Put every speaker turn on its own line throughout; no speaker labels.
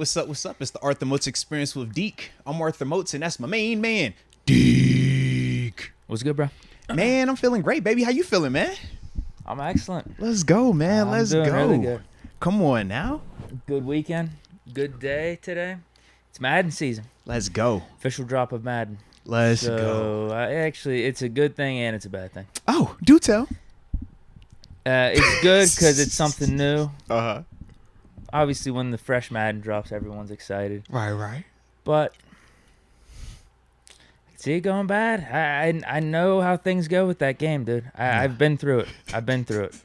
What's up? What's up? It's the Arthur Moats Experience with Deke. I'm Arthur Moats, and that's my main man, Deke.
What's good, bro?
Man, I'm feeling great, baby. How you feeling, man?
I'm excellent.
Let's go, man.
I'm
Let's
doing
go.
really good.
Come on now.
Good weekend. Good day today. It's Madden season.
Let's go.
Official drop of Madden.
Let's go.
Actually, it's a good thing and it's a bad thing.
Oh, do tell.
It's good because it's something new.
Uh-huh.
Obviously, when the fresh Madden drops, everyone's excited.
Right.
But I can see it going bad. I know how things go with that game, dude. I've been through it.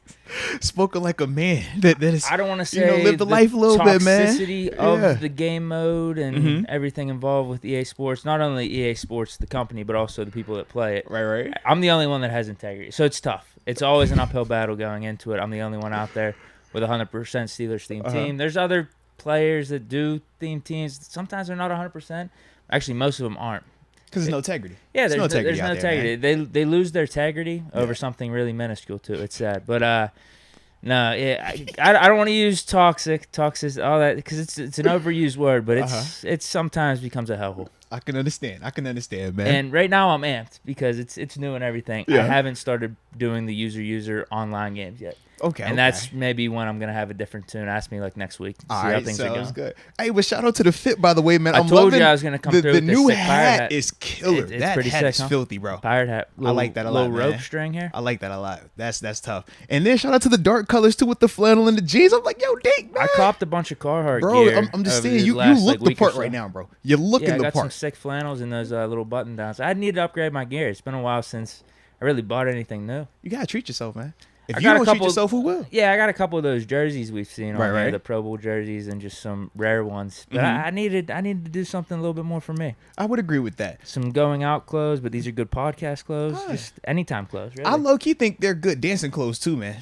Spoken like a man that is.
I don't want to say
live the life a little bit, man.
Toxicity of the game mode and everything involved with EA Sports. Not only EA Sports, the company, but also the people that play it.
Right.
I'm the only one that has integrity, so it's tough. It's always an uphill battle going into it. I'm the only one out there with a 100% Steelers theme team. There's other players that do theme teams. Sometimes they're not 100%. Actually, most of them aren't.
Because there's no integrity.
Yeah, there's no
integrity.
They lose their integrity over something really minuscule too. It's sad, but no, yeah, I don't want to use toxic, all that because it's an overused word, but it's sometimes becomes a hellhole.
I can understand, man.
And right now I'm amped because it's new and everything.
Yeah.
I haven't started doing the user online games yet.
Okay.
And that's maybe when I'm gonna have a different tune. Ask me like next week. See how things are going.
Good. Hey, but shout out to the fit, by the way, man.
I
I'm
told
loving
you I was gonna come through
the
with this
new
sick pirate hat.
Is killer.
It's
that
pretty
hat
sick,
is
huh?
filthy, bro.
Pirate hat.
I like that a lot,
Little
man.
rope string here.
I like that a lot. That's tough. And then shout out to the dark colors too with the flannel and the jeans. I'm like, yo, Deke, man.
I copped a bunch of Carhartt
bro,
gear.
I'm just
over
saying,
the
you
last,
look the
week or
part
so.
right now, bro. You're looking
I
the
got
part.
some sick flannels and those little button downs. I need to upgrade my gear. It's been a while since I really bought anything new.
You gotta treat yourself, man. If
I
you
got
don't
a
treat
couple-
yourself, who will?
Yeah, I got a couple of those jerseys we've seen on there,
Right.
the Pro Bowl jerseys and just some rare ones. But I needed to do something a little bit more for me.
I would agree with that.
Some going out clothes, but these are good podcast clothes.
Huh.
Just anytime clothes, really.
I low key think they're good dancing clothes too, man.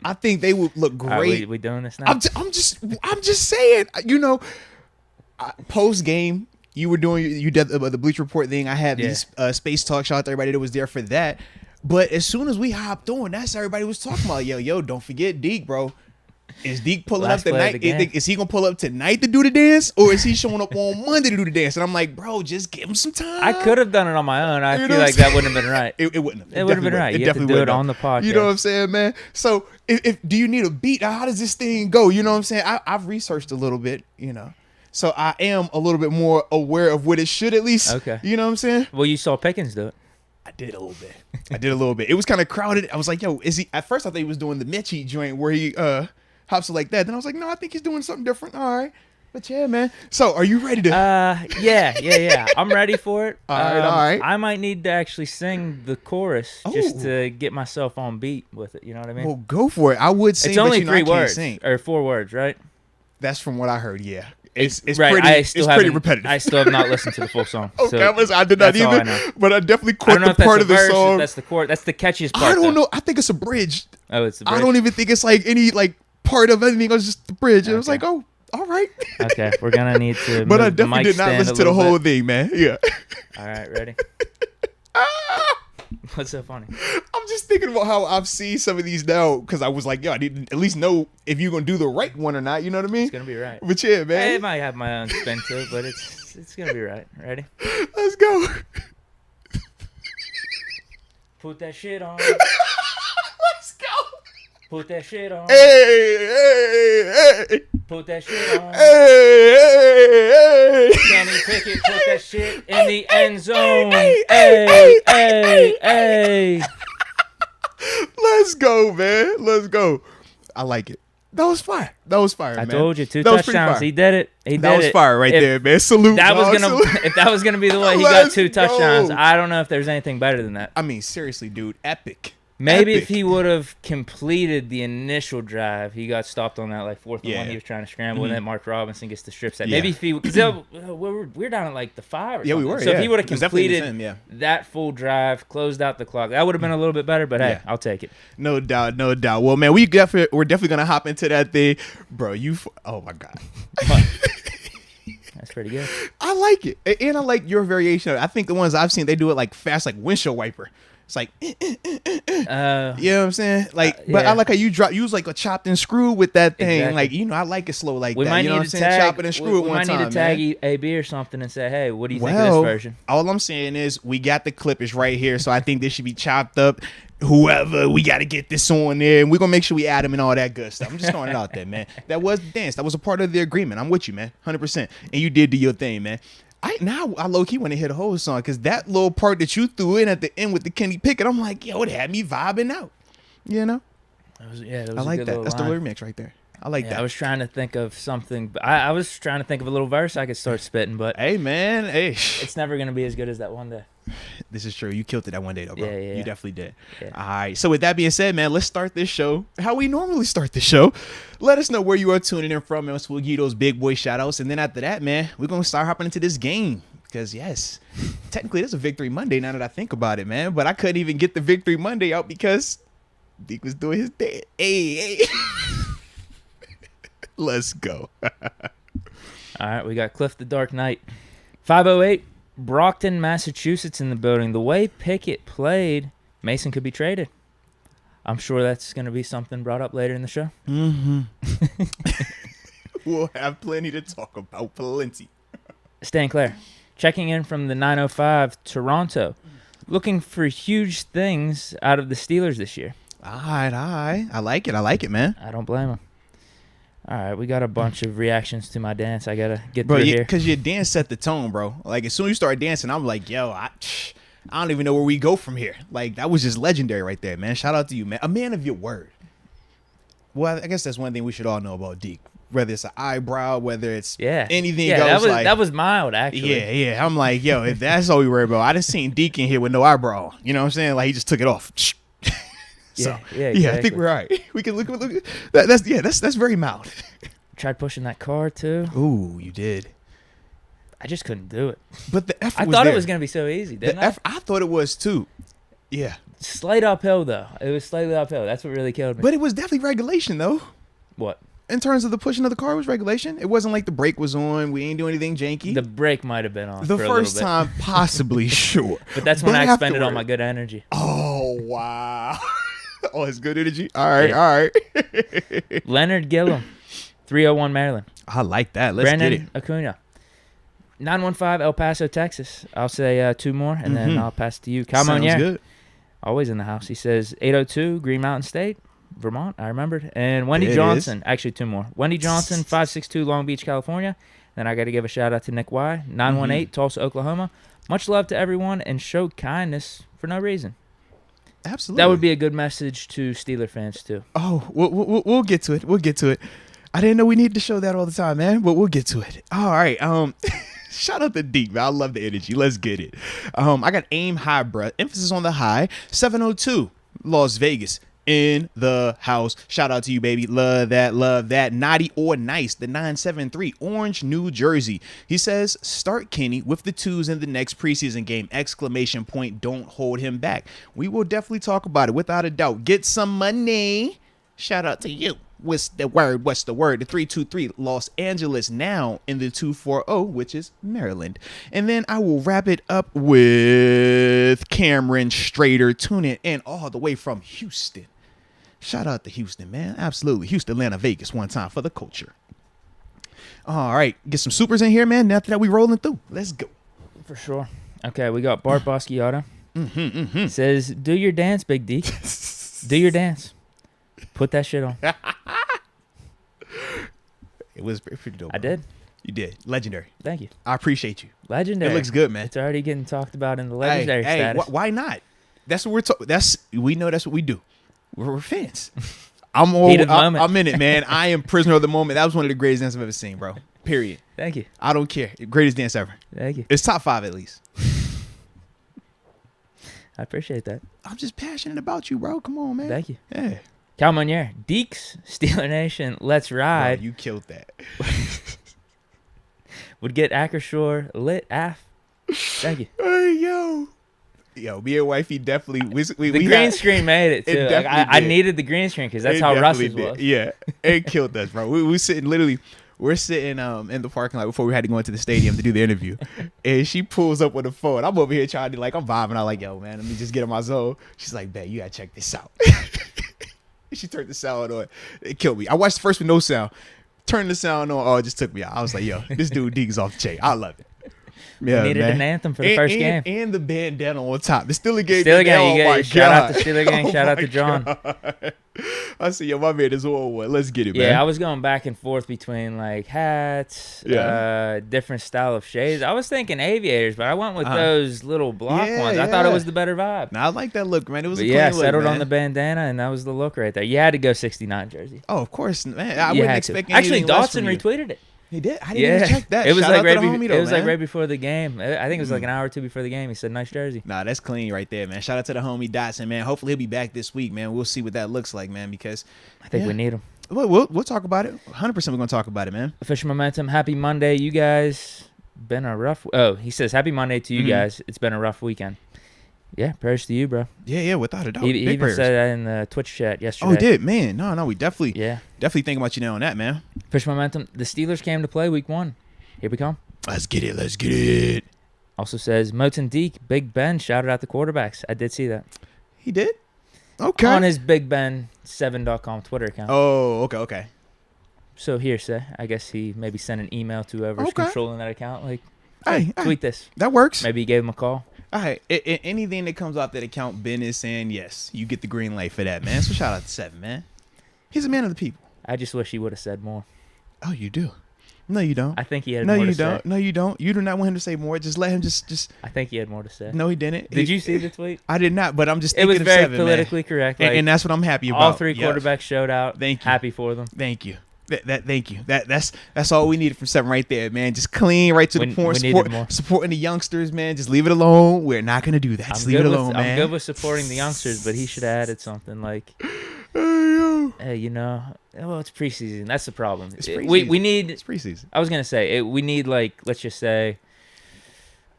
I think they would look
All right,
great.
we doing this now?
I'm just saying. Post game, you were doing you did the Bleach Report thing. I had these space talk. Shout out to everybody that was there for that. But as soon as we hopped on, that's everybody was talking about. Yo, don't forget Deke, bro. Is Deke pulling
Last
up
play of
tonight?
the game.
Is he gonna pull up tonight to do the dance, or is he showing up on Monday to do the dance? And I'm like, bro, just give him some time.
I could have done it on my own. I
You
feel
know
like
what I'm
that wouldn't have been right.
It wouldn't have.
It would have been right. You have to do it on the podcast.
You know what I'm saying, man? So if do you need a beat? How does this thing go? You know what I'm saying? I've researched a little bit, So I am a little bit more aware of what it should at least.
Okay.
You know what I'm saying?
Well, you saw Pickens do it.
I did a little bit. It was kind of crowded. I was like, yo, is he? At first I thought he was doing the Mitchie joint where he hops it like that. Then I was like, no, I think he's doing something different. All right. But yeah, man. So are you ready to?
Yeah. I'm ready for it.
All right.
I might need to actually sing the chorus just to get myself on beat with it. You know what I mean?
Well, go for it. I would sing,
it's only
but
3
I can't
words
sing.
or 4 words, right?
That's from what I heard. Yeah. It's
right.
pretty repetitive.
I still have not listened to the full song.
Okay,
so
I did not
that's all I
either,
know.
but I definitely
I
caught
don't know
the
if that's
part
the
of the
verse,
song.
That's the chord. That's the catchiest part.
I don't
though.
know. I think it's a bridge.
Oh, it's the
I
bridge.
don't even think it's like any like part of anything. It was just the bridge. It was like, oh, all right.
Okay, we're gonna need to.
But I
move the
definitely
mic
did not
stand
listen
a
to the
little
whole
bit.
thing, man. Yeah.
All right, ready? What's so funny?
I'm just thinking about how I've seen some of these now because I was like, yo, I need to at least know if you're gonna do the right one or not. You know what I mean?
It's gonna be right.
But yeah,
I
man.
might have my own spin to it, but it's gonna be right. Ready?
Let's go.
Put that shit on.
Let's go.
Put that shit on.
Hey.
Put that shit on.
Hey.
Kenny Pickett put that shit in the end zone. Hey.
Let's go, man. Let's go. I like it. That was fire.
I
man.
told you, 2
That was pretty
touchdowns.
fire.
He did it.
That was fire right there, man. Salute.
That was
dog.
gonna
Salute.
if that was gonna be the way he
Let's
got 2 touchdowns.
go.
I don't know if there's anything better than that.
I mean, seriously, dude. Epic.
Maybe
Epic.
if he would have completed the initial drive, he got stopped on that like 4th and 1.
Yeah.
He was trying to scramble, and then Mark Robinson gets the strip set.
Yeah.
Maybe if he, because we're down at like the 5 or
Yeah, we
something.
were,
So
yeah.
if he would have
It was definitely the
completed
same, yeah.
that full drive, closed out the clock, that would have been a little bit better. But hey,
Yeah.
I'll take it.
No doubt. Well, man, we're definitely gonna hop into that thing, bro. Oh my god.
That's pretty good.
I like it, and I like your variation of it. I think the ones I've seen, they do it like fast, like windshield wiper. It's like, you know what I'm saying? Like, but
yeah.
I like how you was like a chopped and screwed with that thing.
Exactly.
Like, you know, I like it slow like
We
that.
might
You know
need
what I'm
to
saying?
tag.
Chop it and screw it
We
one
might
time,
need to tag
man.
AB or something and say, hey, what do you think of this version?
All I'm saying is we got the clip is right here, so I think this should be chopped up. Whoever, we got to get this on there, and we're gonna make sure we add them and all that good stuff. I'm just throwing it out there, man. That was the dance. That was a part of the agreement. I'm with you, man, 100%. And you did do your thing, man. I low key want to hear the whole song because that little part that you threw in at the end with the Kenny Pickett, I'm like, yo, it had me vibing out. You know?
That was
I like
a good
that.
little
That's
line.
the remix right there. I like that.
I was trying to think of something. I was trying to think of a little verse I could start spitting, but
Hey, man. Hey.
it's never gonna be as good as that one day.
This is true. You killed it that one day, though, bro.
Yeah.
You definitely did.
Yeah.
All right. So with that being said, man, let's start this show how we normally start the show. Let us know where you are tuning in from, and we'll give you those big boy shout outs. And then after that, man, we're going to start hopping into this game. Because, yes, technically, this is a Victory Monday now that I think about it, man. But I couldn't even get the Victory Monday out because Deke was doing his dance. Hey. Let's go.
All right, we got Cliff the Dark Knight. 508, Brockton, Massachusetts in the building. The way Pickett played, Mason could be traded. I'm sure that's going to be something brought up later in the show.
Mm-hmm. We'll have plenty to talk about. Plenty.
Stan Claire, checking in from the 905, Toronto. Looking for huge things out of the Steelers this year.
All right. I like it, man.
I don't blame him. All right, we got a bunch of reactions to my dance. I got to get through here.
Because your dance set the tone, bro. Like, as soon as you start dancing, I'm like, yo, I don't even know where we go from here. Like, that was just legendary right there, man. Shout out to you, man. A man of your word. Well, I guess that's one thing we should all know about Deke. Whether it's an eyebrow, whether it's anything else.
That was mild, actually.
Yeah. I'm like, yo, if that's all we worry about, I just seen Deke in here with no eyebrow. You know what I'm saying? Like, he just took it off. So,
exactly.
I think we're all right. We can look. That's very mild.
Tried pushing that car too.
Ooh, you did.
I just couldn't do it.
But the effort
I
was
thought
there.
it was gonna be so easy. Didn't
I thought it was too. Yeah.
Slight uphill though. It was slightly uphill. That's what really killed me.
But it was definitely regulation though.
What?
In terms of the pushing of the car, it was regulation. It wasn't like the brake was on. We ain't doing anything janky.
The brake might have been on.
The
for
first
a little
time, possibly, sure.
But that's when I expended all my good energy.
Oh wow. Oh, it's good energy. All right.
Leonard Gillum, 301 Maryland.
I like that. Let's
Brandon
get it.
Acuna, 915 El Paso, Texas. I'll say two more, and then I'll pass it to you.
Sounds good.
Always in the house. He says 802 Green Mountain State, Vermont. I remembered. And Wendy Johnson. Actually, two more. Wendy Johnson, 562 Long Beach, California. Then I got to give a shout out to Nick Y, 918 Tulsa, Oklahoma. Much love to everyone, and show kindness for no reason.
Absolutely.
That would be a good message to Steeler fans too.
Oh, we'll get to it. I didn't know we needed to show that all the time, man, but we'll get to it. All right. Shout out to Deke, man. I love the energy. Let's get it. I got aim high, bruh. Emphasis on the high. 702 Las Vegas in the house. Shout out to you, baby. Love that. Naughty or nice. The 973 Orange, New Jersey. He says, start Kenny with the twos in the next preseason game. ! Don't hold him back. We will definitely talk about it without a doubt. Get some money. Shout out to you. What's the word? The 323 Los Angeles, now in the 240, which is Maryland. And then I will wrap it up with Cameron Strader tuning in all the way from Houston. Shout out to Houston, man. Absolutely. Houston, Atlanta, Vegas, one time for the culture. All right. Get some supers in here, man. After that, we rolling through. Let's go.
For sure. Okay, we got Bart Basquiato. Says, do your dance, Big D. Do your dance. Put that shit on.
It was pretty dope.
I did.
You did. Legendary.
Thank you.
I appreciate you.
Legendary.
It looks good, man.
It's already getting talked about in the legendary status.
Why not? That's what we're talking. We know that's what we do. We're fans. I'm in it, man. I am prisoner of the moment. That was one of the greatest dances I've ever seen, bro. Period.
Thank you.
I don't care. Greatest dance ever.
Thank you.
It's top 5 at least.
I appreciate that.
I'm just passionate about you, bro. Come on, man.
Thank you.
Yeah.
Cal Monier, Deke's Steeler Nation, let's ride.
Bro, you killed that.
Would get Ackershore lit af. Thank you.
Hey, yo, me and wifey definitely. We
green screen made it too.
It
I needed the green screen because that's how Russ's was.
Yeah, it killed us, bro. We sitting literally. we're sitting in the parking lot before we had to go into the stadium to do the interview, and she pulls up with the phone. I'm over here trying to I'm vibing. I'm like, yo, man, let me just get in my zone. She's like, bet you gotta check this out. She turned the sound on. It killed me. I watched the first with no sound. Turned the sound on. Oh, it just took me out. I was like, yo, this dude Deke's off the chain. I love it.
Yeah, needed an anthem for the first game.
And the bandana on top. The Steeler game.
Steeler game. Shout out to Steeler game. Shout out to John.
I see, yo, my man is all one. Let's get it, man.
Yeah, I was going back and forth between like hats, different style of shades. I was thinking aviators, but I went with those little block ones. I thought it was the better vibe.
Now, I like that look, man. It was a clean look,
settled
man.
on the bandana, and that was the look right there. You had to go 69 jersey.
Oh, of course, man. I wouldn't expect anything
Actually,
less
Dawson
from you.
retweeted it.
He did. I didn't even check that.
It was
Shout
like
right
before the game. I think it was like an hour or two before the game. He said, "Nice jersey."
Nah, that's clean right there, man. Shout out to the homie Dotson, man. Hopefully he'll be back this week, man. We'll see what that looks like, man. Because
I think we need him.
We'll talk about it. 100%, we're gonna talk about it, man.
Official momentum. Happy Monday, you guys. Been a rough. Oh, he says, "Happy Monday to you guys. It's been a rough weekend." Yeah, prayers to you, bro.
Yeah, without a doubt.
He
Big
even
prayers.
said that in the Twitch chat yesterday.
Oh, he did, man. No, we definitely thinking about you now on that, man.
Official momentum. The Steelers came to play week 1. Here we come.
Let's get it.
Also says, Moats and Deke, Big Ben shouted out the quarterbacks. I did see that.
He did? Okay.
On his Big Ben7.com Twitter account.
Oh, okay.
So hearsay. I guess he maybe sent an email to whoever's controlling that account. Like, hey, tweet this.
That works.
Maybe he gave him a call.
All right. Anything that comes off that account, Ben is saying, yes, you get the green light for that, man. So shout out to 7, man. He's a man of the people.
I just wish he would have said more.
Oh, you do? No, you don't.
I think he had more to say.
No, you don't. You do not want him to say more. Just let him just.
I think he had more to say.
No, he didn't.
Did you see the tweet?
I did not, but I'm just
thinking
of 7,
man. It was very politically correct. Like,
and that's what I'm happy about.
All 3 quarterbacks showed out.
Thank you.
Happy for them.
Thank you. Thank you. That's all we needed from 7 right there, man. Just clean right to the point. Supporting the youngsters, man. Just leave it alone. We're not gonna do that. Just leave it alone, man.
I'm good with supporting the youngsters, but he should have added something like, hey, it's preseason. That's the problem.
It's preseason.
We need.
It's preseason.
I was gonna say we need, like, let's just say.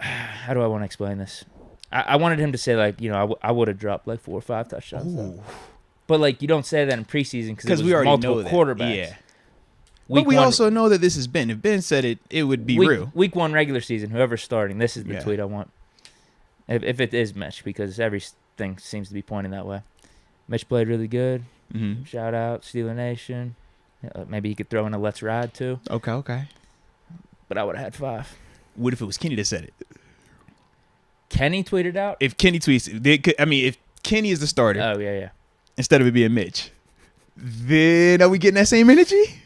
How do I want to explain this? I wanted him to say, like, I would have dropped like 4 or 5 touchdowns. But like, you don't say that in preseason because we already multiple know quarterbacks.
Yeah. But we also know that this is Ben. If Ben said it, it would be real.
Week 1 regular season, whoever's starting, this is the tweet I want. If it is Mitch, because everything seems to be pointing that way. Mitch played really good. Mm-hmm. Shout out, Steeler Nation. Maybe he could throw in a let's ride too.
Okay.
But I would have had 5.
What if it was Kenny that said it?
Kenny tweeted out?
If Kenny tweets it, if Kenny is the starter.
Oh, yeah.
Instead of it being Mitch, then are we getting that same energy?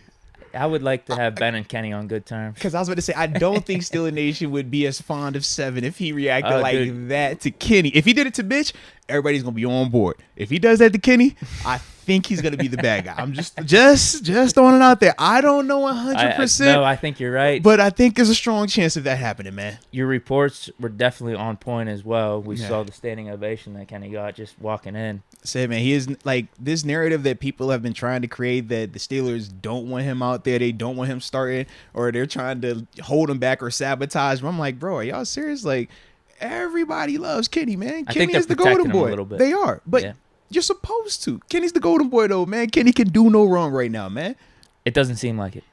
I would like to have Ben and Kenny on good terms.
Because I was about to say, I don't think Steeler Nation would be as fond of 7 if he reacted that to Kenny. If he did it to Mitch, everybody's going to be on board. If he does that to Kenny, I think he's going to be the bad guy. I'm just throwing it out there. I don't know 100%.
No, I think you're right.
But I think there's a strong chance of that happening, man.
Your reports were definitely on point as well. We saw the standing ovation that Kenny got just walking in.
Said, man, he is like this narrative that people have been trying to create that the Steelers don't want him out there. They don't want him starting, or they're trying to hold him back or sabotage him. I'm like, bro, are y'all serious? Like, everybody loves Kenny, man. Kenny is the golden boy. They are. But you're supposed to. Kenny's the golden boy, though, man. Kenny can do no wrong right now, man.
It doesn't seem like it.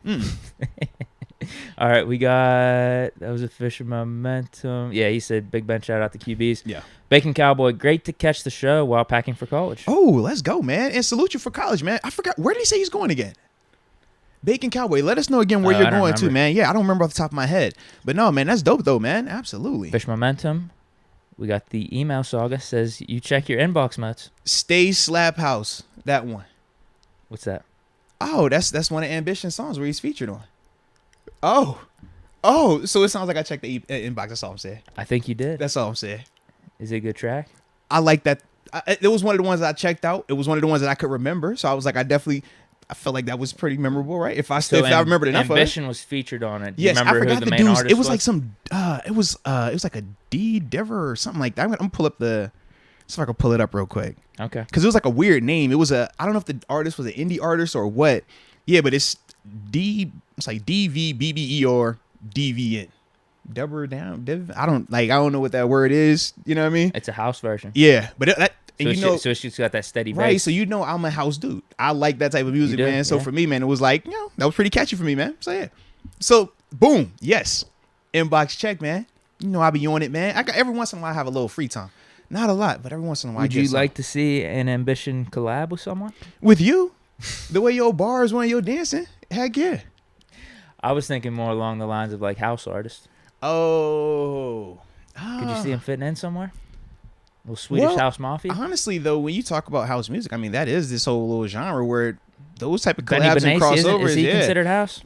All right, we got that was official momentum. Yeah, he said Big Ben shout out to QBs.
Yeah.
Bacon Cowboy, great to catch the show while packing for college.
Oh, let's go, man. And salute you for college, man. I forgot. Where did he say he's going again? Bacon Cowboy. Let us know again where you're going to, man. Yeah, I don't remember off the top of my head. But no, man, that's dope, though, man. Absolutely.
Fish momentum. We got the email saga. Says you check your inbox, Moats.
Stay Slap House. That one.
What's that?
Oh, that's one of Ambition's songs where he's featured on. Oh, so it sounds like I checked the inbox. That's all I'm saying.
I think you did.
That's all I'm saying.
Is it a good track?
I like that. It was one of the ones that I checked out. It was one of the ones that I could remember. So I was like, I felt like that was pretty memorable, right? If I remembered enough
Ambition
of it.
was featured on it.
Yes,
I forgot the main artist
it was like some. It was like a D Dever or something like that. I'm gonna pull up see if I can pull it up real quick.
Okay.
Because it was like a weird name. It was I don't know if the artist was an indie artist or what. Yeah, but it's like DVBBER DVN. Dever down. I don't know what that word is. You know what I mean?
It's a house version.
Yeah, but
So,
and
so it's just got that steady bass.
right. So I'm a house dude. I like that type of music, man. So for me, man, it was like, that was pretty catchy for me, man. So yeah. So boom, yes, inbox check, man. I be on it, man. Every once in a while I have a little free time. Not a lot, but every once in a while.
Would you like to see an Ambition collab with someone?
With you? The way your bars when you're dancing? Heck yeah.
I was thinking more along the lines of like house artists.
Oh.
Could you see him fitting in somewhere? A little Swedish House Mafia?
Honestly, though, when you talk about house music, I mean, that is this whole little genre where those type of
Benny
collabs and
Benassi,
crossovers.
Is he considered house?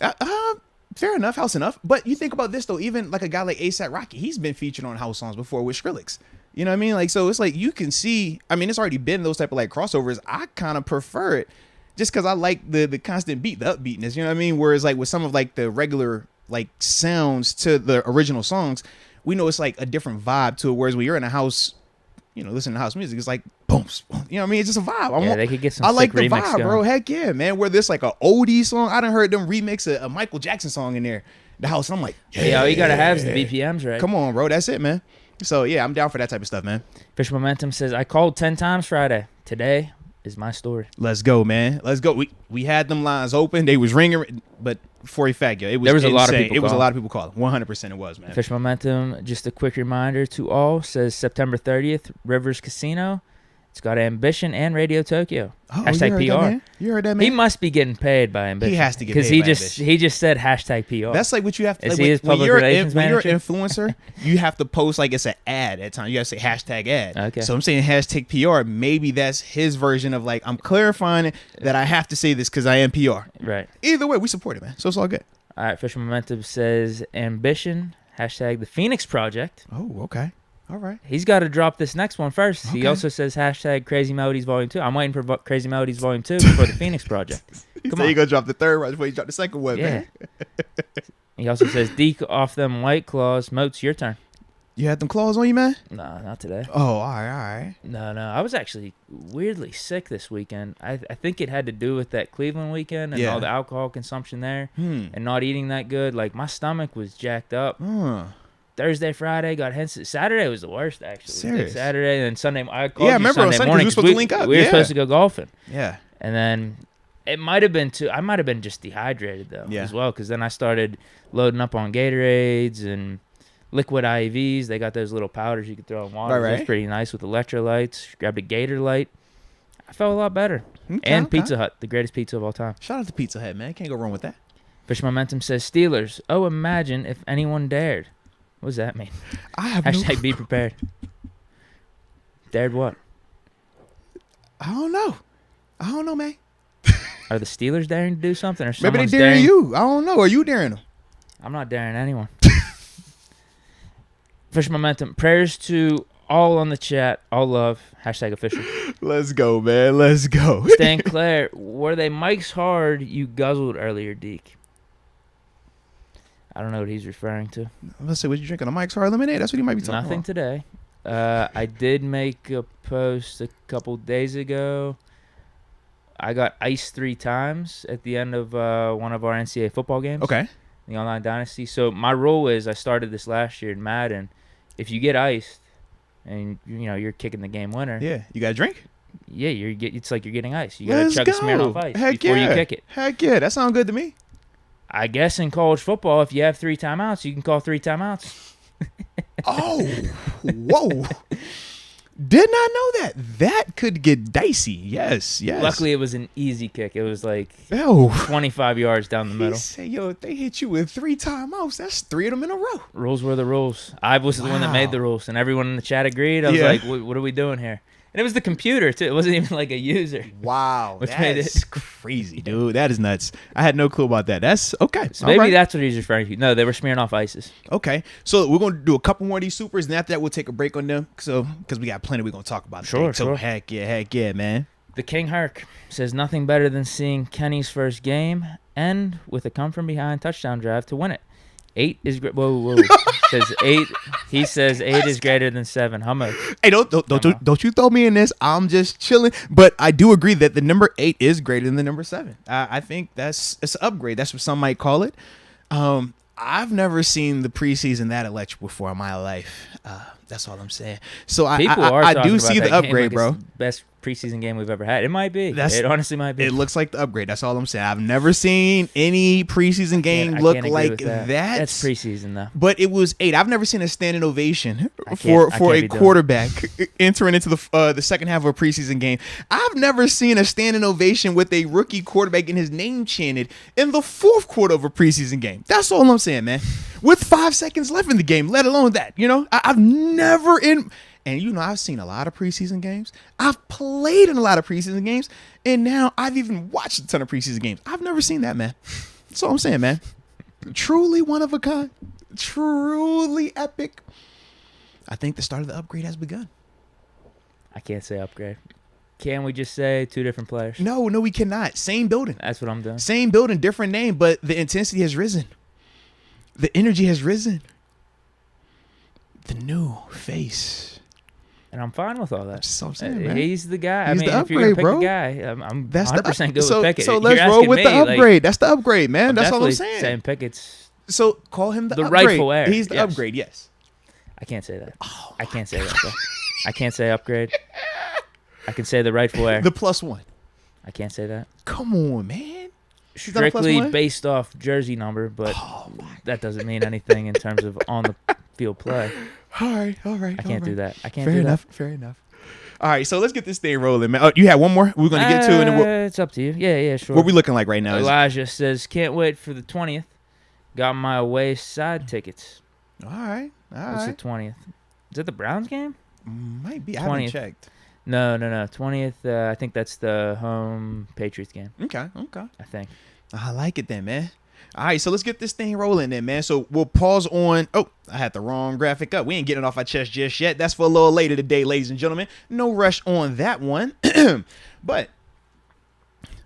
Fair enough, house enough. But you think about this, though, even like a guy like A$AP Rocky, he's been featured on house songs before with Skrillex. You know what I mean? Like, so it's like you can see, I mean, it's already been those type of like crossovers. I kind of prefer it just because I like the constant beat, the upbeatness, you know what I mean? Whereas like with some of like the regular like sounds to the original songs, we know it's like a different vibe to it. Whereas when you're in a house, listening to house music, it's like boom, you know what I mean? It's just a vibe.
They could get some.
I like the
remix
vibe,
going.
bro. Heck yeah, man. Where there's like a oldie song, I done heard them remix a Michael Jackson song in there, the house, and I'm like,
yeah, all you gotta have is the BPMs, right?
Come on, bro, that's it, man. So yeah, I'm down for that type of stuff, man.
Fish Momentum says, I called 10 times Friday. Today is my story.
Let's go, man. Let's go. We had them lines open. They was ringing, but for a fact, it was
there was
insane.
a lot of people.
It was a lot of people calling. 100% it was, man.
Fish Momentum, just a quick reminder to all, says September 30th, Rivers Casino. It's got Ambition and Radio Tokyo. Hashtag PR.
You heard that, man?
He must be getting paid by Ambition.
He has to get paid by Ambition.
He just said hashtag PR.
That's like what you have to.
Is
like,
he his public relations
when you're
manager?
an influencer, you have to post like it's an ad at times. You got to say hashtag ad.
Okay.
So I'm saying hashtag PR. Maybe that's his version of like, I'm clarifying that I have to say this because I am PR.
Right.
Either way, we support it, man. So it's all good.
All right. Fish Momentum says Ambition, hashtag the Phoenix Project.
Oh, okay. All right.
He's got to drop this next one first.
Okay.
He also says hashtag Crazy Melodies Volume 2. I'm waiting for Crazy Melodies Volume 2 before the Phoenix Project.
Come on. You're going to drop the third right before you drop the second one, man.
He also says, Deke off them White Claws. Moats, your turn.
You had them claws on you, man?
No, not today.
Oh, all right.
No. I was actually weirdly sick this weekend. I think it had to do with that Cleveland weekend and all the alcohol consumption there and not eating that good. Like, my stomach was jacked up. Thursday, Friday, got hence. Saturday was the worst, actually.
Serious?
Saturday and Sunday. I called
I remember
Sunday
on Sunday
morning.
we were supposed to link up.
We were supposed to go golfing.
Yeah.
And then it might have been I might have been just dehydrated though as well, because then I started loading up on Gatorades and liquid IVs. They got those little powders you could throw in water.
Right.
It was pretty nice with electrolytes. Grabbed a Gator Light. I felt a lot better.
Okay,
and Pizza Hut, the greatest pizza of all time.
Shout out to Pizza Hut, man. Can't go wrong with that.
Fish Momentum says Steelers. Oh, imagine if anyone dared. What does that mean?
I have
hashtag be prepared. Dared what?
I don't know, man.
Are the Steelers daring to do something, or
maybe they
someone's
daring you? I don't know. Are you daring them?
I'm not daring anyone. Fish Momentum. Prayers to all on the chat. All love. Hashtag official.
Let's go, man. Let's go.
Stan Claire. Were they Mike's Hard you guzzled earlier, Deke? I don't know what he's referring to.
Let's say, what you drinking? A Mike's Hard Lemonade? That's what he might be talking
Nothing
about.
today. I did make a post a couple days ago. I got iced 3 times at the end of one of our NCAA football games.
Okay.
The Online Dynasty. So my rule is, I started this last year in Madden. If you get iced and you're kicking the game winner.
Yeah. You got a drink?
Yeah, it's like you're getting ice. You got to chug a Smirnoff Ice before you kick it.
Heck yeah. That sounds good to me.
I guess in college football, if you have 3 timeouts, you can call 3 timeouts.
Oh, whoa. Did not know that. That could get dicey. Yes.
Luckily, it was an easy kick. It was like 25 yards down the middle.
He said, if they hit you with 3 timeouts, that's 3 of them in a row.
Rules were the rules. I was the one that made the rules, and everyone in the chat agreed. I was like, what are we doing here? And it was the computer, too. It wasn't even like a user.
Wow.
Which made it
crazy, dude. That is nuts. I had no clue about that. That's okay.
So maybe that's what he's referring to. No, they were smearing off ices.
Okay. So we're going to do a couple more of these supers, and after that, we'll take a break on them. So, because we got plenty we're going to talk about.
Sure.
So, heck yeah, man.
The King Herc says nothing better than seeing Kenny's first game end with a come-from-behind touchdown drive to win it. 8 is great. Whoa. Says 8. He says 8 is greater than 7. How much?
Hey, don't you throw me in this. I'm just chilling. But I do agree that the number 8 is greater than the number 7. I think it's an upgrade. That's what some might call it. I've never seen the preseason that electric before in my life. That's all I'm saying. So I do see the upgrade, bro.
Best preseason game we've ever had. It might be. It honestly might be.
It looks like the upgrade. That's all I'm saying. I've never seen any preseason game look like that.
That's preseason though.
But it was 8. I've never seen a standing ovation for a quarterback entering into the second half of a preseason game. I've never seen a standing ovation with a rookie quarterback getting his name chanted in the fourth quarter of a preseason game. That's all I'm saying, man. With 5 seconds left in the game, let alone that. I've never And I've seen a lot of preseason games. I've played in a lot of preseason games. And now I've even watched a ton of preseason games. I've never seen that, man. That's all I'm saying, man. Truly one of a kind. Truly epic. I think the start of the upgrade has begun.
I can't say upgrade. Can we just say 2 different players?
No, we cannot. Same building.
That's what I'm doing.
Same building, different name, but the intensity has risen. The energy has risen. The new face.
And I'm fine with all that.
That's what I'm saying, man.
He's the guy.
He's
if
upgrade,
you're going to pick
bro.
a guy, I'm 100% good with Pickett.
So let's roll with the upgrade. That's the upgrade, man. That's all I'm saying.
Pickett's
so call him the upgrade.
Rightful heir.
He's the upgrade, yes.
I can't say that. I can't say that, bro. I can't say upgrade. I can say the rightful heir.
The +1.
I can't say that.
Come on, man.
Strictly based off jersey number, but that doesn't mean anything in terms of on the field play.
All right.
I can't do that. I can't
do
that.
Fair enough. All right, so let's get this thing rolling, man. Oh, you had one more? We're going to get to it. And
it's up to you. Yeah, sure.
What we looking like right now?
Elijah says, can't wait for the 20th. Got my away side tickets.
All right.
What's the 20th? Is that the Browns game?
Might be. 20th. I haven't checked.
No. 20th, I think that's the home Patriots game.
Okay.
I think.
I like it then, man. All right, so let's get this thing rolling then, man. So we'll pause on. Oh, I had the wrong graphic up. We ain't getting it off our chest just yet. That's for a little later today, ladies and gentlemen. No rush on that one. But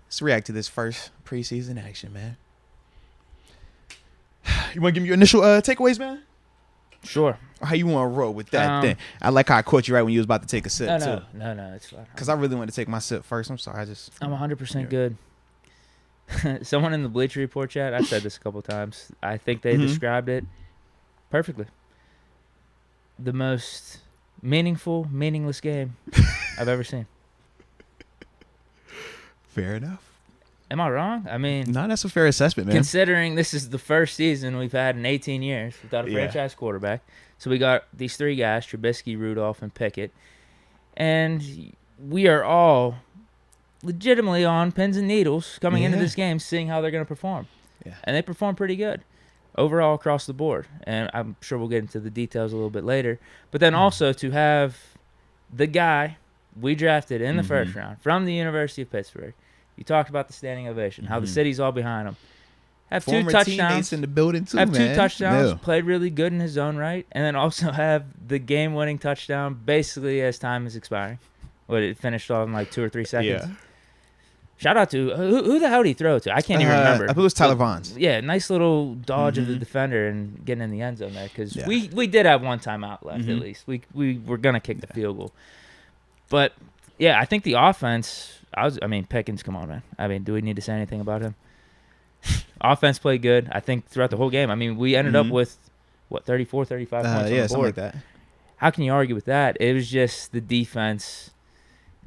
let's react to this first preseason action, man. You want to give me your initial takeaways, man?
Sure.
Or how you want to roll with that thing? I like how I caught you right when you was about to take a sip, too.
No, it's fine.
Because I really wanted to take my sip first. I'm sorry.
I'm 100% good. Someone in the Bleacher Report chat, I've said this a couple times, I think they described it perfectly. The most meaningful, meaningless game I've ever seen.
Fair enough.
Am I wrong? I mean...
No, that's a fair assessment, man.
Considering this is the first season we've had in 18 years without a franchise quarterback. So we got these 3 guys, Trubisky, Rudolph, and Pickett. And we are all legitimately on pins and needles coming into this game, seeing how they're going to perform. Yeah. And they perform pretty good overall across the board. And I'm sure we'll get into the details a little bit later. But then also to have the guy we drafted in the first round from the University of Pittsburgh. You talked about the standing ovation, how the city's all behind him. Have
Former
2 touchdowns
teammates in the building too,
have
man.
2 touchdowns, played really good in his own right, and then also have the game-winning touchdown basically as time is expiring. It finished on like 2 or 3 seconds. Yeah. Shout out to who the hell did he throw to? I can't even remember.
I think it was Tyler Vaughns.
Yeah, nice little dodge of the defender and getting in the end zone there because we did have one timeout left at least. We were gonna kick the field goal, but yeah, I think the offense. Pickens, come on, man. I mean, do we need to say anything about him? Offense played good, I think, throughout the whole game. I mean, we ended up with, 34, 35 points on the board.
Something like that.
How can you argue with that? It was just the defense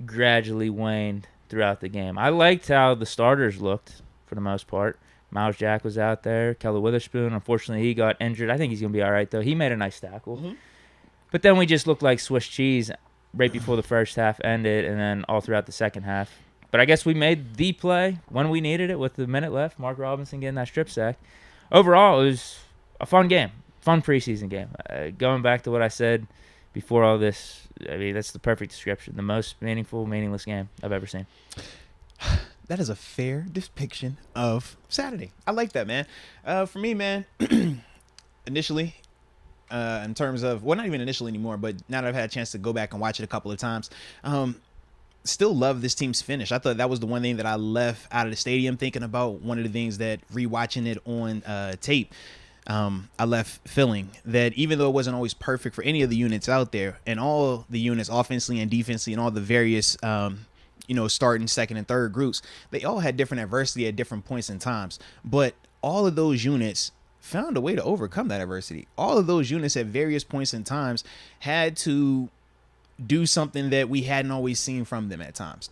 gradually waned throughout the game. I liked how the starters looked for the most part. Miles Jack was out there. Kelly Witherspoon, unfortunately, he got injured. I think he's going to be all right, though. He made a nice tackle. But then we just looked like Swiss cheese right before the first half ended and then all throughout the second half. But I guess we made the play when we needed it with the minute left. Mark Robinson getting that strip sack. Overall, it was a fun game, fun preseason game. Going back to what I said before all this, I mean, that's the perfect description. The most meaningful, meaningless game I've ever seen.
That is a fair depiction of Saturday. I like that, man. For me, man, initially, in terms of, well, not even initially anymore, but now that I've had a chance to go back and watch it a couple of times, still love this team's finish. I thought that was the one thing that I left out of the stadium thinking about. One of the things that rewatching it on tape, I left feeling that even though it wasn't always perfect for any of the units out there, and all the units offensively and defensively and all the various starting second and third groups, they all had different adversity at different points in times. But all of those units found a way to overcome that adversity. All of those units at various points in times had to do something that we hadn't always seen from them at times.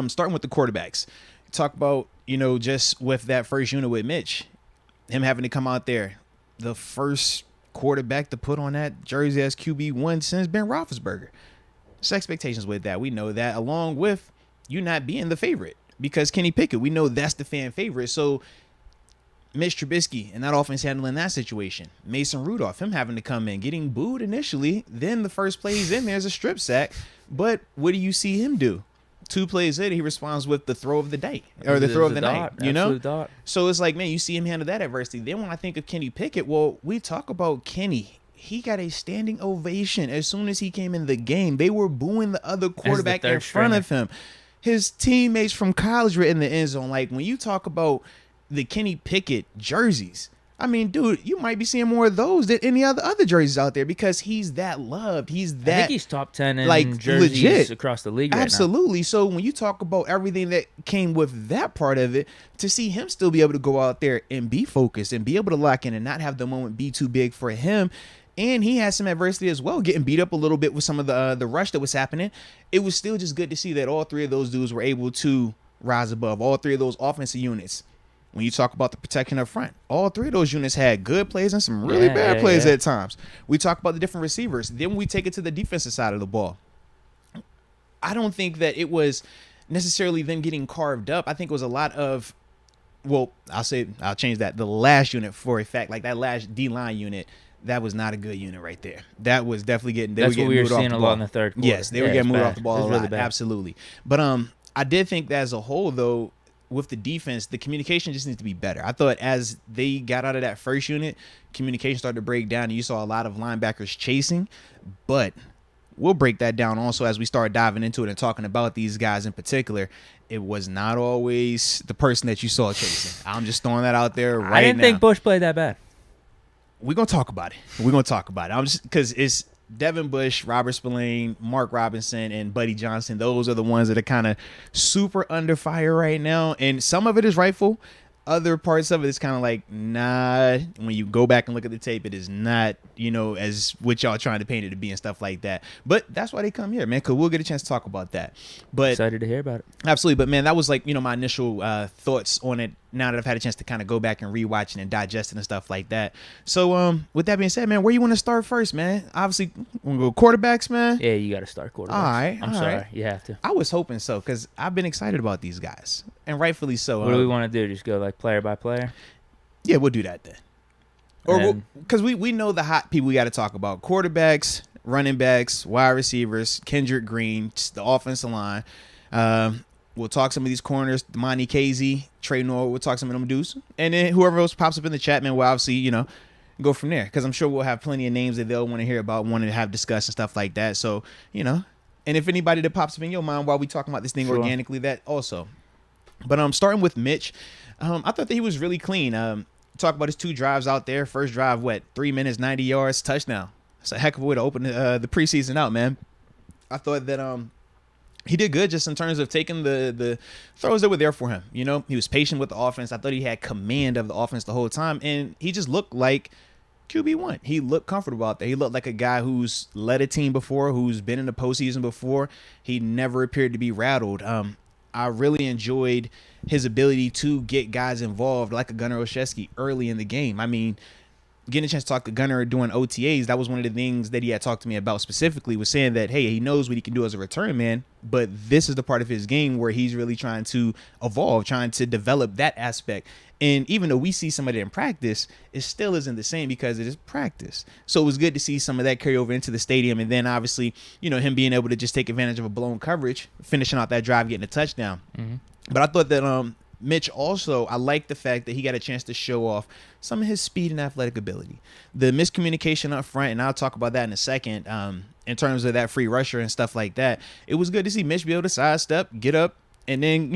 Starting with the quarterbacks, talk about, just with that first unit with Mitch, him having to come out there, the first quarterback to put on that jersey as QB1 since Ben Roethlisberger. There's expectations with that. We know that, along with you not being the favorite, because Kenny Pickett, we know that's the fan favorite. So Mitch Trubisky and that offense handling that situation. Mason Rudolph, him having to come in, getting booed initially. Then the first play he's in, there's a strip sack. But what do you see him do? 2 plays later, he responds with the throw of the day, or the throw of the night,
Dot.
So it's like, man, you see him handle that adversity. Then when I think of Kenny Pickett, well, we talk about Kenny. He got a standing ovation as soon as he came in the game. They were booing the other quarterback in front of him. His teammates from college were in the end zone. Like, when you talk about the Kenny Pickett jerseys, I mean, dude, you might be seeing more of those than any other jerseys out there, because he's that loved. He's that.
I think he's top 10 in jerseys legit across the league right
Absolutely.
now.
So when you talk about everything that came with that part of it, to see him still be able to go out there and be focused and be able to lock in and not have the moment be too big for him. And he had some adversity as well, getting beat up a little bit with some of the rush that was happening. It was still just good to see that all 3 of those dudes were able to rise above. All 3 of those offensive units. When you talk about the protection up front, all 3 of those units had good plays and some really bad plays at times. We talk about the different receivers. Then we take it to the defensive side of the ball. I don't think that it was necessarily them getting carved up. I think it was a lot of, well, I'll change that. The last unit for a fact, like that last D-line unit, that was not a good unit right there. That was definitely getting.
That's what we were seeing
a
lot in the third quarter.
Yes, they were getting moved off the ball a lot.
Really bad.
Absolutely. But I did think that as a whole, though, with the defense, the communication just needs to be better. I thought as they got out of that first unit, communication started to break down, and you saw a lot of linebackers chasing. But we'll break that down also as we start diving into it and talking about these guys in particular. It was not always the person that you saw chasing. I'm just throwing that out there right now.
I didn't think Bush played that bad.
We're going to talk about it. I'm just because it's Devin Bush, Robert Spillane, Mark Robinson, and Buddy Johnson. Those are the ones that are kind of super under fire right now. And some of it is rightful. Other parts of it is kind of like, nah, when you go back and look at the tape, it is not, as what y'all trying to paint it to be and stuff like that. But that's why they come here, man, because we'll get a chance to talk about that. But
excited to hear about it.
Absolutely. But, man, that was like, my initial thoughts on it now that I've had a chance to kind of go back and rewatch it and digest it and stuff like that. So, with that being said, man, where you want to start first, man? Obviously, we're going to go quarterbacks, man.
Yeah, you got to start quarterbacks.
All right.
I'm sorry. Right. You have to.
I was hoping so, because I've been excited about these guys, and rightfully so.
What do we want to do? Just go like player by player?
Yeah, we'll do that then. Or because we know the hot people we got to talk about: quarterbacks, running backs, wide receivers, Kendrick Green, the offensive line. We'll talk some of these corners, Monty Casey, Trey Norwood. We'll talk some of them dudes, and then whoever else pops up in the chat, man, we'll obviously go from there, because I'm sure we'll have plenty of names that they'll want to hear about, wanting to have discussed and stuff like that. So and if anybody that pops up in your mind while we talking about this thing organically, that also. But starting with Mitch, I thought that he was really clean. Talk about his 2 drives out there. First drive, 3 minutes, 90 yards, touchdown. That's a heck of a way to open the preseason out, man. I thought that he did good just in terms of taking the throws that were there for him. He was patient with the offense. I thought he had command of the offense the whole time, and he just looked like QB1. He looked comfortable out there. He looked like a guy who's led a team before, who's been in the postseason before. He never appeared to be rattled. I really enjoyed his ability to get guys involved, like a Gunnar Olszewski, early in the game. I mean, getting a chance to talk to Gunnar doing OTAs, that was one of the things that he had talked to me about specifically, was saying that, hey, he knows what he can do as a return man, but this is the part of his game where he's really trying to evolve, trying to develop that aspect. And even though we see some of it in practice, it still isn't the same because it is practice. So it was good to see some of that carry over into the stadium. And then obviously, him being able to just take advantage of a blown coverage, finishing out that drive, getting a touchdown. Mm-hmm. But I thought that Mitch also, I like the fact that he got a chance to show off some of his speed and athletic ability. The miscommunication up front, and I'll talk about that in a second, in terms of that free rusher and stuff like that. It was good to see Mitch be able to sidestep, get up, and then,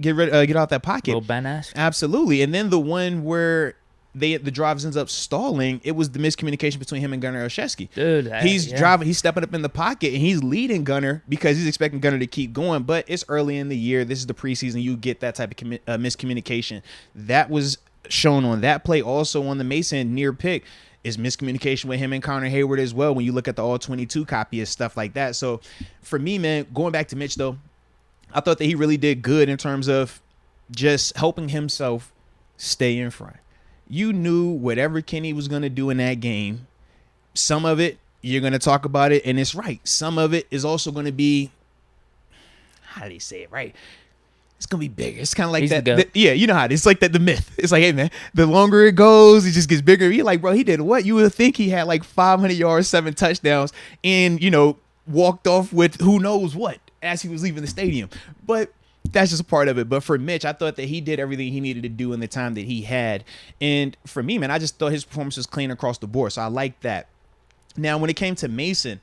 get out that pocket.
Little Ben-esque.
Absolutely. And then the one where the drive ends up stalling, it was the miscommunication between him and Gunnar Olszewski.
Dude,
he's driving, he's stepping up in the pocket, and he's leading Gunnar because he's expecting Gunnar to keep going. But it's early in the year. This is the preseason. You get that type of miscommunication. That was shown on that play. Also on the Mason near pick is miscommunication with him and Connor Hayward as well when you look at the all-22 copy and stuff like that. So for me, man, going back to Mitch, though, I thought that he really did good in terms of just helping himself stay in front. You knew whatever Kenny was going to do in that game, some of it, you're going to talk about it, and it's right. Some of it is also going to be, how do they say it, right? It's going to be bigger. It's kind of like that. Yeah, you know how it is. It's like that, the myth. It's like, hey, man, the longer it goes, it just gets bigger. You're like, bro, he did what? You would think he had like 500 yards, 7 touchdowns, and, walked off with who knows what as he was leaving the stadium. But that's just a part of it. But for Mitch, I thought that he did everything he needed to do in the time that he had. And for me, man, I just thought his performance was clean across the board. So I like that. Now, when it came to Mason,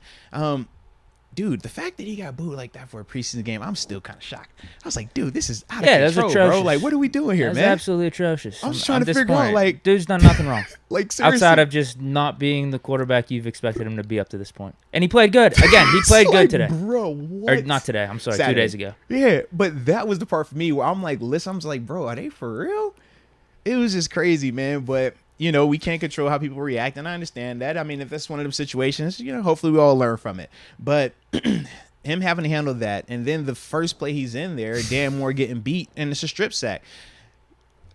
dude, the fact that he got booed like that for a preseason game, I'm still kind of shocked. I was like, dude, this is out of control, bro. Like, what are we doing here, man?
That's absolutely atrocious.
I'm just trying to figure out, like,
dude's done nothing wrong.
Like, seriously.
Outside of just not being the quarterback you've expected him to be up to this point. And he played good. Again, he played good today.
Bro, what?
Or not today. I'm sorry,
Saturday.
2 days ago.
Yeah, but that was the part for me where I'm like, listen, I'm just like, bro, are they for real? It was just crazy, man. But we can't control how people react, and I understand that. I mean, if that's one of them situations, hopefully we all learn from it. But him having to handle that, and then the first play he's in there, Dan Moore getting beat, and it's a strip sack.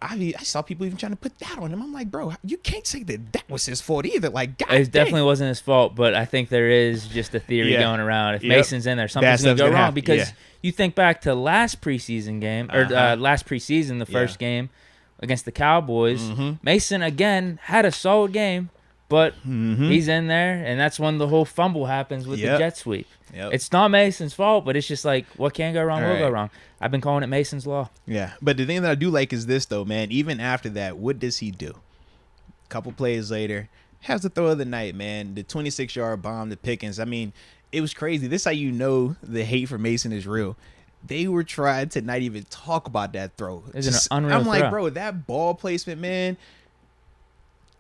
I saw people even trying to put that on him. I'm like, bro, you can't say that was his fault either. Like, God,
it definitely wasn't his fault, but I think there is just a theory going around. If Mason's in there, something's going to go wrong. Because you think back to last preseason game, or last preseason, the first game against the Cowboys, Mason, again, had a solid game, but he's in there, and that's when the whole fumble happens with the jet sweep. It's not Mason's fault, but it's just like, what can go wrong will go wrong. I've been calling it Mason's Law.
Yeah, but the thing that I do like is this, though, man. Even after that, what does he do? A couple plays later, has the throw of the night, man. The 26-yard bomb to Pickens. I mean, it was crazy. This is how you know the hate for Mason is real. They were trying to not even talk about that throw.
It's an unreal
I'm like,
throw.
bro, that ball placement, man,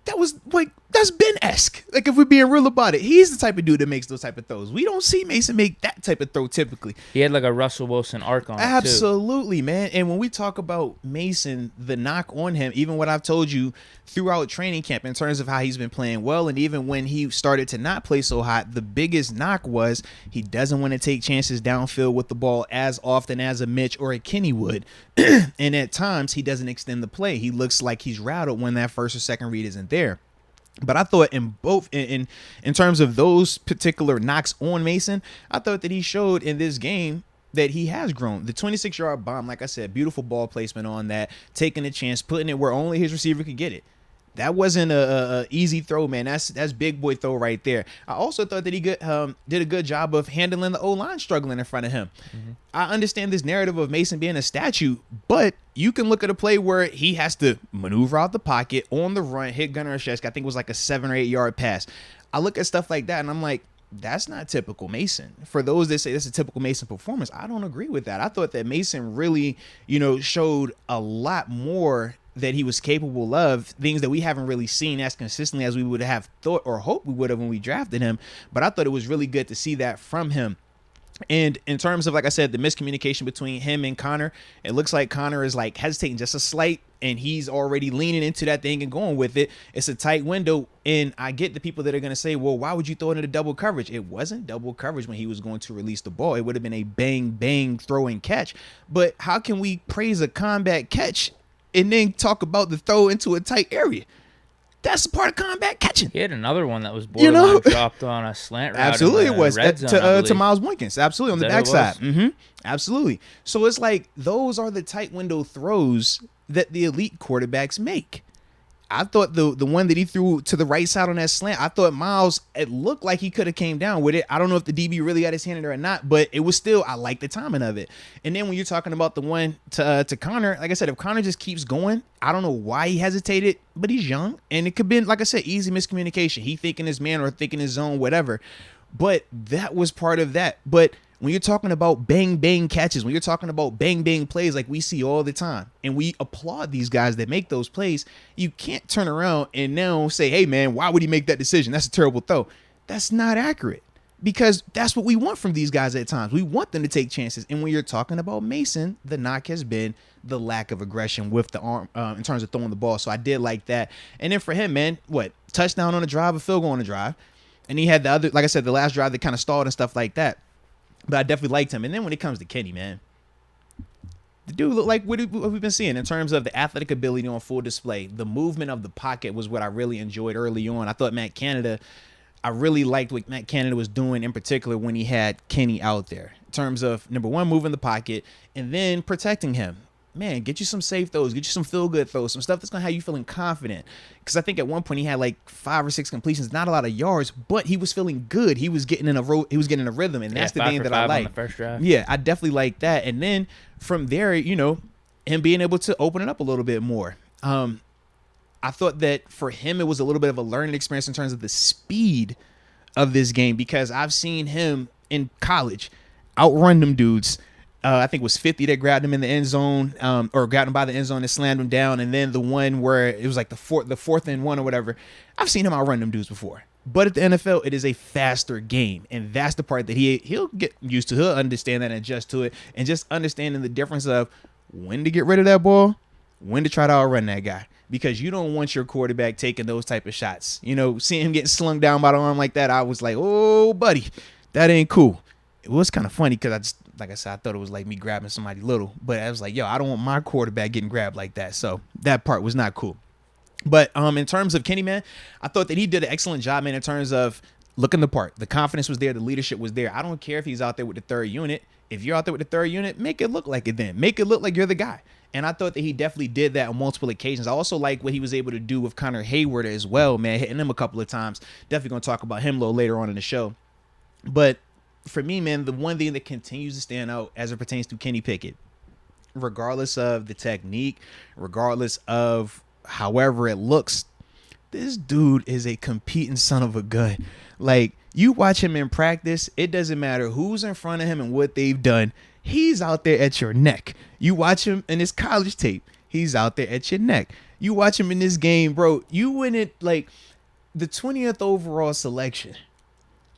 that was like, that's Ben-esque. Like, if we're being real about it, he's the type of dude that makes those type of throws. We don't see Mason make that type of throw typically.
He had like a Russell Wilson arc on it,
Absolutely, man. And when we talk about Mason, the knock on him, even what I've told you throughout training camp in terms of how he's been playing well, and even when he started to not play so hot, the biggest knock was he doesn't want to take chances downfield with the ball as often as a Mitch or a Kenny would. And at times, he doesn't extend the play. He looks like he's rattled when that first or second read isn't there. But I thought in both in terms of those particular knocks on Mason, I thought that he showed in this game that he has grown. The 26-yard bomb, like I said, beautiful ball placement on that, taking a chance, putting it where only his receiver could get it. That wasn't a easy throw, man. That's big boy throw right there. I also thought that he did a good job of handling the O-line struggling in front of him. I understand this narrative of Mason being a statue, but you can look at a play where he has to maneuver out the pocket on the run, hit Gunnar Olszewski. I think it was like a 7 or 8 yard pass. I look at stuff like that and I'm like, that's not typical Mason. For those that say this is a typical Mason performance, I don't agree with that. I thought that Mason really, showed a lot more that he was capable of, things that we haven't really seen as consistently as we would have thought or hoped we would have when we drafted him. But I thought it was really good to see that from him. And in terms of, like I said, the miscommunication between him and Connor, it looks like Connor is like hesitating just a slight, and he's already leaning into that thing and going with it. It's a tight window. And I get the people that are going to say, well, why would you throw it into double coverage? It wasn't double coverage when he was going to release the ball. It would have been a bang, bang throw and catch. But how can we praise a combat catch and then talk about the throw into a tight area? That's part of combat catching.
He had another one that was borderline dropped on a slant route.
Absolutely, it was
red zone,
to Miles Boykins. Absolutely, on the backside. Absolutely. So it's like those are the tight window throws that the elite quarterbacks make. I thought the one that he threw to the right side on that slant, I thought Miles, it looked like he could have came down with it. I don't know if the DB really got his hand in there or not, but it was still, I like the timing of it. And then when you're talking about the one to Connor, like I said, if Connor just keeps going, I don't know why he hesitated, but he's young. And it could be, like I said, easy miscommunication. He thinking his man or thinking his zone, whatever. But that was part of that. But when you're talking about bang, bang catches, when you're talking about bang, bang plays like we see all the time, and we applaud these guys that make those plays, you can't turn around and now say, hey, man, why would he make that decision? That's a terrible throw. That's not accurate. because that's what we want from these guys at times. We want them to take chances. And when you're talking about Mason, the knock has been the lack of aggression with the arm in terms of throwing the ball. So I did like that. And then for him, man, touchdown on a drive, a field goal on a drive. And he had the other, like I said, the last drive that kind of stalled and stuff like that. But I definitely liked him. And then when it comes to Kenny, man, the dude looked like what we've been seeing in terms of the athletic ability on full display. The movement of the pocket was what I really enjoyed early on. I thought I really liked what Matt Canada was doing in particular when he had Kenny out there. In terms of, number one, moving the pocket, and then protecting him. Man, get you some safe throws, get you some feel-good throws, some stuff that's going to have you feeling confident. Because I think at one point he had like 5 or 6 completions, not a lot of yards, but he was feeling good. He was getting in a rhythm, and that's the thing that I like.
On the first drive.
Yeah, I definitely like that. And then from there, him being able to open it up a little bit more. I thought that for him, it was a little bit of a learning experience in terms of the speed of this game, because I've seen him in college outrun them dudes. I think it was 50 that grabbed him in the end zone, or grabbed him by the end zone and slammed him down. And then the one where it was like the fourth and 1 or whatever. I've seen him outrun them dudes before. But at the NFL, it is a faster game. And that's the part that he'll get used to. He'll understand that and adjust to it. And just understanding the difference of when to get rid of that ball, when to try to outrun that guy. Because you don't want your quarterback taking those type of shots. Seeing him getting slung down by the arm like that, I was like, oh, buddy, that ain't cool. It was kind of funny because like I said, I thought it was like me grabbing somebody little. But I was like, yo, I don't want my quarterback getting grabbed like that. So that part was not cool. But in terms of Kenny, man, I thought that he did an excellent job, man, in terms of looking the part. The confidence was there. The leadership was there. I don't care if he's out there with the third unit. If you're out there with the third unit, make it look like it then. Make it look like you're the guy. And I thought that he definitely did that on multiple occasions. I also like what he was able to do with Connor Hayward as well, man, hitting him a couple of times. Definitely going to talk about him a little later on in the show. But for me, man, the one thing that continues to stand out as it pertains to Kenny Pickett, regardless of the technique, regardless of however it looks, this dude is a competing son of a gun. Like, you watch him in practice, it doesn't matter who's in front of him and what they've done. He's out there at your neck. You watch him in his college tape. He's out there at your neck. You watch him in this game, bro. You win it like the 20th overall selection.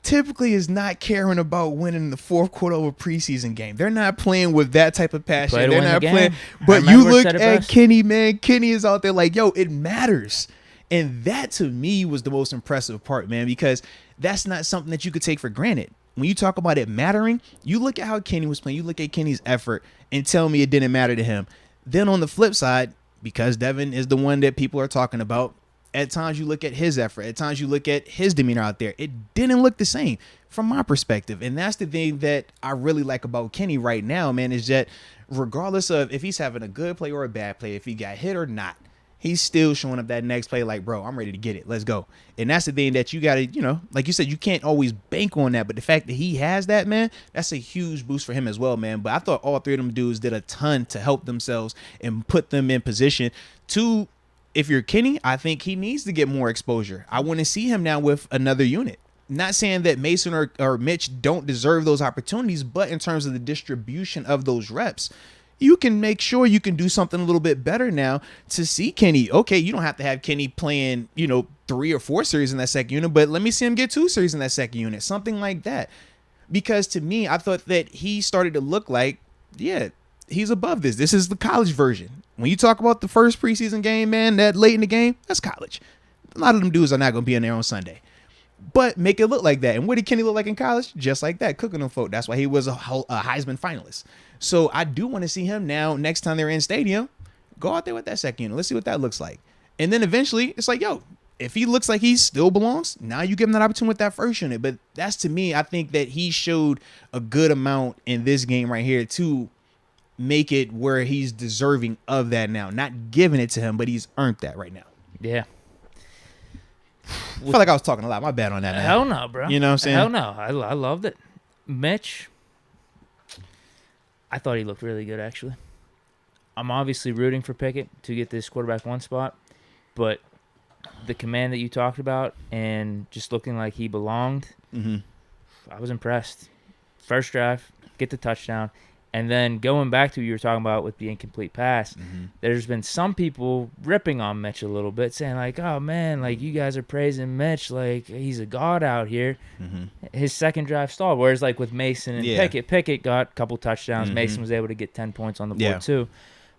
Typically is not caring about winning the fourth quarter of a preseason game. They're not playing with that type of passion. They're not playing. But you look at Kenny, man. Kenny is out there like, yo, it matters. And that to me was the most impressive part, man, because that's not something that you could take for granted. When you talk about it mattering, you look at how Kenny was playing, you look at Kenny's effort and tell me it didn't matter to him. Then on the flip side, because Devin is the one that people are talking about, at times you look at his effort, at times you look at his demeanor out there. It didn't look the same from my perspective. And that's the thing that I really like about Kenny right now, man, is that regardless of if he's having a good play or a bad play, if he got hit or not, he's still showing up that next play like, bro, I'm ready to get it. Let's go. And that's the thing that you got to, like you said, you can't always bank on that. But the fact that he has that, man, that's a huge boost for him as well, man. But I thought all three of them dudes did a ton to help themselves and put them in position to, if you're Kenny, I think he needs to get more exposure. I want to see him now with another unit. Not saying that Mason or Mitch don't deserve those opportunities, but in terms of the distribution of those reps, you can make sure you can do something a little bit better now to see Kenny. Okay, you don't have to have Kenny playing, 3 or 4 series in that second unit, but let me see him get 2 series in that second unit, something like that. Because to me, I thought that he started to look like, yeah, he's above this. This is the college version. When you talk about the first preseason game, man, that late in the game, that's college. A lot of them dudes are not going to be in there on Sunday. But make it look like that. And what did Kenny look like in college? Just like that, cooking them folk. That's why he was a Heisman finalist. So I do want to see him now, next time they're in stadium, go out there with that second unit. Let's see what that looks like. And then eventually, it's like, yo, if he looks like he still belongs, now you give him that opportunity with that first unit. But that's, to me, I think that he showed a good amount in this game right here to make it where he's deserving of that now. Not giving it to him, but he's earned that right now.
Yeah.
I felt like I was talking a lot. My bad on that, man.
Hell no, bro.
You know what I'm saying?
Hell no. I loved it. Mitch, I thought he looked really good, actually. I'm obviously rooting for Pickett to get this quarterback 1 spot, but the command that you talked about and just looking like he belonged, I was impressed. First drive, get the touchdown, And then going back to what you were talking about with the incomplete pass, there's been some people ripping on Mitch a little bit, saying like, oh, man, like you guys are praising Mitch like he's a god out here. His second drive stalled, whereas like with Mason and Pickett got a couple touchdowns. Mason was able to get 10 points on the board too.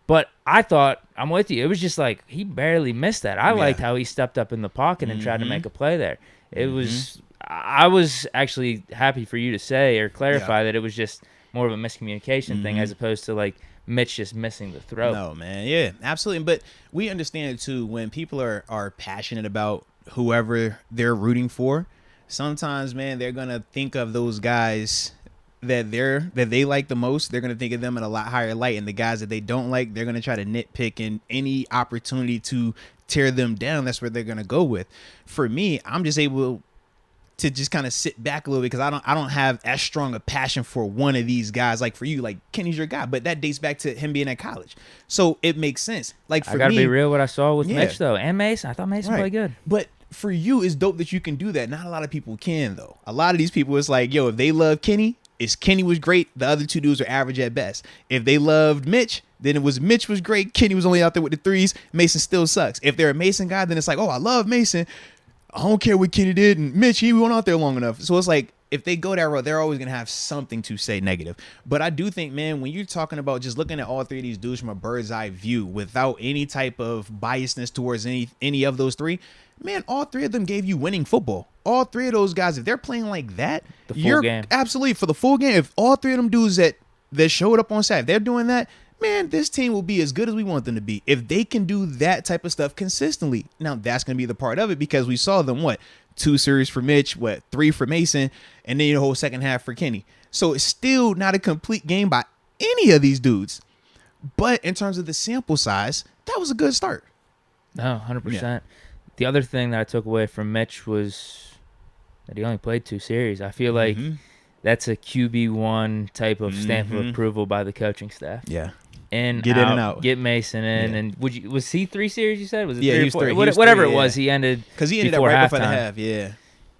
But I thought, I'm with you, it was just like he barely missed that. I liked how he stepped up in the pocket and tried to make a play there. It was I was actually happy for you to say or clarify that it was just more of a miscommunication thing as opposed to like Mitch just missing the throw.
No, man. Yeah, absolutely. But we understand it too when people are passionate about whoever they're rooting for. Sometimes, man, they're going to think of those guys that they like the most. They're going to think of them in a lot higher light, and the guys that they don't like, they're going to try to nitpick in any opportunity to tear them down. That's what they're going to go with. For me, I'm just able to just kind of sit back a little bit because I don't have as strong a passion for one of these guys. Like for you, like Kenny's your guy, but that dates back to him being at college, so it makes sense. Like for me,
I gotta be real. What I saw with Mitch though, and Mason, I thought Mason played good.
But for you, it's dope that you can do that. Not a lot of people can though. A lot of these people, it's like, yo, if they love Kenny, Kenny was great. The other two dudes are average at best. If they loved Mitch, then it was Mitch was great. Kenny was only out there with the threes. Mason still sucks. If they're a Mason guy, then it's like, oh, I love Mason. I don't care what Kenny did, and Mitch, he went out there long enough. So it's like, if they go that route, they're always going to have something to say negative. But I do think, man, when you're talking about just looking at all three of these dudes from a bird's eye view without any type of biasness towards any of those three, man, all three of them gave you winning football. All three of those guys, if they're playing like that,
full game.
Absolutely, for the full game. If all three of them dudes that showed up on Saturday, if they're doing that, man, this team will be as good as we want them to be. If they can do that type of stuff consistently. Now, that's going to be the part of it because we saw them, 2 series for Mitch, 3 for Mason, and then the whole second half for Kenny. So it's still not a complete game by any of these dudes. But in terms of the sample size, that was a good start.
No, 100%. Yeah. The other thing that I took away from Mitch was that he only played 2 series. I feel like that's a QB1 type of stamp of approval by the coaching staff.
Yeah.
In
and out.
Get Mason in, and was he 3 series? You said was it 3
he
or
was
4?
3.
Whatever
it
was, he ended
because he ended up right before the half. Yeah.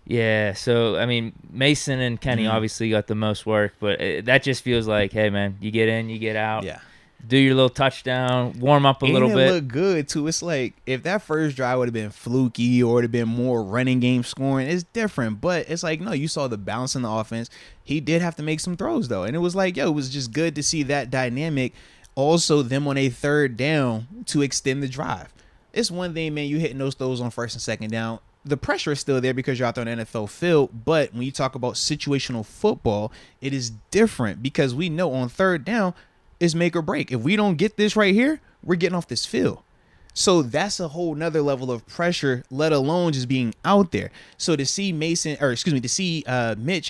Yeah. So I mean, Mason and Kenny obviously got the most work, but that just feels like, hey man, you get in, you get out.
Yeah.
Do your little touchdown, warm up a little bit.
It looked good too. It's like if that first drive would have been fluky or would have been more running game scoring, it's different. But it's like, no, you saw the balance in the offense. He did have to make some throws though, and it was like, it was just good to see that dynamic. Also, them on a third down to extend the drive. It's one thing, man, you hitting those throws on first and second down. The pressure is still there because you're out there on the NFL field. But when you talk about situational football, it is different because we know on third down is make or break. If we don't get this right here, we're getting off this field. So that's a whole nother level of pressure, let alone just being out there. So to see Mitch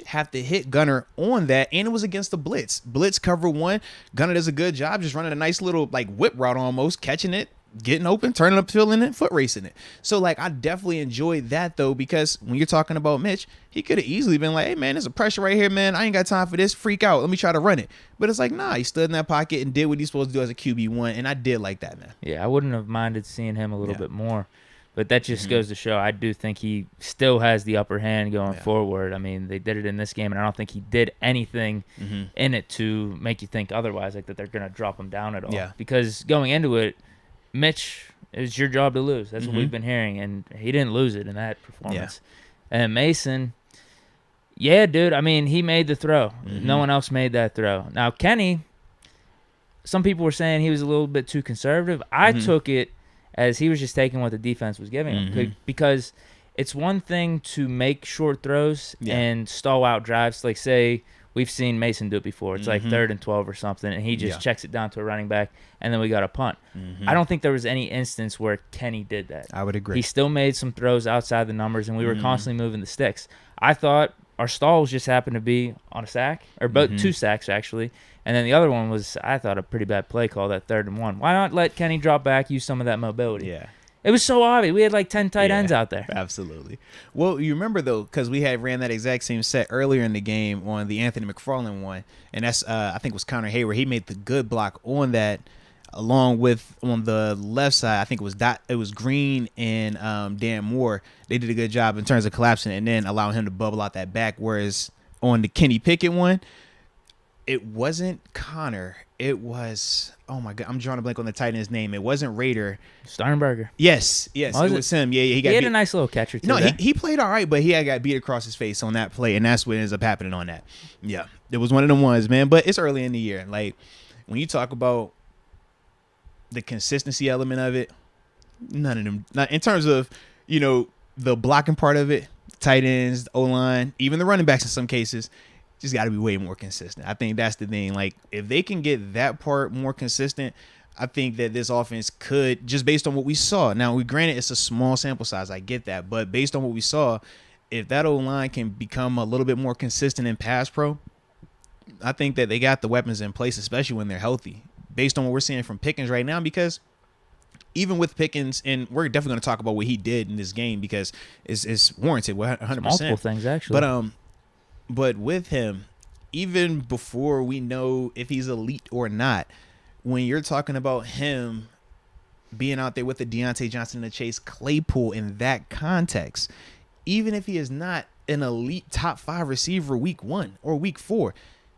have to hit Gunner on that, and it was against the blitz. Blitz cover 1. Gunner does a good job just running a nice little whip route almost, catching it, getting open, turning up, filling it, foot racing it. So I definitely enjoyed that though, because when you're talking about Mitch, he could have easily been like, hey man, there's a pressure right here, man. I ain't got time for this. Freak out. Let me try to run it. But it's like, nah, he stood in that pocket and did what he's supposed to do as a QB1, and I did like that, man.
Yeah, I wouldn't have minded seeing him a little bit more. But that just goes to show I do think he still has the upper hand going forward. I mean, they did it in this game, and I don't think he did anything in it to make you think otherwise, that they're going to drop him down at all.
Yeah.
Because going into it, Mitch, it's your job to lose. That's what we've been hearing, and he didn't lose it in that performance. Yeah. And Mason, dude, I mean, he made the throw. No one else made that throw. Now, Kenny, some people were saying he was a little bit too conservative. I took it as he was just taking what the defense was giving him, because it's one thing to make short throws and stall out drives. Like, say, we've seen Mason do it before. It's like 3rd and 12 or something, and he just checks it down to a running back, and then we got a punt. I don't think there was any instance where Kenny did that.
I would agree.
He still made some throws outside the numbers, and we were constantly moving the sticks. I thought our stalls just happened to be on a sack, or both 2 sacks, actually. And then the other one was, I thought, a pretty bad play call, that 3rd and 1. Why not let Kenny drop back, use some of that mobility?
Yeah.
It was so obvious. We had 10 tight ends out there.
Absolutely. Well, you remember, though, because we had ran that exact same set earlier in the game on the Anthony McFarland one, and that's, I think it was Connor Hayward. He made the good block on that, along with on the left side, I think it was Green and Dan Moore. They did a good job in terms of collapsing and then allowing him to bubble out that back, whereas on the Kenny Pickett one, it wasn't Connor. It was, oh my God, I'm drawing a blank on the tight end's name. It wasn't Raider.
Sternberger.
Yes, it was him. Yeah,
he had a nice little catcher too.
No, he played all right, but he had got beat across his face on that play, and that's what ends up happening on that. Yeah, it was one of them ones, man. But it's early in the year. Like, when you talk about the consistency element of it, none of them. Not in terms of, the blocking part of it, tight ends, O-line, even the running backs in some cases, just got to be way more consistent. I think that's the thing. Like, if they can get that part more consistent, I think that this offense could, just based on what we saw. Now, granted, it's a small sample size. I get that. But based on what we saw, if that O-line can become a little bit more consistent in pass pro, I think that they got the weapons in place, especially when they're healthy, based on what we're seeing from Pickens right now. Because even with Pickens, and we're definitely going to talk about what he did in this game because it's warranted 100%.
Multiple things, actually.
But with him, even before we know if he's elite or not, when you're talking about him being out there with the Deontay Johnson and the Chase Claypool in that context, even if he is not an elite top 5 receiver week 1 or week 4,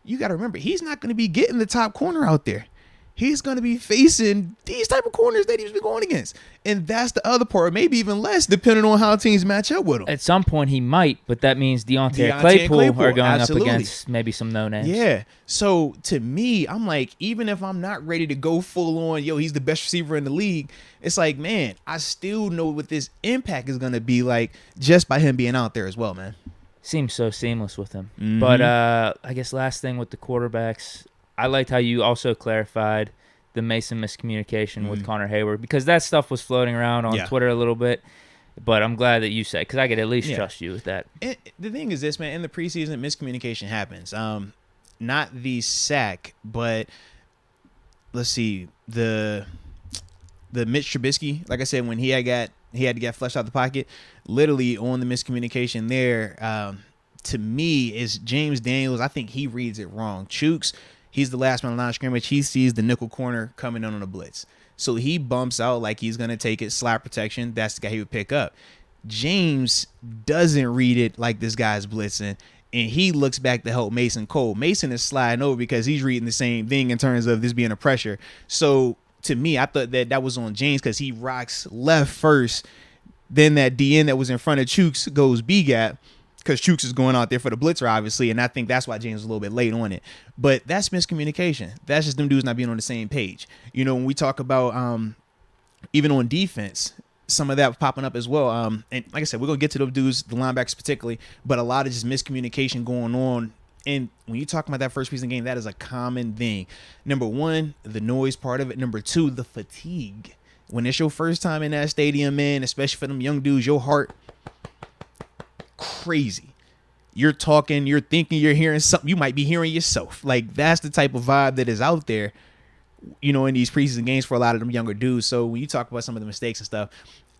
you got to remember, he's not going to be getting the top corner out there. He's going to be facing these type of corners that he's been going against. And that's the other part, maybe even less, depending on how teams match up with him.
At some point, he might, but that means Deontay and Claypool are going absolutely up against maybe some no-names.
Yeah. So, to me, I'm like, even if I'm not ready to go full on, he's the best receiver in the league, it's like, man, I still know what this impact is going to be like just by him being out there as well, man.
Seems so seamless with him. Mm-hmm. But I guess last thing with the quarterbacks, I liked how you also clarified the Mason miscommunication with Connor Hayward, because that stuff was floating around on Twitter a little bit. But I'm glad that you said, because I could at least trust you with that.
The thing is this, man, in the preseason, miscommunication happens. Not the sack, but let's see, the Mitch Trubisky, like I said, when he had to get flushed out the pocket, literally on the miscommunication there, to me, is James Daniels. I think he reads it wrong. Chooks, he's the last man on the line of scrimmage. He sees the nickel corner coming in on a blitz. So he bumps out like he's going to take it, slap protection. That's the guy he would pick up. James doesn't read it like this guy's blitzing, and he looks back to help Mason Cole. Mason is sliding over because he's reading the same thing in terms of this being a pressure. So to me, I thought that was on James because he rocks left first. Then that DN that was in front of Chooks goes B-gap, because Chooks is going out there for the blitzer, obviously, and I think that's why James was a little bit late on it. But that's miscommunication. That's just them dudes not being on the same page. When we talk about even on defense, some of that popping up as well. And like I said, we're going to get to those dudes, the linebackers particularly, but a lot of just miscommunication going on. And when you talk about that first preseason game, that is a common thing. Number one, the noise part of it. Number two, the fatigue. When it's your first time in that stadium, man, especially for them young dudes, your heart crazy. You're talking, you're thinking, you're hearing something. You might be hearing yourself. Like, that's the type of vibe that is out there, in these preseason games for a lot of them younger dudes. So when you talk about some of the mistakes and stuff,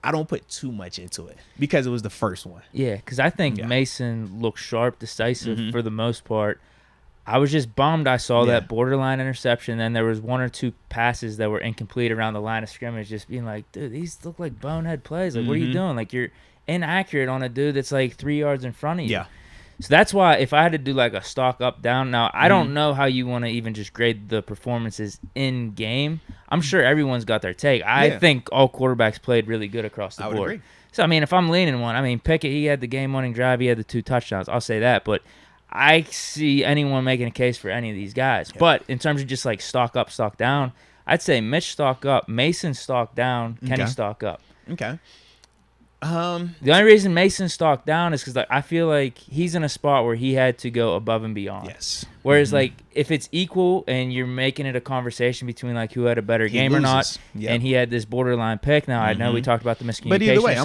I don't put too much into it because it was the first one.
Yeah, because I think Mason looked sharp, decisive for the most part. I was just bummed I saw that borderline interception. Then there was one or two passes that were incomplete around the line of scrimmage, just being like, dude, these look like bonehead plays. Like, what are you doing? Like, you're inaccurate on a dude that's like 3 yards in front of you. Yeah. So that's why if I had to do like a stock up down, now I don't know how you want to even just grade the performances in game. I'm sure everyone's got their take. I think all quarterbacks played really good across the board. I would agree. So I mean, if I'm leaning one, Pickett, he had the game-winning drive, he had the 2 touchdowns. I'll say that, but I see anyone making a case for any of these guys. Yeah. But in terms of just like stock up, stock down, I'd say Mitch stock up, Mason stock down, Kenny stock up.
Okay.
The only reason Mason stock down is because I feel like he's in a spot where he had to go above and beyond.
Yes.
Whereas like if it's equal and you're making it a conversation between like who had a better game or not, and he had this borderline pick. Now I know we talked about the miscommunication, but either way,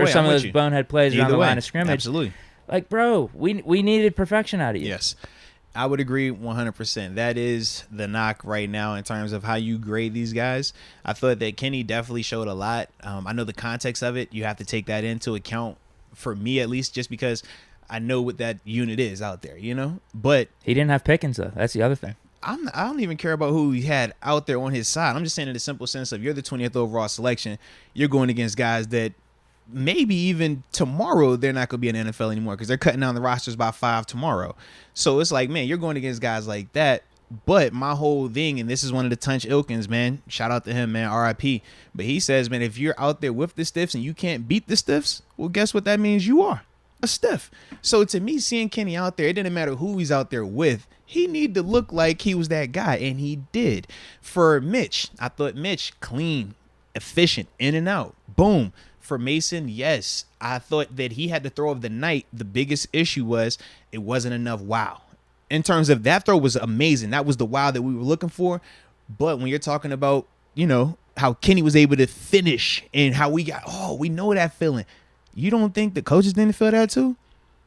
some of those bonehead plays around the line of scrimmage.
Absolutely.
Like, bro, we needed perfection out of you.
Yes. I would agree 100%. That is the knock right now in terms of how you grade these guys. I thought that Kenny definitely showed a lot. I know the context of it. You have to take that into account, for me at least, just because I know what that unit is out there, But
he didn't have Pickens, though. That's the other thing.
I don't even care about who he had out there on his side. I'm just saying in the simple sense of you're the 20th overall selection. You're going against guys that maybe even tomorrow they're not going to be in the NFL anymore because they're cutting down the rosters by 5 tomorrow. So it's like, man, you're going against guys like that. But my whole thing, and this is one of the Tunch Ilkins, man, shout out to him, man, RIP. But he says, man, if you're out there with the stiffs and you can't beat the stiffs, well, guess what that means? You are a stiff. So to me, seeing Kenny out there, it didn't matter who he's out there with. He needed to look like he was that guy, and he did. For Mitch, I thought Mitch, clean, efficient, in and out, boom. For Mason, yes, I thought that he had the throw of the night. The biggest issue was it wasn't enough wow. In terms of that throw was amazing. That was the wow that we were looking for. But when you're talking about, you know, how Kenny was able to finish and how we know that feeling. You don't think the coaches didn't feel that too?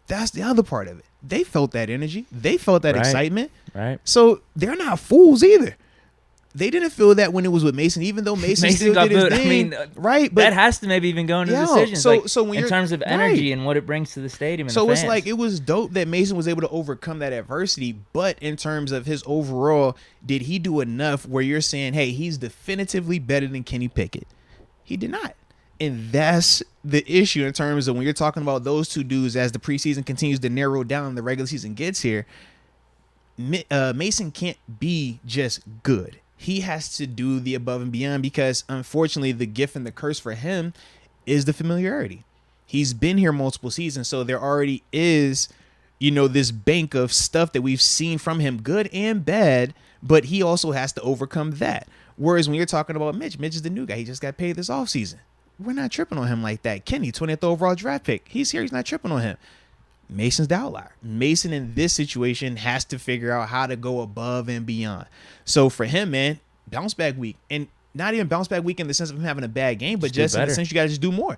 That's the other part of it. They felt that energy. They felt that excitement.
Right.
So they're not fools either. They didn't feel that when it was with Mason, even though Mason still did his thing. I mean, right? But
that has to maybe even go into decisions. So when in terms of energy and what it brings to the stadium. And
so
the
it's
fans.
like it was dope that Mason was able to overcome that adversity. But in terms of his overall, did he do enough where you're saying, hey, he's definitively better than Kenny Pickett? He did not. And that's the issue in terms of when you're talking about those two dudes as the preseason continues to narrow down, the regular season gets here. Mason can't be just good. He has to do the above and beyond because, unfortunately, the gift and the curse for him is the familiarity. He's been here multiple seasons, so there already is, you know, this bank of stuff that we've seen from him, good and bad, but he also has to overcome that. Whereas when you're talking about Mitch is the new guy. He just got paid this offseason. We're not tripping on him like that. Kenny, 20th overall draft pick. He's here. He's not tripping on him. Mason's the outlier. Mason in this situation has to figure out how to go above and beyond. So for him, man, bounce back week. And not even bounce back week in the sense of him having a bad game, but just in the sense you got to just do more.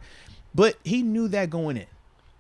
But he knew that going in.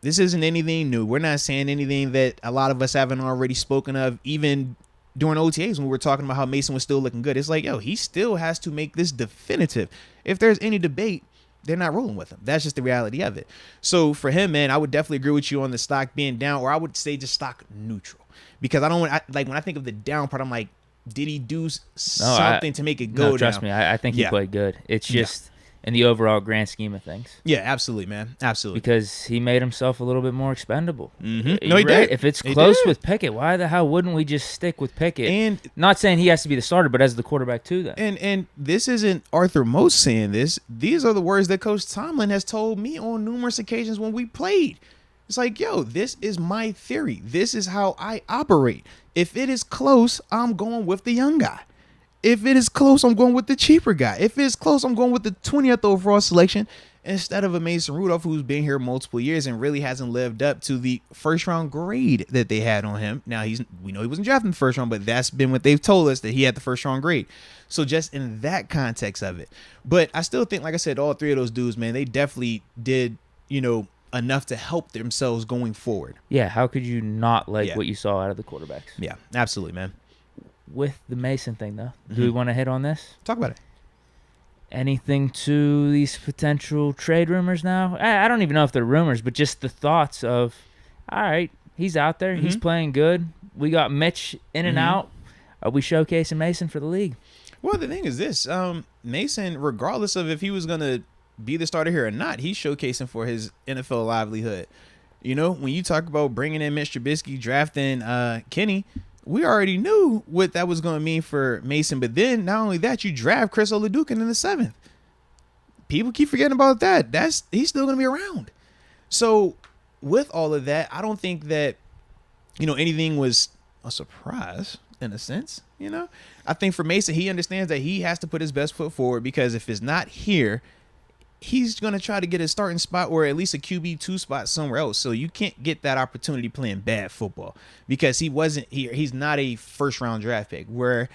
This isn't anything new. We're not saying anything that a lot of us haven't already spoken of, even during OTAs when we were talking about how Mason was still looking good. It's like, yo, he still has to make this definitive. If there's any debate, they're not rolling with him. That's just the reality of it. So for him, man, I would definitely agree with you on the stock being down, or I would say just stock neutral, because I don't want like when I think of the down part, I'm like, did he do something to make it go down?
Trust me, I think he played good. It's just in the overall grand scheme of things.
Yeah, absolutely, man, absolutely.
Because he made himself a little bit more expendable.
Mm-hmm. No, he did.
If it's close with Pickett, why the hell wouldn't we just stick with Pickett? And not saying he has to be the starter, but as the quarterback too. Then
and this isn't Arthur Moats saying this. These are the words that Coach Tomlin has told me on numerous occasions when we played. It's like, yo, this is my theory. This is how I operate. If it is close, I'm going with the young guy. If it is close, I'm going with the cheaper guy. If it's close, I'm going with the 20th overall selection instead of a Mason Rudolph who's been here multiple years and really hasn't lived up to the first round grade that they had on him. Now, we know he wasn't drafted in the first round, but that's been what they've told us, that he had the first round grade. So just in that context of it. But I still think, like I said, all three of those dudes, man, they definitely did, you know, enough to help themselves going forward.
Yeah, how could you not like what you saw out of the quarterbacks?
Yeah, absolutely, man.
With the Mason thing, though, do we want to hit on this?
Talk about it.
Anything to these potential trade rumors now? I don't even know if they're rumors, but just the thoughts of, all right, he's out there. He's playing good. We got Mitch in and out. Are we showcasing Mason for the league?
Well, the thing is this. Mason, regardless of if he was going to be the starter here or not, he's showcasing for his NFL livelihood. You know, when you talk about bringing in Mitch Trubisky, drafting Kenny, we already knew what that was going to mean for Mason. But then, not only that, you draft Chris Oladukin in the 7th. People keep forgetting about that. He's still going to be around. So, with all of that, I don't think that, you know, anything was a surprise in a sense. You know, I think for Mason, he understands that he has to put his best foot forward, because if it's not here, he's going to try to get a starting spot or at least a QB2 spot somewhere else. So you can't get that opportunity playing bad football, because he wasn't here. He's not a first round draft pick where,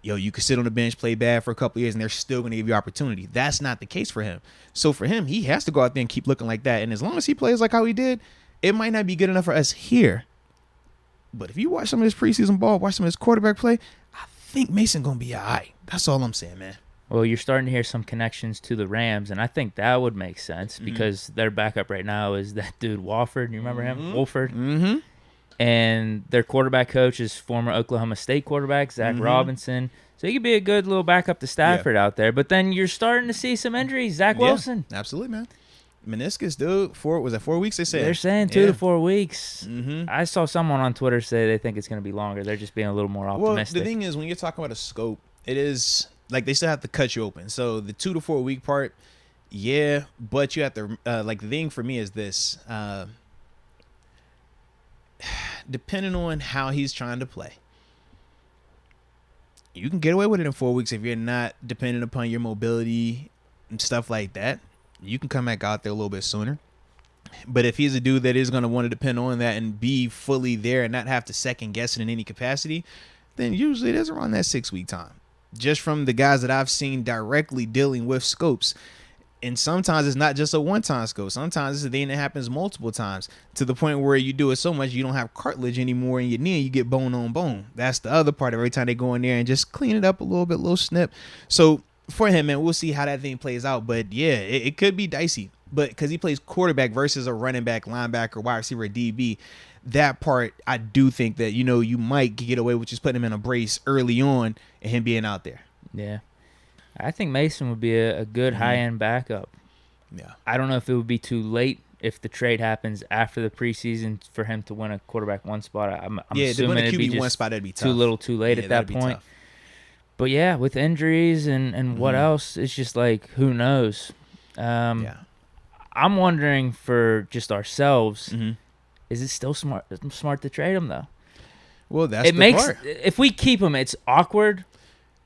you could sit on the bench, play bad for a couple of years, and they're still going to give you opportunity. That's not the case for him. So for him, he has to go out there and keep looking like that. And as long as he plays like how he did, it might not be good enough for us here. But if you watch some of his preseason ball, watch some of his quarterback play, I think Mason going to be all right. That's all I'm saying, man.
Well, you're starting to hear some connections to the Rams, and I think that would make sense because their backup right now is that dude Wolford. You remember him? Wolford?
Mm-hmm.
And their quarterback coach is former Oklahoma State quarterback, Zach Robinson. So he could be a good little backup to Stafford out there. But then you're starting to see some injuries. Zach Wilson.
Absolutely, man. meniscus, dude. 4 weeks? They said
they're saying 2 to 4 weeks.
Mm-hmm.
I saw someone on Twitter say they think it's going to be longer. They're just being a little more optimistic.
Well, the thing is, when you're talking about a scope, it is like they still have to cut you open. So the 2 to 4 week part, yeah, but you have to like the thing for me is this. Depending on how he's trying to play, you can get away with it in 4 weeks if you're not dependent upon your mobility and stuff like that. You can come back out there a little bit sooner. But if he's a dude that is going to want to depend on that and be fully there and not have to second guess it in any capacity, then usually it is around that 6 week time. Just from the guys that I've seen directly dealing with scopes. And sometimes it's not just a one-time scope. Sometimes it's a thing that happens multiple times to the point where you do it so much you don't have cartilage anymore in your knee and you get bone on bone. That's the other part. Every time they go in there and just clean it up a little snip. So for him, man, we'll see how that thing plays out. But yeah, it could be dicey. But because he plays quarterback versus a running back, linebacker, wide receiver, DB, that part I do think that, you might get away with just putting him in a brace early on and him being out there.
Yeah. I think Mason would be a good high-end backup.
Yeah.
I don't know if it would be too late if the trade happens after the preseason for him to win a quarterback one spot. I'm assuming it'd be just
spot, that'd be tough.
too little too late at that point. But, yeah, with injuries and what else, it's just like, who knows?
Yeah.
I'm wondering for just ourselves, is it still smart to trade him, though?
Well, that's the part.
If we keep him, it's awkward.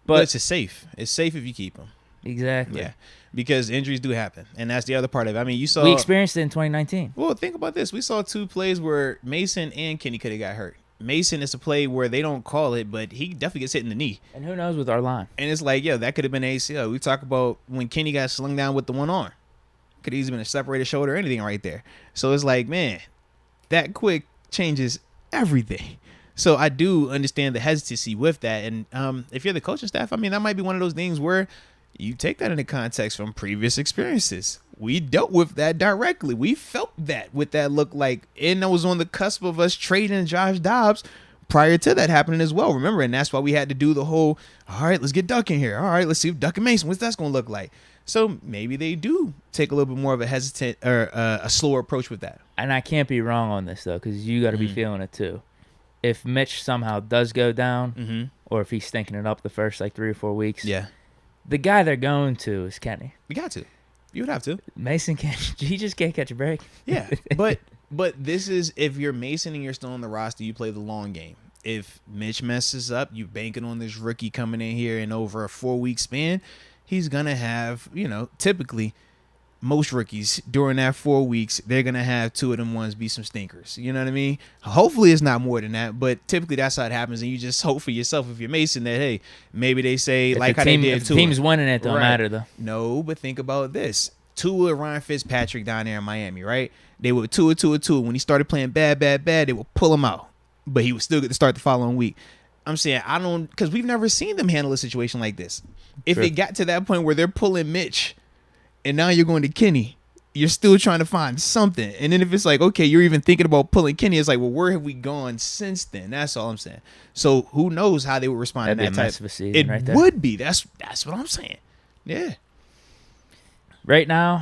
But it's safe. It's safe if you keep him.
Exactly.
Yeah, because injuries do happen, and that's the other part of it. I mean,
we experienced it in 2019.
Well, think about this. We saw 2 plays where Mason and Kenny could have got hurt. Mason is a play where they don't call it, but he definitely gets hit in the knee.
And who knows with our line? And
it's like, that could have been ACL. We talk about when Kenny got slung down with the one arm. Could have easily been a separated shoulder or anything right there. So it's like, man, that quick changes everything. So I do understand the hesitancy with that. And if you're the coaching staff, I mean, that might be one of those things where you take that into context from previous experiences. We dealt with that directly. We felt that with that look like, and that was on the cusp of us trading Josh Dobbs prior to that happening as well. Remember, and that's why we had to do the whole, all right, let's get Duck in here. All right, let's see if Duck and Mason, what's that going to look like? So maybe they do take a little bit more of a hesitant or a slower approach with that.
And I can't be wrong on this, though, because you got to be feeling it too. If Mitch somehow does go down, or if he's stinking it up the first 3 or 4 weeks, the guy they're going to is Kenny.
You got to. You would have to.
Mason can't. He just can't catch a break.
Yeah, but this is if you're Mason and you're still on the roster, you play the long game. If Mitch messes up, you banking on this rookie coming in here and over a 4-week span, he's gonna have typically. Most rookies during that 4 weeks, they're going to have 2 of them ones be some stinkers. You know what I mean? Hopefully it's not more than that, but typically that's how it happens. And you just hope for yourself if you're Mason that, hey, maybe they say how they did
if the team's winning it, don't matter though.
No, but think about this. Tua, Ryan Fitzpatrick down there in Miami, right? They were 2-2-2. When he started playing bad, they would pull him out. But he would still get to start the following week. I'm saying because we've never seen them handle a situation like this. If it got to that point where they're pulling Mitch, and now you're going to Kenny, you're still trying to find something. And then if it's like, okay, you're even thinking about pulling Kenny, it's like, well, where have we gone since then? That's all I'm saying. So who knows how they would respond to that type.
Of a season right there.
Would be. That's what I'm saying. Yeah.
Right now,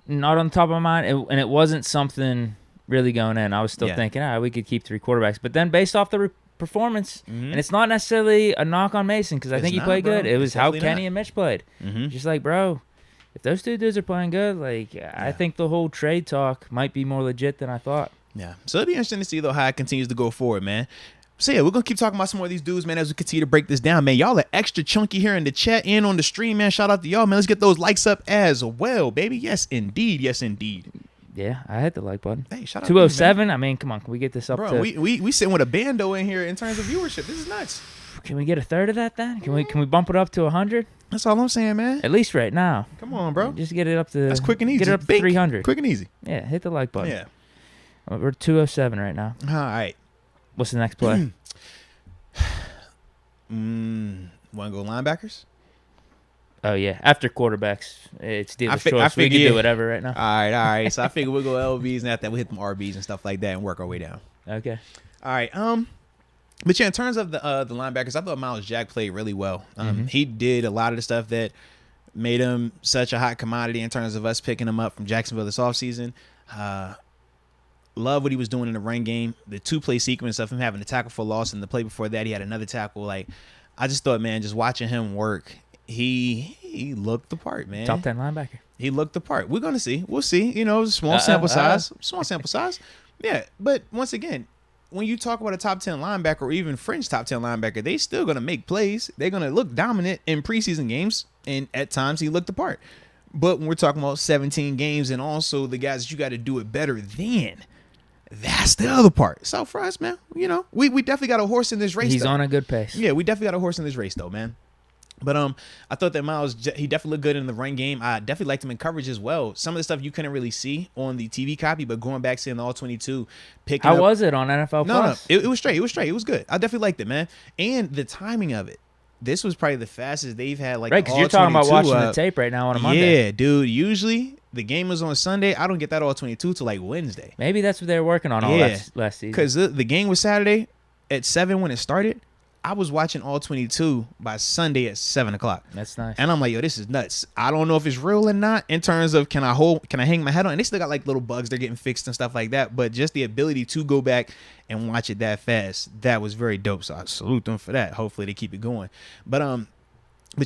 not on top of my mind, and it wasn't something really going in. I was still thinking, we could keep 3 quarterbacks. But then based off the performance, and it's not necessarily a knock on Mason because I think he played good. It was how Kenny and Mitch played. Just like, bro, if those 2 dudes are playing good, I think the whole trade talk might be more legit than I thought.
Yeah. So it'll be interesting to see, though, how it continues to go forward, man. So, we're going to keep talking about some more of these dudes, man, as we continue to break this down, man. Y'all are extra chunky here in the chat and on the stream, man. Shout out to y'all, man. Let's get those likes up as well, baby. Yes, indeed. Yes, indeed.
Yeah, I hit the like button.
Hey, shout out
207. I mean, come on, can we get this up?
Bro, we sitting with a bando in here in terms of viewership. This is nuts.
Can we get a third of that then? Can we bump it up to 100?
That's all I'm saying, man.
At least right now.
Come on, bro.
Just get it up to.
That's quick and easy.
Get it up to 300.
Quick and easy.
Yeah, hit the like button.
Yeah.
We're 207 right now.
All right.
What's the next play?
Want to go linebackers?
Oh, yeah. After quarterbacks, it's dealer's choice. We can do whatever right now.
All right. So I figure we'll go LBs, and after that, we'll hit them RBs and stuff like that and work our way down.
Okay.
All right. But yeah, in terms of the linebackers, I thought Miles Jack played really well. He did a lot of the stuff that Made him such a hot commodity in terms of us picking him up from Jacksonville this offseason. Love what he was doing in the run game. The 2-play sequence of him having a tackle for loss, and the play before that he had another tackle. Like, I just thought, man, just watching him work, he looked the part, man.
Top 10 linebacker.
He looked the part. We're gonna see. We'll see. You know, small sample size. Small sample size. Yeah, but once again, when you talk about a top 10 linebacker or even fringe top 10 linebacker, they still gonna make plays. They're gonna look dominant in preseason games, and at times he looked the part. But when we're talking about 17 games and also the guys that you got to do it better than, that's the other part. So for us, man, you know, we definitely got a horse in this race.
He's on a good pace.
Yeah, we definitely got a horse in this race, though, man. But I thought that Miles, he definitely looked good in the run game. I definitely liked him in coverage as well. Some of the stuff you couldn't really see on the TV copy, but going back seeing the All-22, picking
How
up,
was it on NFL Plus?
No, it was straight. It was straight. It was good. I definitely liked it, man. And the timing of it. This was probably the fastest they've had. Like,
right, because you're talking about watching the tape right now on a Monday.
Yeah, dude. Usually the game was on Sunday. I don't get that All-22 till like Wednesday.
Maybe that's what they were working on all last season.
Because the game was Saturday at 7 when it started. I was watching All-22 by Sunday at 7 o'clock.
That's nice.
And I'm like, yo, this is nuts. I don't know if it's real or not in terms of can I hang my head on? And they still got like little bugs they're getting fixed and stuff like that. But just the ability to go back and watch it that fast, that was very dope. So I salute them for that. Hopefully they keep it going. But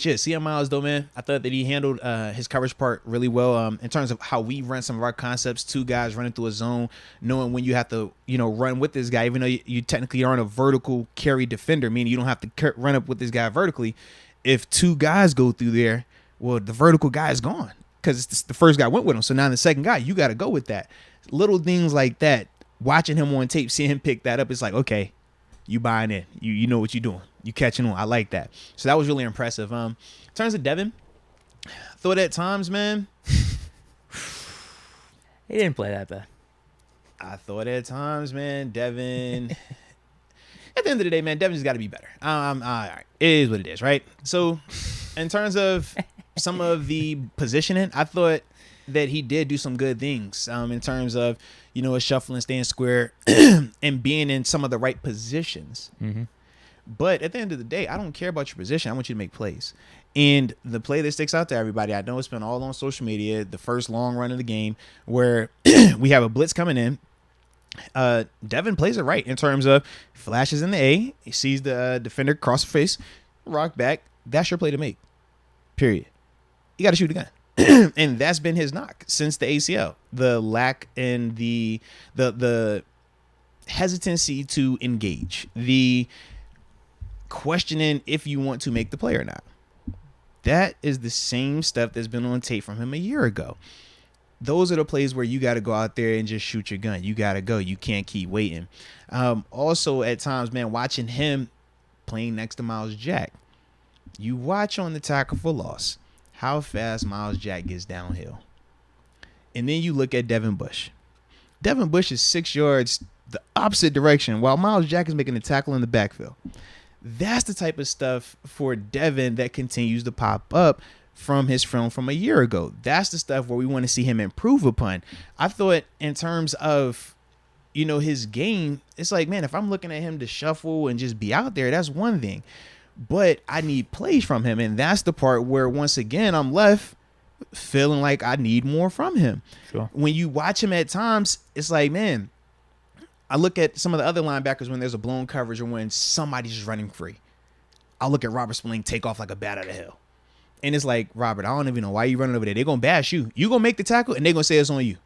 yeah, CM Miles though, man, I thought that he handled his coverage part really well in terms of how we run some of our concepts. 2 guys running through a zone, knowing when you have to, you know, run with this guy, even though you technically aren't a vertical carry defender, meaning you don't have to run up with this guy vertically. If 2 guys go through there, well, the vertical guy is gone because the first guy went with him. So now the second guy, you got to go with that. Little things like that, watching him on tape, seeing him pick that up, it's like, okay, you buying in. You know what you're doing. You catching on. I like that. So that was really impressive. In terms of Devin, thought at times, man.
He didn't play that bad.
I thought at times, man, Devin. At the end of the day, man, Devin's got to be better. All right. It is what it is, right? So in terms of some of the positioning, I thought that he did do some good things in terms of, you know, shuffling, staying square, and being in some of the right positions. Mm-hmm. But at the end of the day, I don't care about your position. I want you to make plays. And the play that sticks out to everybody, I know it's been all on social media, the first long run of the game where we have a blitz coming in. Devin plays it right in terms of flashes in the A. He sees the defender cross the face, rock back. That's your play to make, period. You got to shoot a gun. And that's been his knock since the ACL. The lack and the hesitancy to engage. The questioning if you want to make the play or not. That is the same stuff that's been on tape from him a year ago. Those are the plays where you got to go out there and just shoot your gun. You got to go. You can't keep waiting. Also, at times, man, watching him playing next to Miles Jack, you watch on the tackle for loss how fast Miles Jack gets downhill. And then you look at Devin Bush. Devin Bush is 6 yards the opposite direction while Miles Jack is making a tackle in the backfield. That's the type of stuff for Devin that continues to pop up from his film from a year ago. That's the stuff where we want to see him improve upon. I thought in terms of, you know, his game, it's like, man, if I'm looking at him to shuffle and just be out there, that's one thing. But I need plays from him. And that's the part where, once again, I'm left feeling like I need more from him.
Sure.
When you watch him at times, it's like, man, I look at some of the other linebackers when there's a blown coverage or when somebody's just running free. I look at Robert Spillane take off like a bat out of hell. And it's like, Robert, I don't even know why you running over there. They're going to bash you. You're going to make the tackle, and they're going to say it's on you.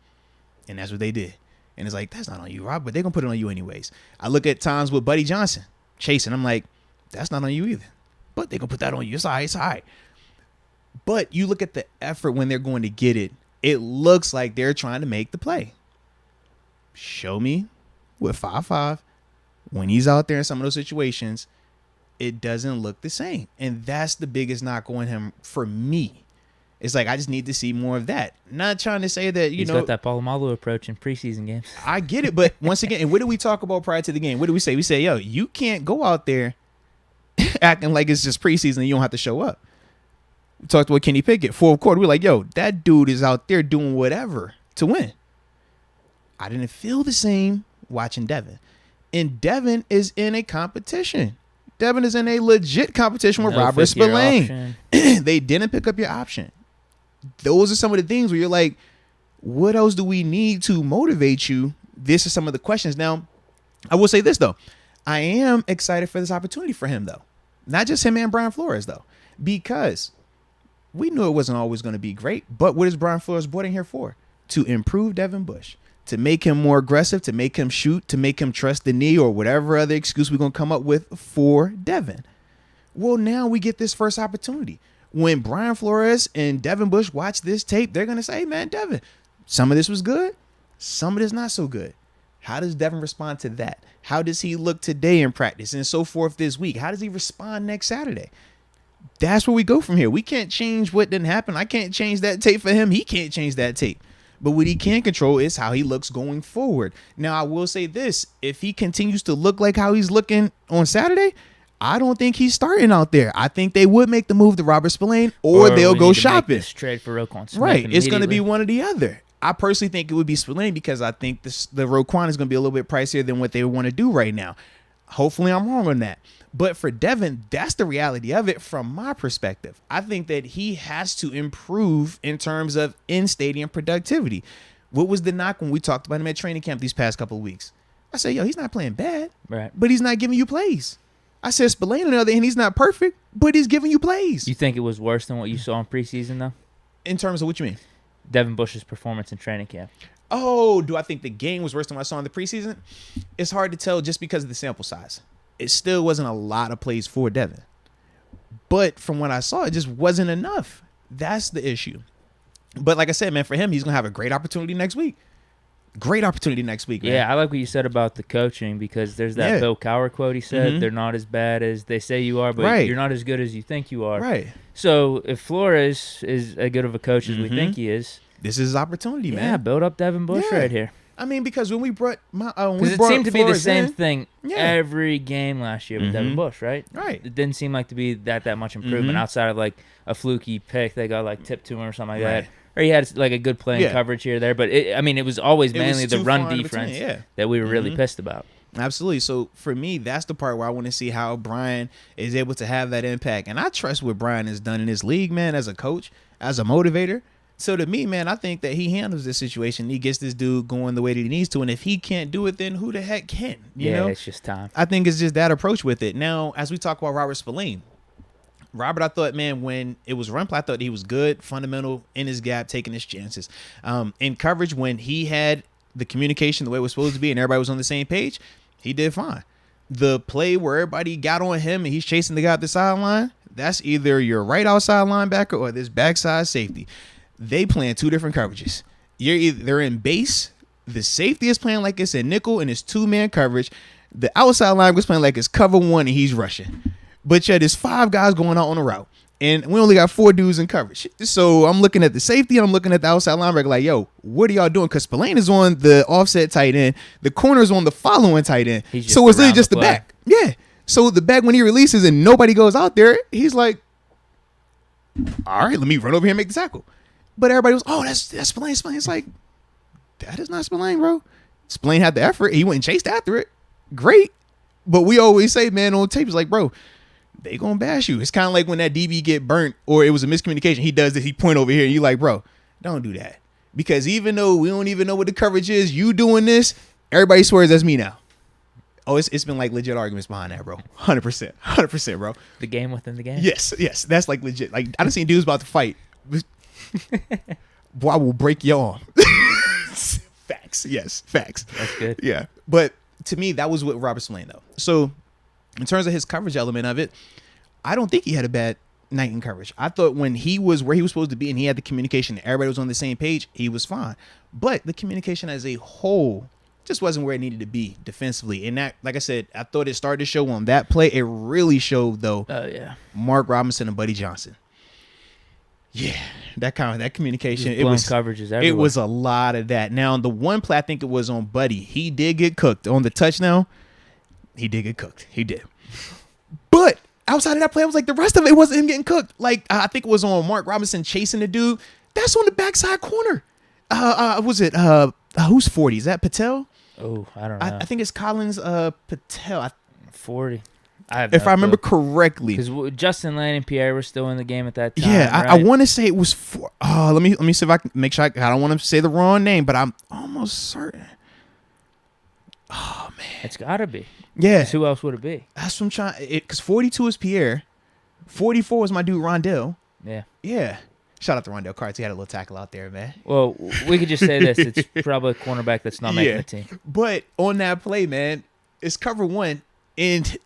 And that's what they did. And it's like, that's not on you, Robert, but they're going to put it on you anyways. I look at times with Buddy Johnson chasing. I'm like, that's not on you either. But they're going to put that on you. It's all right. It's all right. But you look at the effort when they're going to get it. It looks like they're trying to make the play. Show me with 5'5", when he's out there in some of those situations, it doesn't look the same. And that's the biggest knock on him for me. It's like, I just need to see more of that. Not trying to say that,
He's got that Polamalu approach in preseason games.
I get it. But once again, and what did we talk about prior to the game? What did we say? We say, yo, you can't go out there acting like it's just preseason and you don't have to show up. We talked about Kenny Pickett. Fourth quarter, we're like, yo, that dude is out there doing whatever to win. I didn't feel the same watching Devin. And Devin is in a competition. Devin is in a legit competition with
No
Robert
fifth-year
Spillane.
option.
They didn't pick up your option. Those are some of the things where you're like, what else do we need to motivate you? This is some of the questions. Now, I will say this, though. I am excited for this opportunity for him, though. Not just him and Brian Flores, though. Because we knew it wasn't always going to be great. But what is Brian Flores brought in here for? To improve Devin Bush. To make him more aggressive, to make him shoot, to make him trust the knee, or whatever other excuse we're going to come up with for Devin. Well, now we get this first opportunity. When Brian Flores and Devin Bush watch this tape, they're going to say, hey, man, Devin, some of this was good. Some of this not so good. How does Devin respond to that? How does he look today in practice and so forth this week? How does he respond next Saturday? That's where we go from here. We can't change what didn't happen. I can't change that tape for him. He can't change that tape. But what he can control is how he looks going forward. Now, I will say this. If he continues to look like how he's looking on Saturday, I don't think he's starting out there. I think they would make the move to Robert Spillane, or they'll go shopping.
This trade for Roquan Smith.
Right. It's going to be one or the other. I personally think it would be Spillane because I think the Roquan is going to be a little bit pricier than what they want to do right now. Hopefully I'm wrong on that. But for Devin, that's the reality of it from my perspective. I think that he has to improve in terms of in-stadium productivity. What was the knock when we talked about him at training camp these past couple of weeks? I said, yo, he's not playing bad,
right?
But he's not giving you plays. I said Spillane on the other hand, he's not perfect, but he's giving you plays.
You think it was worse than what you saw in preseason, though?
In terms of what you mean?
Devin Bush's performance in training camp.
Oh, do I think the game was worse than what I saw in the preseason? It's hard to tell just because of the sample size. It still wasn't a lot of plays for Devin. But from what I saw, it just wasn't enough. That's the issue. But like I said, man, for him, he's going to have a great opportunity next week. Great opportunity next week, man.
Yeah, I like what you said about the coaching because there's that Bill Cowher quote he said, they're not as bad as they say you are, but you're not as good as you think you are.
Right.
So if Flores is as good of a coach as we think he is.
This is his opportunity, man.
Yeah, build up Devin Bush right here.
I mean, because when we brought
because it seemed to be the same thing every game last year with Devin Bush, right?
Right.
It didn't seem like to be that much improvement outside of like a fluky pick they got like tipped to him or something like that. Or he had like a good play in coverage here or there, but it was always mainly the run defense that we were really pissed about.
Absolutely. So for me, that's the part where I want to see how Brian is able to have that impact. And I trust what Brian has done in this league, man, as a coach, as a motivator. So to me, man, I think that he handles this situation. He gets this dude going the way that he needs to. And if he can't do it, then who the heck can? You know?
It's just time.
I think it's just that approach with it. Now, as we talk about Robert Spillane, Robert, I thought, man, when it was run play, I thought he was good, fundamental, in his gap, taking his chances. In coverage, when he had the communication the way it was supposed to be and everybody was on the same page, he did fine. The play where everybody got on him and he's chasing the guy up the sideline, that's either your right outside linebacker or this backside safety. They playing two different coverages. They're in base. The safety is playing like it's a nickel and it's two-man coverage. The outside linebacker is playing like it's cover one and he's rushing. But yeah, there's 5 guys going out on the route. And we only got 4 dudes in coverage. So I'm looking at the safety and I'm looking at the outside linebacker like, yo, what are y'all doing? Because Spillane is on the offset tight end. The corner is on the following tight end. So it's literally just the back. Yeah. So the back, when he releases and nobody goes out there, he's like, all right, let me run over here and make the tackle. But everybody was, oh, that's Spillane. It's like, that is not Spillane, bro. Spillane had the effort. He went and chased after it. Great. But we always say, man, on tape, it's like, bro, they gonna bash you. It's kind of like when that DB get burnt or it was a miscommunication. He does this. He point over here. And you like, bro, don't do that. Because even though we don't even know what the coverage is, you doing this, everybody swears that's me now. Oh, it's been like legit arguments behind that, bro. 100%, bro.
The game within the game?
Yes. That's like legit. Like, I done seen dudes about to fight. Boy, I will break your arm. Facts. Yes, facts.
That's good.
Yeah. But to me, that was with Robert Spillane, though. So in terms of his coverage element of it, I don't think he had a bad night in coverage. I thought when he was where he was supposed to be and he had the communication, everybody was on the same page, he was fine. But the communication as a whole just wasn't where it needed to be defensively. And that, like I said, I thought it started to show on that play. It really showed, though, Mark Robinson and Buddy Johnson. Yeah, that communication. It was
coverages everywhere.
It was a lot of that. Now, the one play, I think it was on Buddy. He did get cooked on the touchdown. He did get cooked. He did. But outside of that play, I was like, the rest of it wasn't him getting cooked. Like, I think it was on Mark Robinson chasing the dude. That's on the backside corner. Was it who's 40? Is that Patel?
Oh, I don't know.
I think it's Collins Patel.
40.
If I remember correctly.
Because Justin Lane and Pierre were still in the game at that time.
Yeah,
right?
I want to say it was four. Oh, let me see if I can make sure. I don't want to say the wrong name, but I'm almost certain. Oh man,
it's gotta be.
Yeah.
Who else would it be?
That's what I'm trying. Because 42 is Pierre, 44 is my dude Rondell.
Yeah.
Yeah. Shout out to Rondell Carter. He had a little tackle out there, man.
Well, we could just say this: it's probably a cornerback that's not making the team.
But on that play, man, it's cover one and.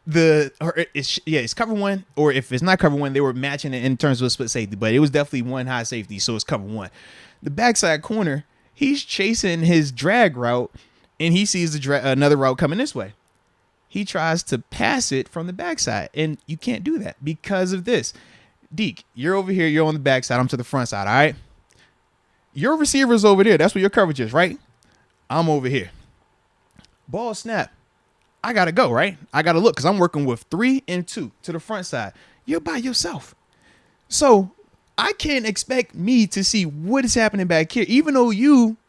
It's cover one, or if it's not cover one, they were matching it in terms of a split safety, but it was definitely one high safety, so it's cover one. The backside corner, he's chasing his drag route, and he sees another route coming this way. He tries to pass it from the backside, and you can't do that because of this. Deke, you're over here, you're on the backside, I'm to the front side, all right? Your receiver's over there, that's where your coverage is, right? I'm over here. Ball snap. I got to go, right? I got to look because I'm working with 3 and 2 to the front side. You're by yourself. So I can't expect me to see what is happening back here. Even though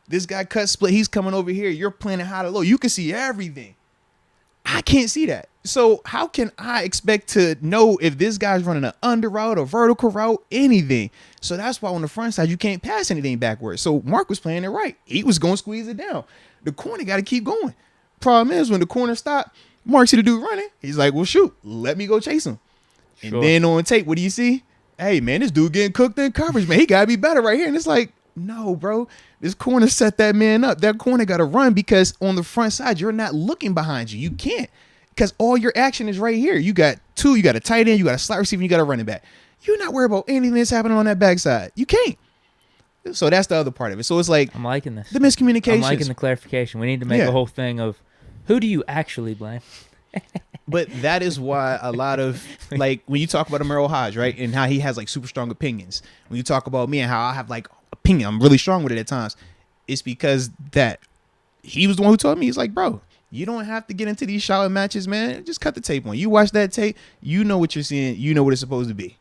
this guy cut split, he's coming over here. You're planning high to low. You can see everything. I can't see that. So how can I expect to know if this guy's running an under route or vertical route, anything? So that's why on the front side, you can't pass anything backwards. So Mark was playing it right. He was going to squeeze it down. The corner got to keep going. Problem is, when the corner stopped, Mark see the dude running. He's like, well, shoot, let me go chase him. Sure. And then on tape, what do you see? Hey, man, this dude getting cooked in coverage, man. He got to be better right here. And it's like, no, bro. This corner set that man up. That corner got to run because on the front side, you're not looking behind you. You can't because all your action is right here. You got 2, you got a tight end, you got a slot receiver, you got a running back. You're not worried about anything that's happening on that backside. You can't. So that's the other part of it. So it's like,
I'm liking this.
The miscommunication. I'm
liking the clarification. We need to make a whole thing of who do you actually blame?
But that is why a lot of, like, when you talk about Merle Hodge, right, and how he has, like, super strong opinions. When you talk about me and how I have, like, opinion, I'm really strong with it at times. It's because that he was the one who told me, he's like, bro, you don't have to get into these shallow matches, man. Just cut the tape on. You watch that tape, you know what you're seeing. You know what it's supposed to be.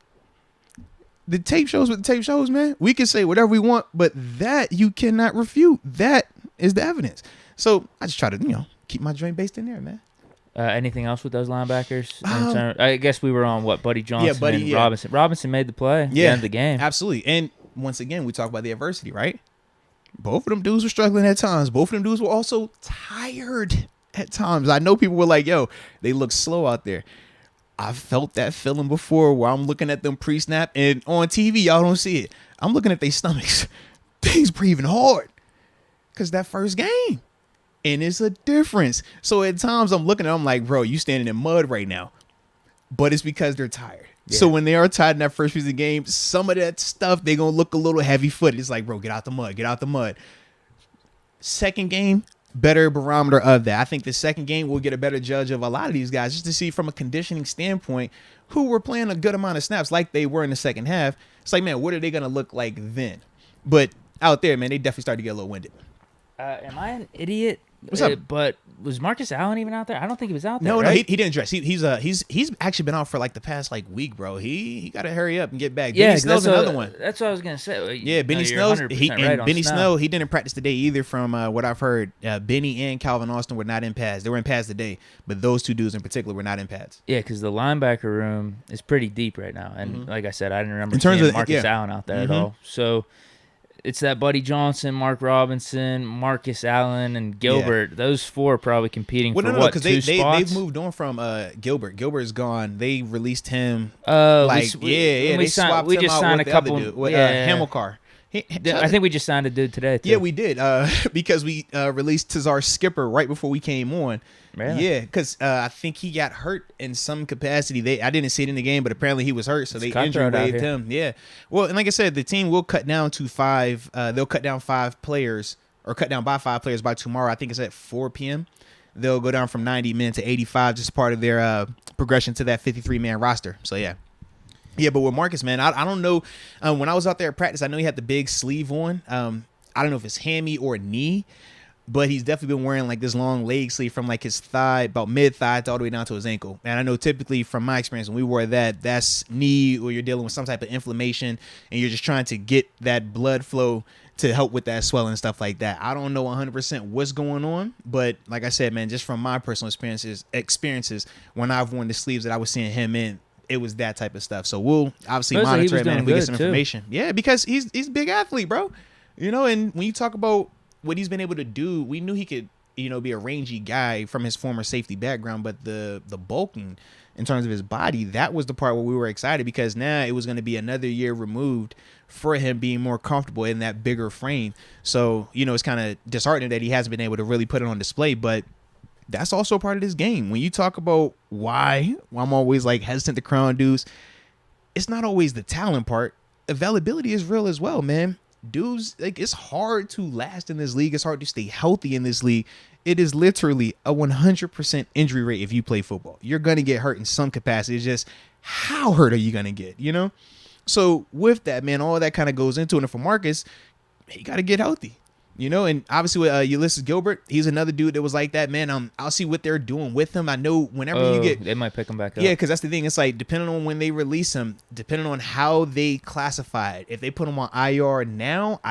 The tape shows what the tape shows, man. We can say whatever we want, but that you cannot refute. That is the evidence. So I just try to, keep my joint based in there, man.
Anything else with those linebackers? I guess we were on Buddy Johnson and Robinson. Robinson made the play at the end of the game.
Absolutely. And once again, we talk about the adversity, right? Both of them dudes were struggling at times. Both of them dudes were also tired at times. I know people were like, yo, they look slow out there. I felt that feeling before where I'm looking at them pre-snap and on TV, y'all don't see it. I'm looking at their stomachs. They's breathing hard because that first game. And it's a difference. So at times I'm looking at them like, bro, you standing in mud right now. But it's because they're tired. Yeah. So when they are tired in that first piece of the game, some of that stuff, they're going to look a little heavy-footed. It's like, bro, get out the mud. Get out the mud. Second game, better barometer of that. I think the second game will get a better judge of a lot of these guys just to see from a conditioning standpoint who were playing a good amount of snaps like they were in the second half. It's like, man, what are they going to look like then? But out there, man, they definitely started to get a little winded.
Am I an idiot?
What's up?
But was Marcus Allen even out there? I don't think he was out there.
No,
right?
he didn't dress. He's actually been out for like the past week, bro. He got to hurry up and get back.
Yeah,
Benny Snell's another one.
That's what I was gonna say.
Yeah, Benny Snell's Benny Snell. He didn't practice today either. From what I've heard, Benny and Calvin Austin were not in pads. They were in pads today, but those two dudes in particular were not in pads.
Yeah, because the linebacker room is pretty deep right now, and like I said, I didn't remember seeing Marcus Allen out there at all. So. It's that Buddy Johnson, Mark Robinson, Marcus Allen, and Gilbert. Yeah. Those four are probably competing for what, two spots?
They've moved on from Gilbert. Gilbert's gone. They released him.
They
swapped him out with the other dude, with Hamilcar.
I think we just signed a dude today, too.
Yeah, we did, because we released Tazar Skipper right before we came on.
Really?
Yeah, because I think he got hurt in some capacity. I didn't see it in the game, but apparently he was hurt, so they injury waived him. Yeah. Well, and like I said, the team will cut down to 5. They'll cut down 5 players, or cut down by 5 players by tomorrow. I think it's at 4 p.m. They'll go down from 90 men to 85, just part of their progression to that 53-man roster. So, yeah. Yeah, but with Marcus, man, I don't know. When I was out there at practice, I know he had the big sleeve on. I don't know if it's hammy or knee. but he's definitely been wearing like this long leg sleeve from like his thigh, about mid thigh, all the way down to his ankle. And I know typically from my experience when we wore that, that's knee or you're dealing with some type of inflammation and you're just trying to get that blood flow to help with that swelling and stuff like that. I don't know 100% what's going on, but like I said, man, just from my personal experiences when I've worn the sleeves that I was seeing him in, it was that type of stuff. So we'll obviously monitor it, man, if we get some information. Yeah, because he's a big athlete, bro. You know, and when you talk about what he's been able to do, we knew he could, you know, be a rangy guy from his former safety background, but the bulking in terms of his body, that was the part where we were excited because now it was going to be another year removed for him being more comfortable in that bigger frame. So, you know, it's kind of disheartening that he hasn't been able to really put it on display, but that's also part of this game. When you talk about why I'm always like hesitant to crown dudes, it's not always the talent part. Availability is real as well, man. Dudes, like, it's hard to last in this league. It's hard to stay healthy in this league. It is literally a 100% injury rate if you play football. You're going to get hurt in some capacity. It's just how hurt are you going to get, you know? So with that, man, all that kind of goes into it. And for Marcus, he got to get healthy, you know? And obviously with Ulysses Gilbert, he's another dude that was like that, man. I'll see what they're doing with him. I know whenever you get...
They might pick him back up.
Yeah, because that's the thing. It's like, depending on when they release him, depending on how they classify it, if they put him on IR now,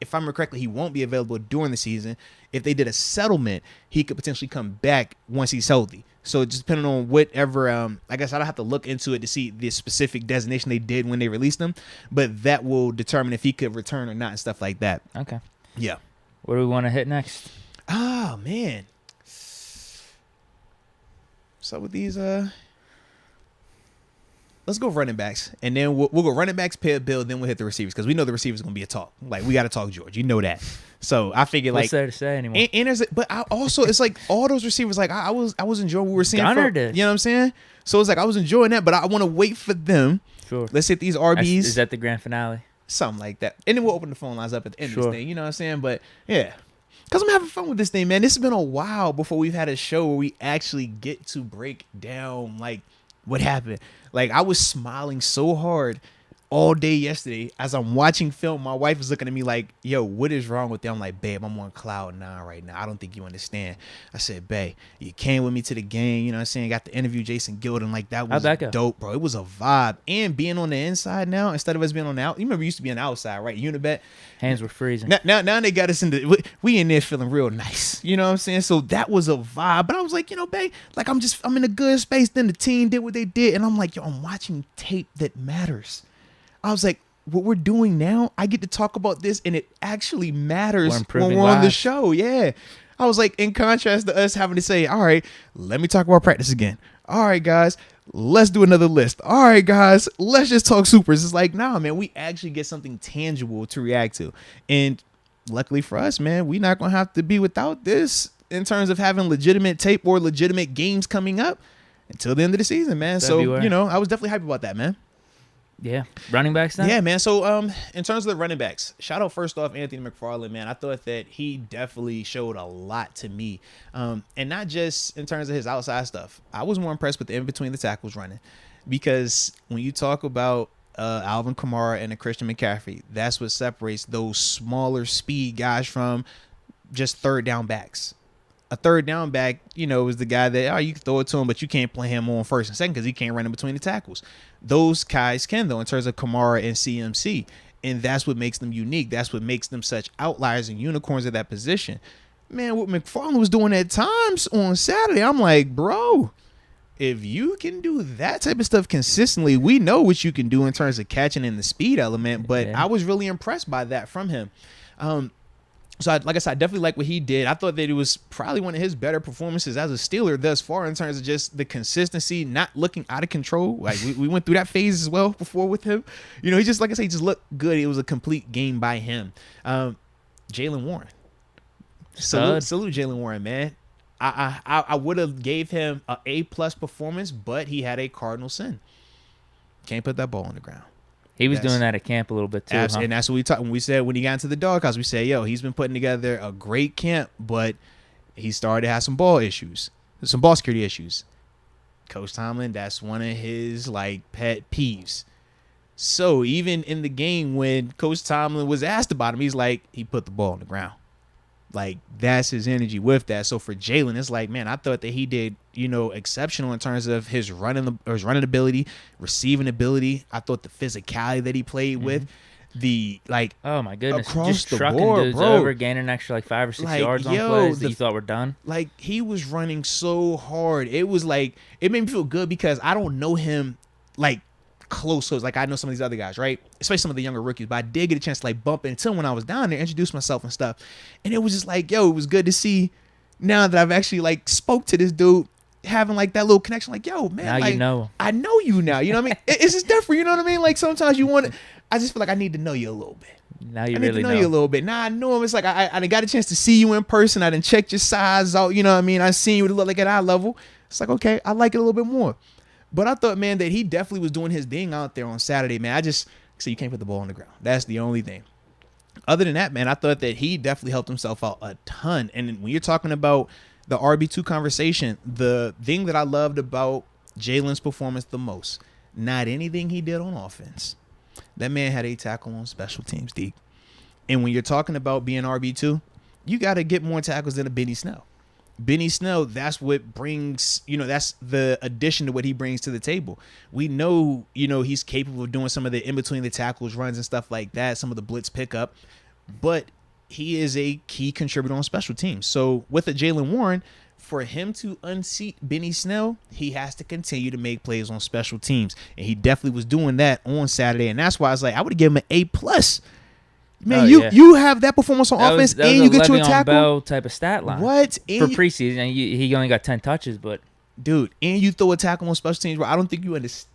if I remember correctly, he won't be available during the season. If they did a settlement, he could potentially come back once he's healthy. So just depending on whatever, I guess I don't have to look into it to see the specific designation they did when they released him, but that will determine if he could return or not and stuff like that.
Okay.
Yeah.
What do we want to hit next?
Oh, man. What's up with these? Let's go running backs, and then we'll go running backs, pay a bill, then we'll hit the receivers because we know the receivers are going to be a talk. Like, we got to talk George. You know that. So I figured, like,
what's there to say anymore?
But I also, it's like all those receivers, like I was enjoying what we were seeing.
Gunner did.
You know what I'm saying? So it's like I was enjoying that, but I want to wait for them.
Sure.
Let's hit these RBs.
Is that the grand finale?
Something like that. And then we'll open the phone lines up at the end of this thing. You know what I'm saying? But yeah. Because I'm having fun with this thing, man. This has been a while before we've had a show where we actually get to break down, like, what happened. Like, I was smiling so hard all day yesterday as I'm watching film. My wife is looking at me like, yo, what is wrong with you? I'm like, babe, I'm on cloud 9 right now. I don't think you understand. I said, babe, you came with me to the game. You know what I'm saying? Got to interview Jason Gilden. Like, that was dope, bro. It was a vibe. And being on the inside now instead of us being on the out. You remember we used to be on the outside, right? Unibet.
Hands were freezing.
Now they got us we in there feeling real nice. You know what I'm saying? So that was a vibe. But I was like, you know, babe, like I'm in a good space. Then the team did what they did. And I'm like, yo, I'm watching tape that matters. I was like, what we're doing now, I get to talk about this, and it actually matters when we're on the show. Yeah. I was like, in contrast to us having to say, all right, let me talk about practice again. All right, guys, let's do another list. All right, guys, let's just talk supers. It's like, nah, man, we actually get something tangible to react to. And luckily for us, man, we're not going to have to be without this in terms of having legitimate tape or legitimate games coming up until the end of the season, man. February. So, you know, I was definitely hyped about that, man.
Yeah. Running backs then?
Yeah, man. So in terms of the running backs, shout out first off Anthony McFarland, man. I thought that he definitely showed a lot to me. And not just in terms of his outside stuff. I was more impressed with the in between the tackles running. Because when you talk about Alvin Kamara and a Christian McCaffrey, that's what separates those smaller speed guys from just third down backs. A third down back, you know, is the guy that, you can throw it to him, but you can't play him on first and second because he can't run in between the tackles. Those guys can, though, in terms of Kamara and CMC. And that's what makes them unique. That's what makes them such outliers and unicorns at that position. Man, what McFarland was doing at times on Saturday, I'm like, bro, if you can do that type of stuff consistently, we know what you can do in terms of catching in the speed element. But I was really impressed by that from him. So, like I said, I definitely like what he did. I thought that it was probably one of his better performances as a Steeler thus far in terms of just the consistency, not looking out of control. Like, we went through that phase as well before with him. You know, he just, like I say, he just looked good. It was a complete game by him. Jaylen Warren. Salute Jaylen Warren, man. I would have gave him an A+ performance, but he had a cardinal sin. Can't put that ball on the ground.
He was doing that at camp a little bit too.
Absolutely. And that's what we talked when we said when he got into the doghouse, we said, yo, he's been putting together a great camp, but he started to have some ball security issues. Coach Tomlin, that's one of his like pet peeves. So even in the game when Coach Tomlin was asked about him, he's like, he put the ball on the ground. Like, that's his energy with that. So for Jalen, it's like, man, I thought that he did, exceptional in terms of his running ability, receiving ability. I thought the physicality that he played with,
oh my goodness,
across
just
the
trucking
board,
dudes
bro.
over, gaining an extra 5 or 6 yards on plays that you thought were done.
Like, he was running so hard. It was like, it made me feel good because I don't know him like close. Like, I know some of these other guys, right? Especially some of the younger rookies, but I did get a chance to like bump into him when I was down there, introduce myself and stuff. And it was just like, it was good to see now that I've actually like spoke to this dude, having like that little connection. Like, man,
now
like,
you know.
I know you now. You know what I mean? It's just different. You know what I mean? Like, sometimes you want to, I just feel like I need to know you a little bit.
Now you
I need
really
to know you a little bit. Now I know him. It's like I done got a chance to see you in person. I done checked your size out. You know what I mean? I seen you look like at eye level. It's like, okay, I like it a little bit more. But I thought, man, that he definitely was doing his thing out there on Saturday, man. So you can't put the ball on the ground. That's the only thing. Other than that, man, I thought that he definitely helped himself out a ton. And when you're talking about the RB2 conversation, the thing that I loved about Jalen's performance the most, not anything he did on offense. That man had a tackle on special teams, Deke. And when you're talking about being RB2, you got to get more tackles than a Benny Snell. Benny Snell, that's what brings, that's the addition to what he brings to the table. We know, he's capable of doing some of the in-between the tackles, runs and stuff like that, some of the blitz pickup, but he is a key contributor on special teams. So with a Jalen Warren, for him to unseat Benny Snell, he has to continue to make plays on special teams. And he definitely was doing that on Saturday. And that's why I was like, I would have given him an A+. Man, you have that performance on offense, and you get you a tackle.
Bell type of stat line.
What?
For preseason, and he only got 10 touches, but
dude, and you throw a tackle on special teams, bro. I don't think you understand.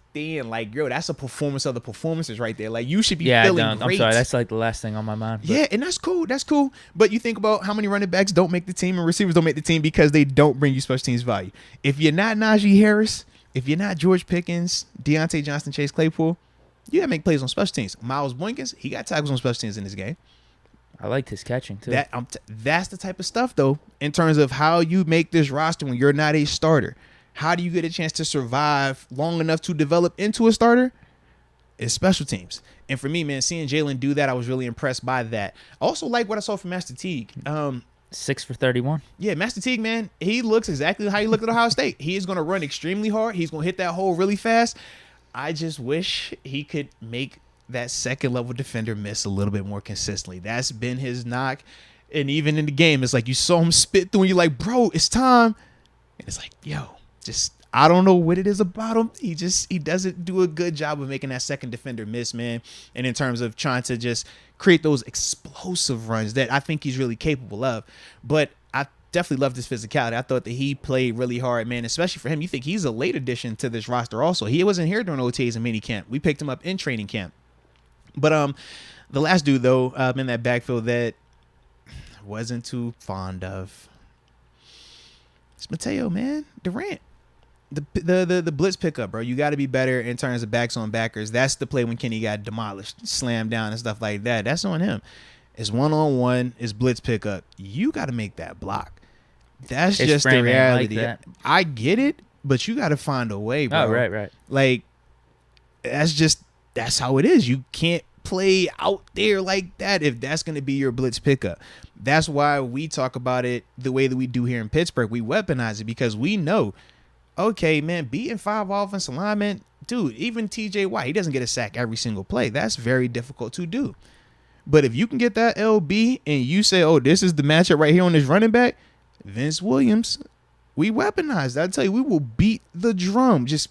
Like, yo, that's a performance of the performances right there. Like, you should be feeling great.
I'm sorry, that's like the last thing on my mind. But.
Yeah, and that's cool. That's cool. But you think about how many running backs don't make the team and receivers don't make the team because they don't bring you special teams value. If you're not Najee Harris, if you're not George Pickens, Deontay Johnson, Chase Claypool, you gotta make plays on special teams. Miles Boykins, he got tackles on special teams in this game.
I liked his catching too.
That's the type of stuff, though, in terms of how you make this roster when you're not a starter. How do you get a chance to survive long enough to develop into a starter? It's special teams. And for me, man, seeing Jalen do that, I was really impressed by that. I also like what I saw from Master Teague.
6 for 31.
Yeah, Master Teague, man, he looks exactly how he looked at Ohio State. He is going to run extremely hard. He's going to hit that hole really fast. I just wish he could make that second level defender miss a little bit more consistently. That's been his knock. And even in the game, it's like you saw him spit through and you're like, bro, it's time. And it's like, yo, I don't know what it is about him. He doesn't do a good job of making that second defender miss, man. And in terms of trying to just create those explosive runs that I think he's really capable of. But I definitely loved his physicality. I thought that he played really hard, man, especially for him. You think he's a late addition to this roster also. He wasn't here during OTAs and minicamp. We picked him up in training camp. But the last dude, though, in that backfield that I wasn't too fond of, it's Mateo, man. Durant. The blitz pickup, bro. You got to be better in terms of backs on backers. That's the play when Kenny got demolished, slammed down and stuff like that. That's on him. It's one-on-one. It's blitz pickup. You got to make that block. That's it's just the reality. Like I get it, but you got to find a way, bro.
Oh, right.
Like, that's how it is. You can't play out there like that if that's going to be your blitz pickup. That's why we talk about it the way that we do here in Pittsburgh. We weaponize it because we know, okay, man, beating 5 offensive linemen, dude, even TJ Watt, he doesn't get a sack every single play. That's very difficult to do. But if you can get that LB and you say, oh, this is the matchup right here on this running back, Vince Williams, we weaponize. I tell you, we will beat the drum. Just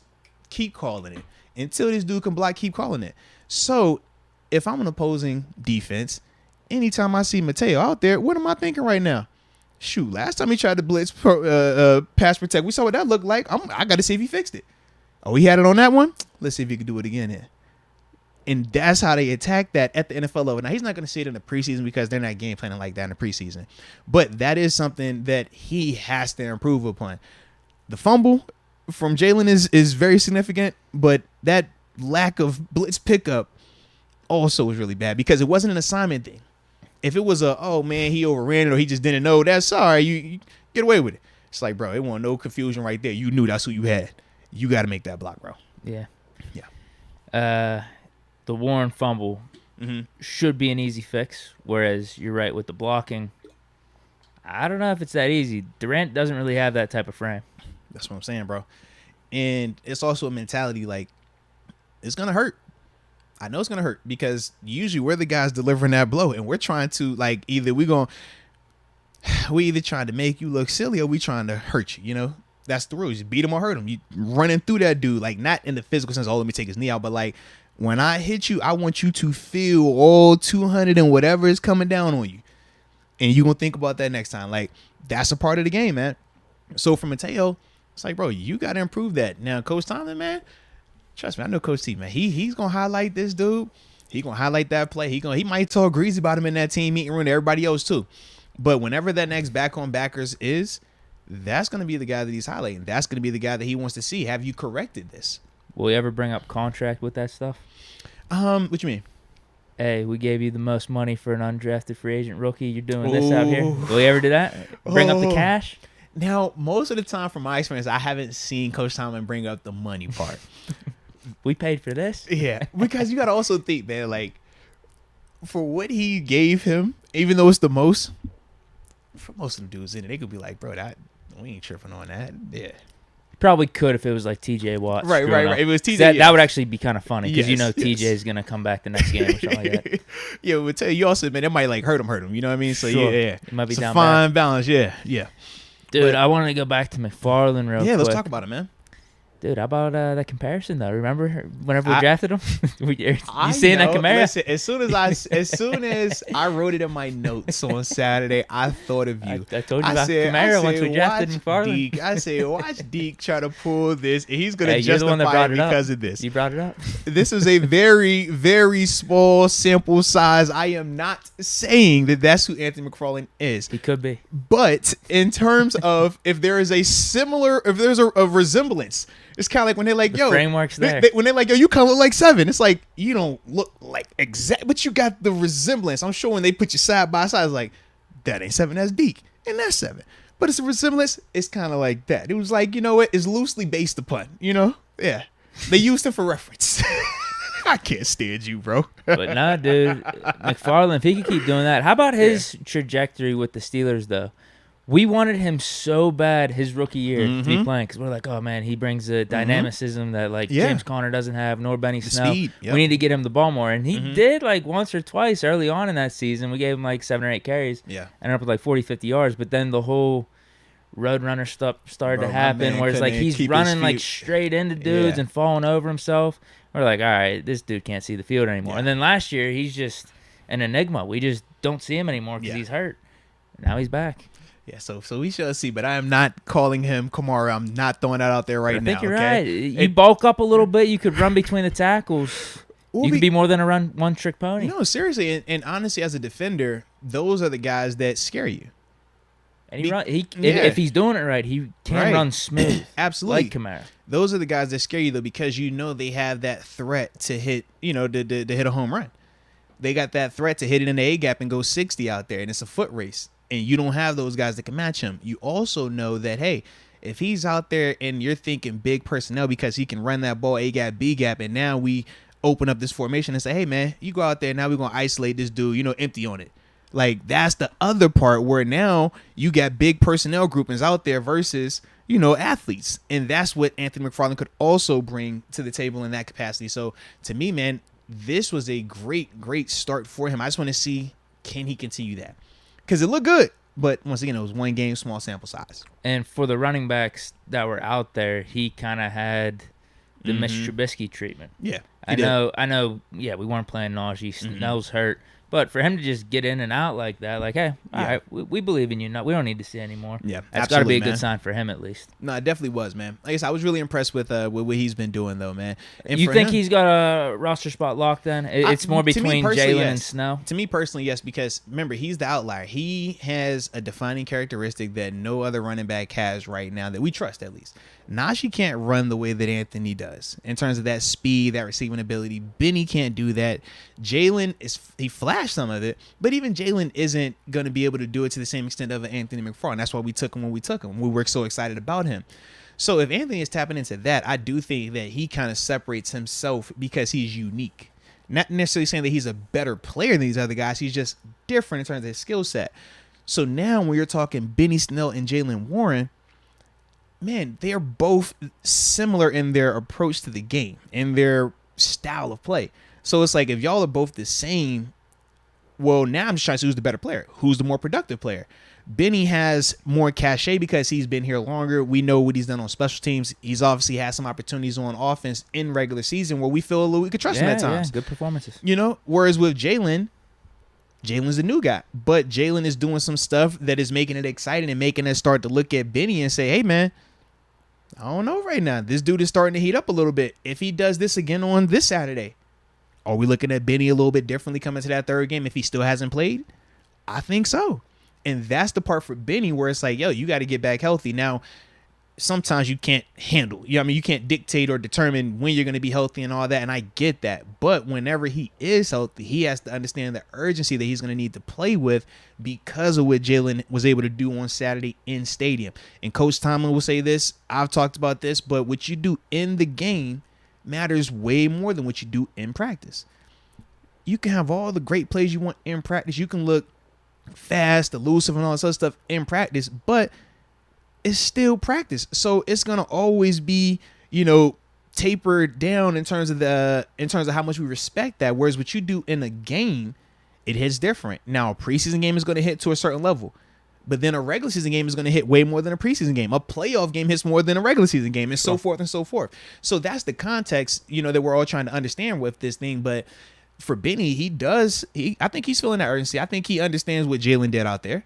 keep calling it. Until this dude can block, keep calling it. So if I'm an opposing defense, anytime I see Mateo out there, what am I thinking right now? Shoot, last time he tried to blitz pass protect, we saw what that looked like. I got to see if he fixed it. Oh, he had it on that one? Let's see if he can do it again here. And that's how they attack that at the NFL level. Now, he's not going to see it in the preseason because they're not game planning like that in the preseason. But that is something that he has to improve upon. The fumble from Jalen is very significant, but that lack of blitz pickup also was really bad because it wasn't an assignment thing. If it was he overran it or he just didn't know, that's sorry. You get away with it. It's like, bro, it wasn't no confusion right there. You knew that's who you had. You got to make that block, bro.
Yeah. The Warren fumble should be an easy fix, whereas you're right with the blocking. I don't know if it's that easy. Durant doesn't really have that type of frame.
That's what I'm saying, bro. And it's also a mentality like it's gonna hurt. I know it's gonna hurt because usually we're the guys delivering that blow, and we're trying to like we either trying to make you look silly or we trying to hurt you. You know, that's the rules. You beat him or hurt him. You running through that dude, like not in the physical sense. Oh, let me take his knee out, but like when I hit you, I want you to feel all 200 and whatever is coming down on you, and you gonna think about that next time. Like that's a part of the game, man. So for Mateo, it's like, bro, you got to improve that. Now, Coach Tomlin, man, trust me, I know Coach T, man. He's gonna highlight this dude. He gonna highlight that play. He might talk greasy about him in that team meeting room to everybody else too. But whenever that next back on backers is, that's gonna be the guy that he's highlighting. That's gonna be the guy that he wants to see. Have you corrected this?
Will you ever bring up contract with that stuff?
What you mean?
Hey, we gave you the most money for an undrafted free agent rookie. You're doing this out here. Will you ever do that? Bring up the cash?
Now, most of the time, from my experience, I haven't seen Coach Tomlin bring up the money part.
We paid for this?
Yeah, because you got to also think, man, like, for what he gave him, even though it's the most, for most of the dudes in it, they could be like, bro, we ain't tripping on that. Yeah.
Probably could if it was like TJ Watt.
Right. If it was TJ.
That would actually be kind of funny because TJ is going to come back the next game or something like that.
Yeah, but tell you also, man, it might like hurt him. You know what I mean? So,
sure.
yeah.
It might be
it's
down
a fine
bad.
balance. Yeah.
Dude, I wanted to go back to McFarland real quick.
Yeah, let's talk about it, man.
Dude, how about that comparison though? Remember whenever we drafted him? You seeing that Camaro?
Listen, as soon as I wrote it in my notes on Saturday, I thought of you.
I told you about Camaro once we drafted McFarland.
I said, watch Deke try to pull this, and he's gonna
you're the one that
justify
brought
it
it up.
because of this.
You brought it up.
This is a very, very small sample size. I am not saying that that's who Anthony McFarland is.
He could be.
But in terms of if there's a resemblance, it's kind of like when they're like,
The
yo,
framework's there.
when they're like, yo, you kind of look like Seven. It's like, you don't look like exact, but you got the resemblance. I'm sure when they put you side by side, it's like, that ain't Seven, that's Deke, and that's Seven. But it's a resemblance. It's kind of like that. It was like, you know what? It's loosely based upon, you know? Yeah. They used him for reference. I can't stand you, bro.
But nah, dude. McFarland, if he could keep doing that. How about his trajectory with the Steelers, though? We wanted him so bad his rookie year to be playing because we're like, oh, man, he brings a dynamicism that, like, James Conner doesn't have, nor Benny Snell.
Speed, yep.
We need to get him the ball more. And he did, like, once or twice early on in that season. We gave him, like, 7 or 8 carries.
Yeah.
Ended up with, like, 40, 50 yards. But then the whole roadrunner stuff started to happen where it's like he's running, like, straight into dudes and falling over himself. We're like, all right, this dude can't see the field anymore. Yeah. And then last year, he's just an enigma. We just don't see him anymore because he's hurt. Now he's back.
Yeah, so we shall see, but I am not calling him Kamara. I'm not throwing that out there right now.
I think you're right. You bulk up a little bit. You could run between the tackles. You could be more than a one-trick pony.
No, seriously, and honestly, as a defender, those are the guys that scare you.
And if he's doing it right, he can run smooth.
Absolutely.
Like Kamara.
Those are the guys that scare you, though, because you know they have that threat to hit, to hit a home run. They got that threat to hit it in the A-gap and go 60 out there, and it's a foot race. And you don't have those guys that can match him. You also know that, hey, if he's out there and you're thinking big personnel because he can run that ball A-gap, B-gap, and now we open up this formation and say, hey, man, you go out there, now we're going to isolate this dude, empty on it. Like, that's the other part where now you got big personnel groupings out there versus, athletes. And that's what Anthony McFarland could also bring to the table in that capacity. So, to me, man, this was a great, great start for him. I just want to see, can he continue that? Because it looked good, but once again, it was one game, small sample size.
And for the running backs that were out there, he kind of had the Mitch Trubisky treatment.
Yeah,
I know. Yeah, we weren't playing Najee. Snell's hurt. But for him to just get in and out like that, like, hey, all right, we believe in you. No, we don't need to see anymore.
Yeah,
that's got to be a good sign for him at least.
No, it definitely was, man. Like I said, I was really impressed with what he's been doing, though, man. And
you think he's got a roster spot locked then? It's more between Jalen and Snell?
To me personally, yes, because remember, he's the outlier. He has a defining characteristic that no other running back has right now that we trust, at least. Najee can't run the way that Anthony does in terms of that speed, that receiving ability. Benny can't do that. Jalen he flashed some of it, but even Jalen isn't going to be able to do it to the same extent of Anthony McFarland. That's why we took him when we took him. We were so excited about him. So if Anthony is tapping into that, I do think that he kind of separates himself because he's unique. Not necessarily saying that he's a better player than these other guys. He's just different in terms of his skill set. So now when you're talking Benny Snell and Jaylen Warren, man, they are both similar in their approach to the game, in their style of play. So it's like if y'all are both the same, well, now I'm just trying to see who's the better player, who's the more productive player. Benny has more cachet because he's been here longer. We know what he's done on special teams. He's obviously had some opportunities on offense in regular season where we feel a little we could trust him at times.
Yeah, good performances.
Whereas with Jalen's the new guy, but Jalen is doing some stuff that is making it exciting and making us start to look at Benny and say, hey, man, I don't know right now. This dude is starting to heat up a little bit. If he does this again on this Saturday, are we looking at Benny a little bit differently coming to that third game if he still hasn't played? I think so. And that's the part for Benny where it's like, yo, you got to get back healthy. Now, sometimes you can't handle. You can't dictate or determine when you're going to be healthy and all that, and I get that. But whenever he is healthy, he has to understand the urgency that he's going to need to play with because of what Jalen was able to do on Saturday in stadium. And Coach Tomlin will say this, I've talked about this, but what you do in the game matters way more than what you do in practice. You can have all the great plays you want in practice. You can look fast, elusive, and all this other stuff in practice, but it's still practice. So it's gonna always be, tapered down in terms of how much we respect that. Whereas what you do in a game, it hits different. Now, a preseason game is gonna hit to a certain level, but then a regular season game is gonna hit way more than a preseason game. A playoff game hits more than a regular season game, and so forth and so forth. So that's the context, that we're all trying to understand with this thing. But for Benny, I think he's feeling that urgency. I think he understands what Jalen did out there.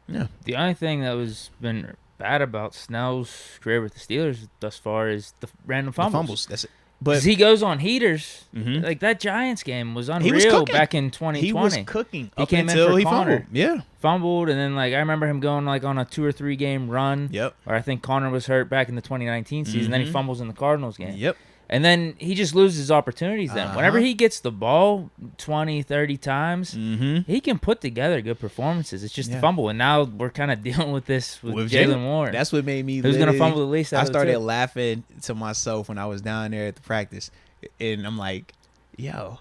Yeah.
The only thing that was been bad about Snell's career with the Steelers thus far is the random fumbles.
That's it. But
he goes on heaters. Mm-hmm. Like that Giants game was unreal back in 2020.
He was cooking.
He came in for
he
Connor.
Fumbled. Yeah.
Fumbled, and then I remember him going on a 2 or 3 game run.
Yep.
Or I think Connor was hurt back in the 2019 season. Mm-hmm. Then he fumbles in the Cardinals game.
Yep.
And then he just loses opportunities then. Whenever he gets the ball 20, 30 times, he can put together good performances. It's just the fumble. And now we're kind of dealing with this with Jaylen Warren.
That's what made me
Who's going to fumble the least out
I started laughing to myself when I was down there at the practice. And I'm like, yo,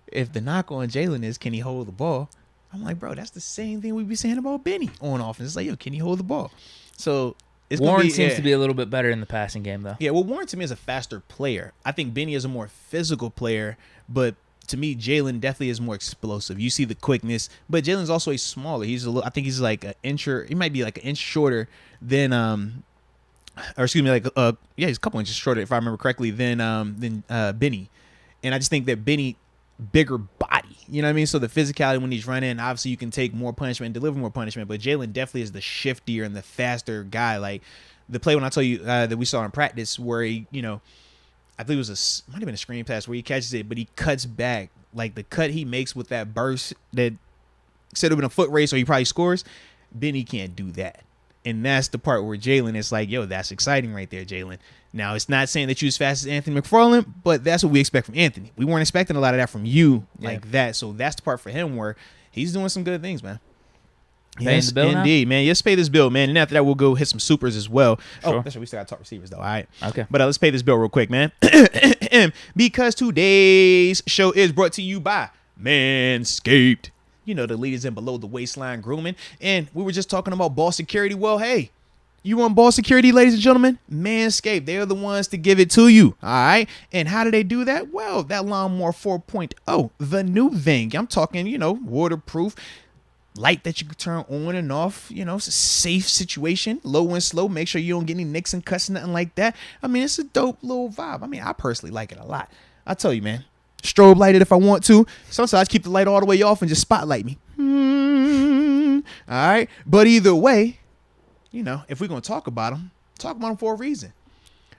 if the knock on Jalen is, can he hold the ball? I'm like, bro, that's the same thing we be saying about Benny on offense. It's like, yo, can he hold the ball? So
Warren seems to be a little bit better in the passing game, though.
Yeah, well, Warren to me is a faster player. I think Benny is a more physical player, but to me, Jalen definitely is more explosive. You see the quickness, but Jalen's also a smaller. I think he's like an inch, he might be like an inch shorter than he's a couple inches shorter if I remember correctly than Benny, and I just think that Benny bigger body, you know what I mean? So the physicality when he's running, obviously you can take more punishment and deliver more punishment, but Jalen definitely is the shiftier and the faster guy. Like the play when I tell you that we saw in practice where he, I think it was might have been a screen pass where he catches it, but he cuts back. Like the cut he makes with that burst that said it would have been a foot race or he probably scores, Benny can't do that. And that's the part where Jalen is like, yo, that's exciting right there, Jalen. Now, it's not saying that you're as fast as Anthony McFarland, but that's what we expect from Anthony. We weren't expecting a lot of that from you like that. So that's the part for him where he's doing some good things, man.
Yes,
indeed, man. Let's pay this bill, man. And after that, we'll go hit some supers as well.
Sure.
Oh, that's right. We still got to talk receivers, though. All right.
Okay.
But let's pay this bill real quick, man. Because today's show is brought to you by Manscaped. The leaders in below the waistline grooming. And we were just talking about ball security. Well, hey, you want ball security, ladies and gentlemen? Manscaped, they're the ones to give it to you. All right. And how do they do that? Well, that Lawnmower 4.0, the new thing. I'm talking, waterproof, light that you can turn on and off. It's a safe situation, low and slow. Make sure you don't get any nicks and cuts, nothing like that. I mean, it's a dope little vibe. I mean, I personally like it a lot. I tell you, man. Strobe light it if I want to. Sometimes I keep the light all the way off and just spotlight me. All right. But either way, if we're going to talk about them for a reason.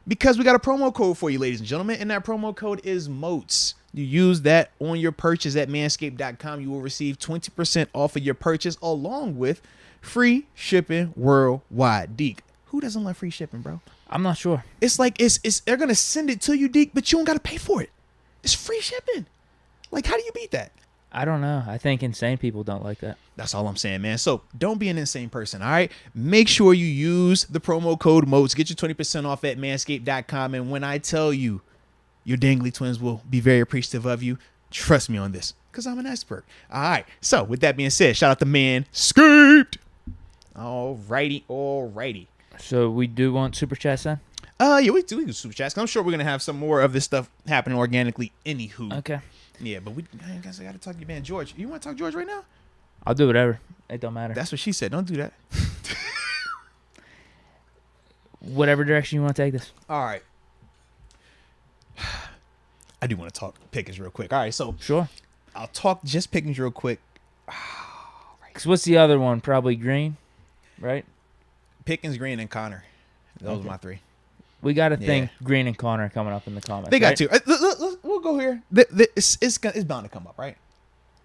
Because we got a promo code for you, ladies and gentlemen. And that promo code is Moats. You use that on your purchase at manscaped.com. You will receive 20% off of your purchase along with free shipping worldwide. Deke, who doesn't love free shipping, bro?
I'm not sure.
It's like they're going to send it to you, Deke, but you don't got to pay for it. It's free shipping. Like, how do you beat that?
I don't know. I think insane people don't like that.
That's all I'm saying, man. So don't be an insane person, all right? Make sure you use the promo code MOATS. Get your 20% off at manscaped.com. And when I tell you, your dangly twins will be very appreciative of you, trust me on this, Because I'm an expert. All right. So, with that being said, shout out to Manscaped. Alrighty.
So, we do want Super Chats then?
Yeah, we do Super Chats. I'm sure we're going to have some more of this stuff happening organically anywho.
Okay.
Yeah, but I guess I got to talk to your man, George. You want to talk George right now?
I'll do whatever. It don't matter.
That's what she said. Don't do that.
Whatever direction you want to take this.
All right. I do want to talk Pickens real quick. All right, so
Sure.
I'll talk just Pickens real quick.
Because what's the other one? Probably Green, right?
Pickens, Green, and Connor. Those are my three.
We got to think Green and Connor coming up in the comments.
They got
right?
to. We'll go here. It's bound to come up, right?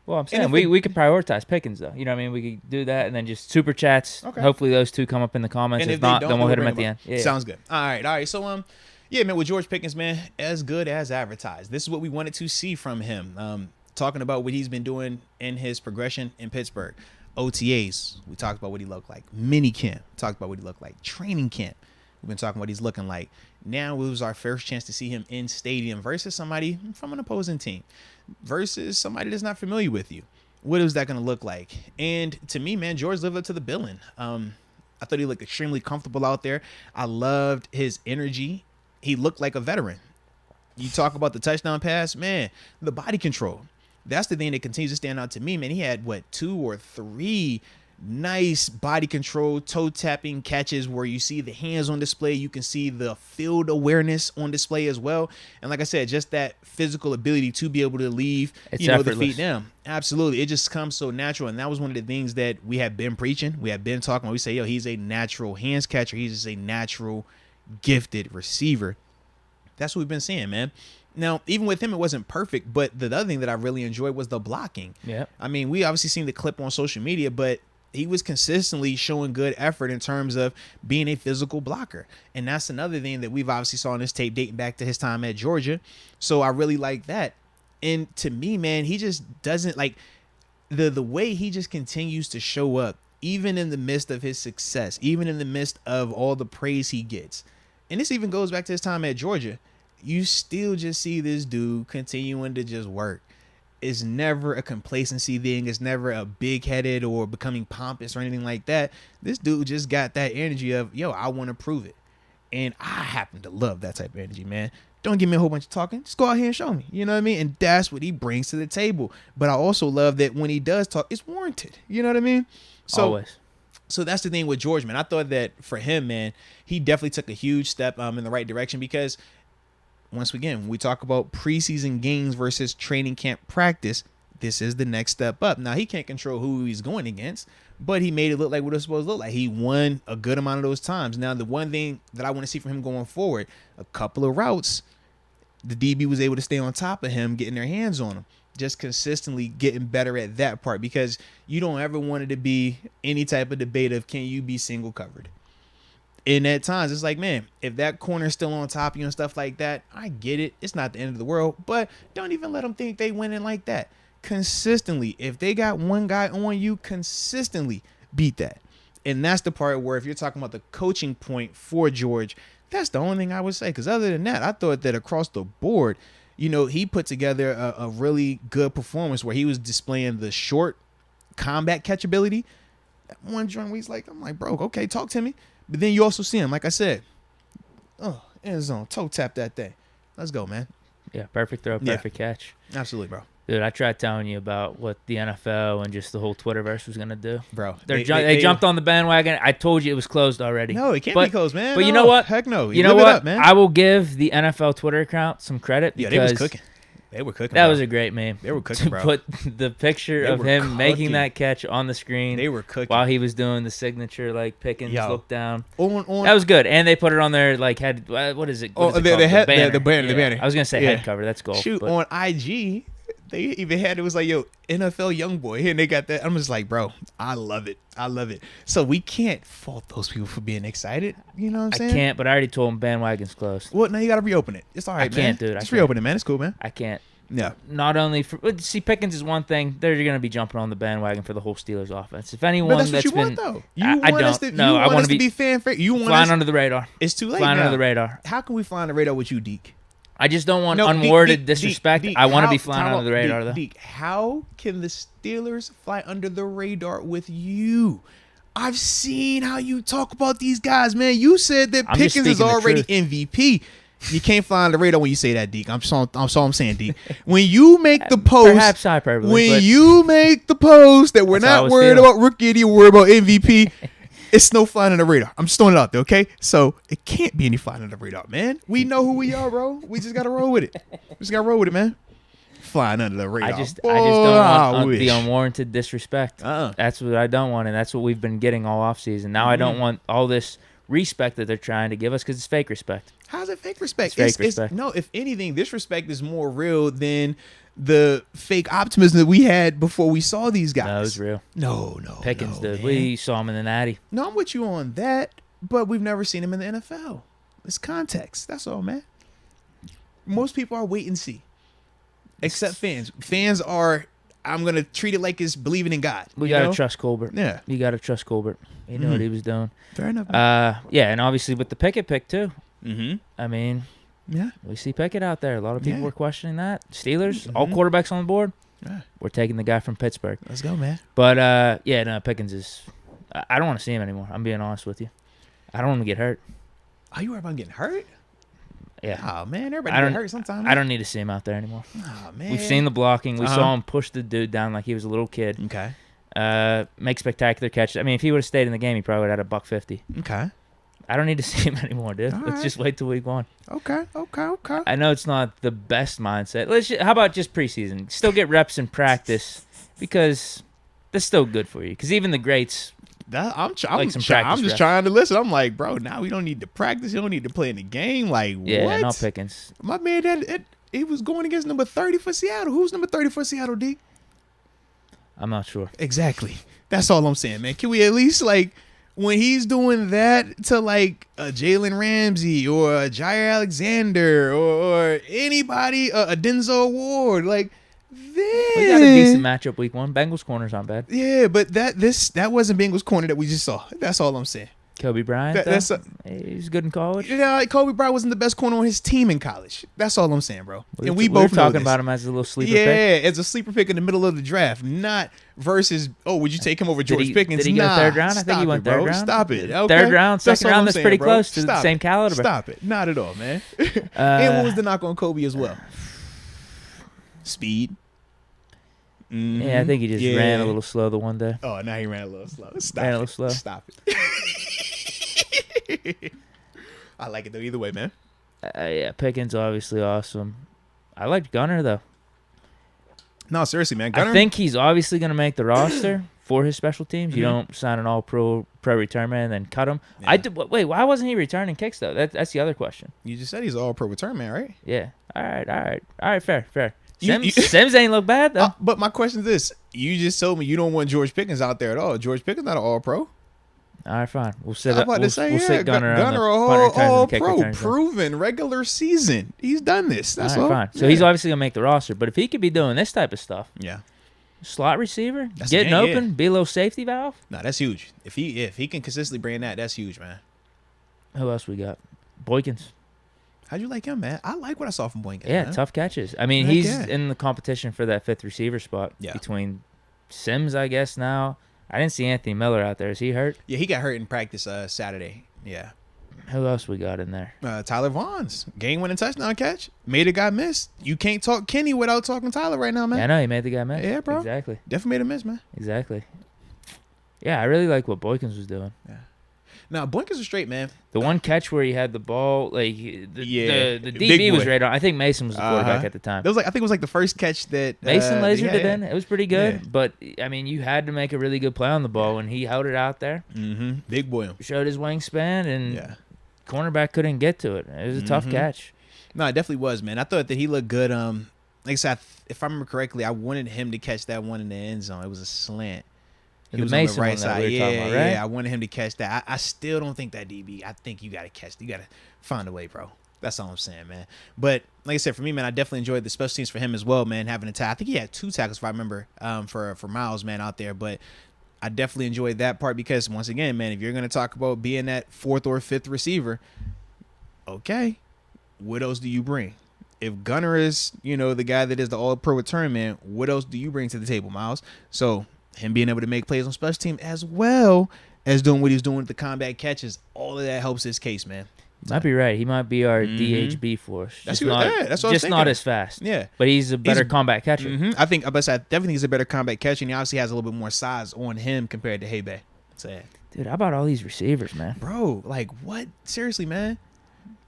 Well, I'm saying we could prioritize Pickens, though. You know what I mean? We could do that and then just Super Chats.
Okay.
Hopefully those two come up in the comments.
And
if not, then we'll hit them at the end.
Yeah. Sounds good. All right. So, yeah, man, with George Pickens, man, as good as advertised. This is what we wanted to see from him. Talking about what he's been doing in his progression in Pittsburgh. OTAs, we talked about what he looked like. Mini camp, talked about what he looked like. Training camp, we've been talking about what he's looking like. Now it was our first chance to see him in stadium versus somebody from an opposing team, versus somebody that's not familiar with you. What is that going to look like? And to me, man, George lived up to the billing. I thought he looked extremely comfortable out there. I loved his energy. He looked like a veteran. You talk about the touchdown pass, man, the body control. That's the thing that continues to stand out to me, man. He had, 2 or 3 nice body control, toe-tapping catches where you see the hands on display. You can see the field awareness on display as well. And like I said, just that physical ability to be able to leave, the feet down. Absolutely. It just comes so natural. And that was one of the things that we have been preaching. We have been talking about. We say, he's a natural hands catcher. He's just a natural gifted receiver. That's what we've been seeing, man. Now, even with him, it wasn't perfect, but the other thing that I really enjoyed was the blocking.
Yeah.
I mean, we obviously seen the clip on social media, but he was consistently showing good effort in terms of being a physical blocker. And that's another thing that we've obviously saw in this tape dating back to his time at Georgia. So I really like that. And to me, man, he just doesn't like the way he just continues to show up, even in the midst of his success, even in the midst of all the praise he gets. And this even goes back to his time at Georgia. You still just see this dude continuing to just work. It's never a complacency thing. It's never a big-headed or becoming pompous or anything like that. This dude just got that energy of, I want to prove it. And I happen to love that type of energy, man. Don't give me a whole bunch of talking. Just go out here and show me. You know what I mean? And that's what he brings to the table. But I also love that when he does talk, it's warranted. You know what I mean?
Always.
So that's the thing with George, man. I thought that for him, man, he definitely took a huge step in the right direction because once again, when we talk about preseason games versus training camp practice, this is the next step up. Now, he can't control who he's going against, but he made it look like what it's supposed to look like. He won a good amount of those times. Now, the one thing that I want to see from him going forward, a couple of routes, the DB was able to stay on top of him, getting their hands on him, just consistently getting better at that part because you don't ever want it to be any type of debate of can you be single covered. And at times, it's like, man, if that corner's still on top of you and stuff like that, I get it. It's not the end of the world, but don't even let them think they winning like that. Consistently, if they got one guy on you, consistently beat that. And that's the part where if you're talking about the coaching point for George, that's the only thing I would say. Because other than that, I thought that across the board, he put together a really good performance where he was displaying the short combat catchability. That one joint where he's like, I'm like, bro, okay, talk to me. But then you also see him, like I said, end zone, toe tap that thing. Let's go, man.
Yeah, perfect throw, perfect catch.
Absolutely, bro.
Dude, I tried telling you about what the NFL and just the whole Twitterverse was going to do.
Bro.
They jumped on the bandwagon. I told you it was closed already.
No, it can't be closed, man.
But you know what?
Heck no.
You know what? Up, man. I will give the NFL Twitter account some credit because
they was cooking. They were cooking.
That was a great meme.
They were cooking, bro.
Put the picture of him making that catch on the screen.
They were cooking
while he was doing the signature, like Pickens look down.
On.
That was good, and they put it on their like head. What is it?
The banner. The banner.
I was gonna say head cover. That's gold.
Shoot, on IG, they even had it was like NFL young boy, and they got that. I'm just like, bro, I love it. So we can't fault those people for being excited. You know what I'm saying?
I can't, but I already told them bandwagon's closed.
Well, now you got to reopen it. It's all right, man.
I can't, dude.
Just reopen it, man. It's cool, man.
I can't.
Yeah.
Not only for Pickens is one thing, they're going to be jumping on the bandwagon for the whole Steelers offense. If anyone
but that's what you want, though. I want us to be fan favorite. You want
flying under the radar.
It's too late
flying
now.
Under the radar.
How can we fly under the radar with you, Deke?
I just don't want unwarranted disrespect. I want to be flying under the radar, though.
Deke, how can the Steelers fly under the radar with you? I've seen how you talk about these guys, man. You said that Pickens is already MVP. You can't fly on the radar when you say that, Deke. I'm saying, Deke. When you make the post,
perhaps hyperbole,
you make the post that we're not worried about rookie of the year, we're worried about MVP, it's no flying on the radar. I'm just throwing it out there, okay? So it can't be any flying on the radar, man. We know who we are, bro. We just gotta roll with it. Man. Flying under the radar.
I just don't want the unwarranted disrespect. That's what I don't want, and that's what we've been getting all offseason. Now I don't want all this respect that they're trying to give us because it's fake respect.
How's it fake respect?
It's fake respect.
No, if anything, this respect is more real than the fake optimism that we had before we saw these guys.
No, it was real.
No.
Pickens did.
Man.
We saw him in the Natty.
No, I'm with you on that, but we've never seen him in the NFL. It's context. That's all, man. Most people are wait and see, except fans. Fans are, I'm going to treat it like it's believing in God.
We got to trust Colbert.
Yeah.
You got to trust Colbert. He knew what he was doing.
Fair enough.
Yeah, and obviously with the Pickett pick, too.
Mm-hmm.
I mean,
yeah,
we see Pickett out there. A lot of people were questioning that. Steelers, all quarterbacks on the board. Yeah. We're taking the guy from Pittsburgh.
Let's go, man.
But, Pickens is – I don't want to see him anymore. I'm being honest with you. I don't want him to get hurt.
Are you worried about getting hurt?
Yeah.
Oh, man, everybody get hurt sometimes.
I don't need to see him out there anymore.
Oh, man.
We've seen the blocking. We saw him push the dude down like he was a little kid.
Okay.
Make spectacular catches. I mean, if he would have stayed in the game, he probably would have had $150.
Okay.
I don't need to see him anymore, dude. Let's just wait till week 1.
Okay.
I know it's not the best mindset. How about just preseason? Still get reps in practice because that's still good for you. Because even the greats,
I'm just trying to listen. I'm like, bro, now we don't need to practice. You don't need to play in the game. Like, what?
Yeah, no Pickens.
My man, he was going against number 30 for Seattle. Who's number 30 for Seattle, D?
I'm not sure.
Exactly. That's all I'm saying, man. Can we at least, like, when he's doing that to, like, a Jalen Ramsey or a Jair Alexander or anybody, a Denzel Ward, like, then...
We got a decent matchup week 1. Bengals corners aren't bad.
Yeah, but that wasn't Bengals corner that we just saw. That's all I'm saying.
Kobe Bryant, he's good in college.
Yeah, Kobe Bryant wasn't the best corner on his team in college. That's all I'm saying, bro. And we both
talking about him as a little sleeper pick.
Yeah, as a sleeper pick in the middle of the draft, not versus, would you take him over George Pickens?
Did he go third round? I think he went third round.
Stop it. Okay?
Third round, second round, that's pretty close to the same caliber.
Stop it. Not at all, man. And what was the knock on Kobe as well? Speed. Mm-hmm.
Yeah, I think he just ran a little slow the one day.
Oh, now he ran a little slow. Stop it. I like it though either way, man.
Yeah, Pickens obviously awesome. I liked Gunner though.
No, seriously, man. Gunner,
I think he's obviously going to make the roster for his special teams. You don't sign an all-pro return man and then cut him. Yeah. Wait, why wasn't he returning kicks though? That's the other question.
You just said he's an all-pro return man, right?
Yeah. All right. Fair. Sims ain't look bad though.
But my question is this: you just told me you don't want George Pickens out there at all. George Pickens not an all-pro.
All right, fine. We'll sit
Gunner all-pro, proven regular season. He's done this. That's all.
Fine. So he's obviously gonna make the roster. But if he could be doing this type of stuff, slot receiver, getting open, be a little safety valve.
No, that's huge. If he can consistently bring that, that's huge, man.
Who else we got? Boykins.
How'd you like him, man? I like what I saw from Boykins.
Yeah, man. Tough catches. I mean, he's in the competition for that 5th receiver spot between Sims, I guess, now. I didn't see Anthony Miller out there. Is he hurt?
Yeah, he got hurt in practice Saturday. Yeah.
Who else we got in there?
Tyler Vaughn's game-winning touchdown catch. Made a guy miss. You can't talk Kenny without talking Tyler right now, man.
Yeah, I know. He made the guy miss.
Yeah, bro.
Exactly.
Definitely made a miss, man.
Exactly. Yeah, I really like what Boykins was doing.
Yeah. Now, Boykins was straight, man.
The one catch where he had the ball, like the DB was right on. I think Mason was the quarterback at the time.
I think it was like the first catch that
Mason lasered it in. It was pretty good, but I mean, you had to make a really good play on the ball when he held it out there.
Mm-hmm. Big boy.
Showed his wingspan, and cornerback couldn't get to it. It was a tough catch.
No, it definitely was, man. I thought that he looked good. Like I said, if I remember correctly, I wanted him to catch that one in the end zone. It was a slant. He was on the right side. Yeah, I wanted him to catch that. I still don't think that DB. I think you got to catch. You got to find a way, bro. That's all I'm saying, man. But like I said, for me, man, I definitely enjoyed the special teams for him as well, man. Having a tackle. I think he had 2 tackles, if I remember, for Miles, man, out there. But I definitely enjoyed that part because, once again, man, if you're going to talk about being that 4th or 5th receiver, okay, what else do you bring? if Gunner is, the guy that is the all-pro return man, what else do you bring to the table, Miles? So him being able to make plays on special team as well as doing what he's doing with the combat catches, all of that helps his case, man.
Might be right. He might be our DHB for us.
That's what I was
not as fast.
Yeah,
but he's a better combat catcher.
I definitely think he's a better combat catcher, and he obviously has a little bit more size on him compared to Haybay. Sad.
Dude, how about all these receivers, man?
Bro, like what? Seriously, man.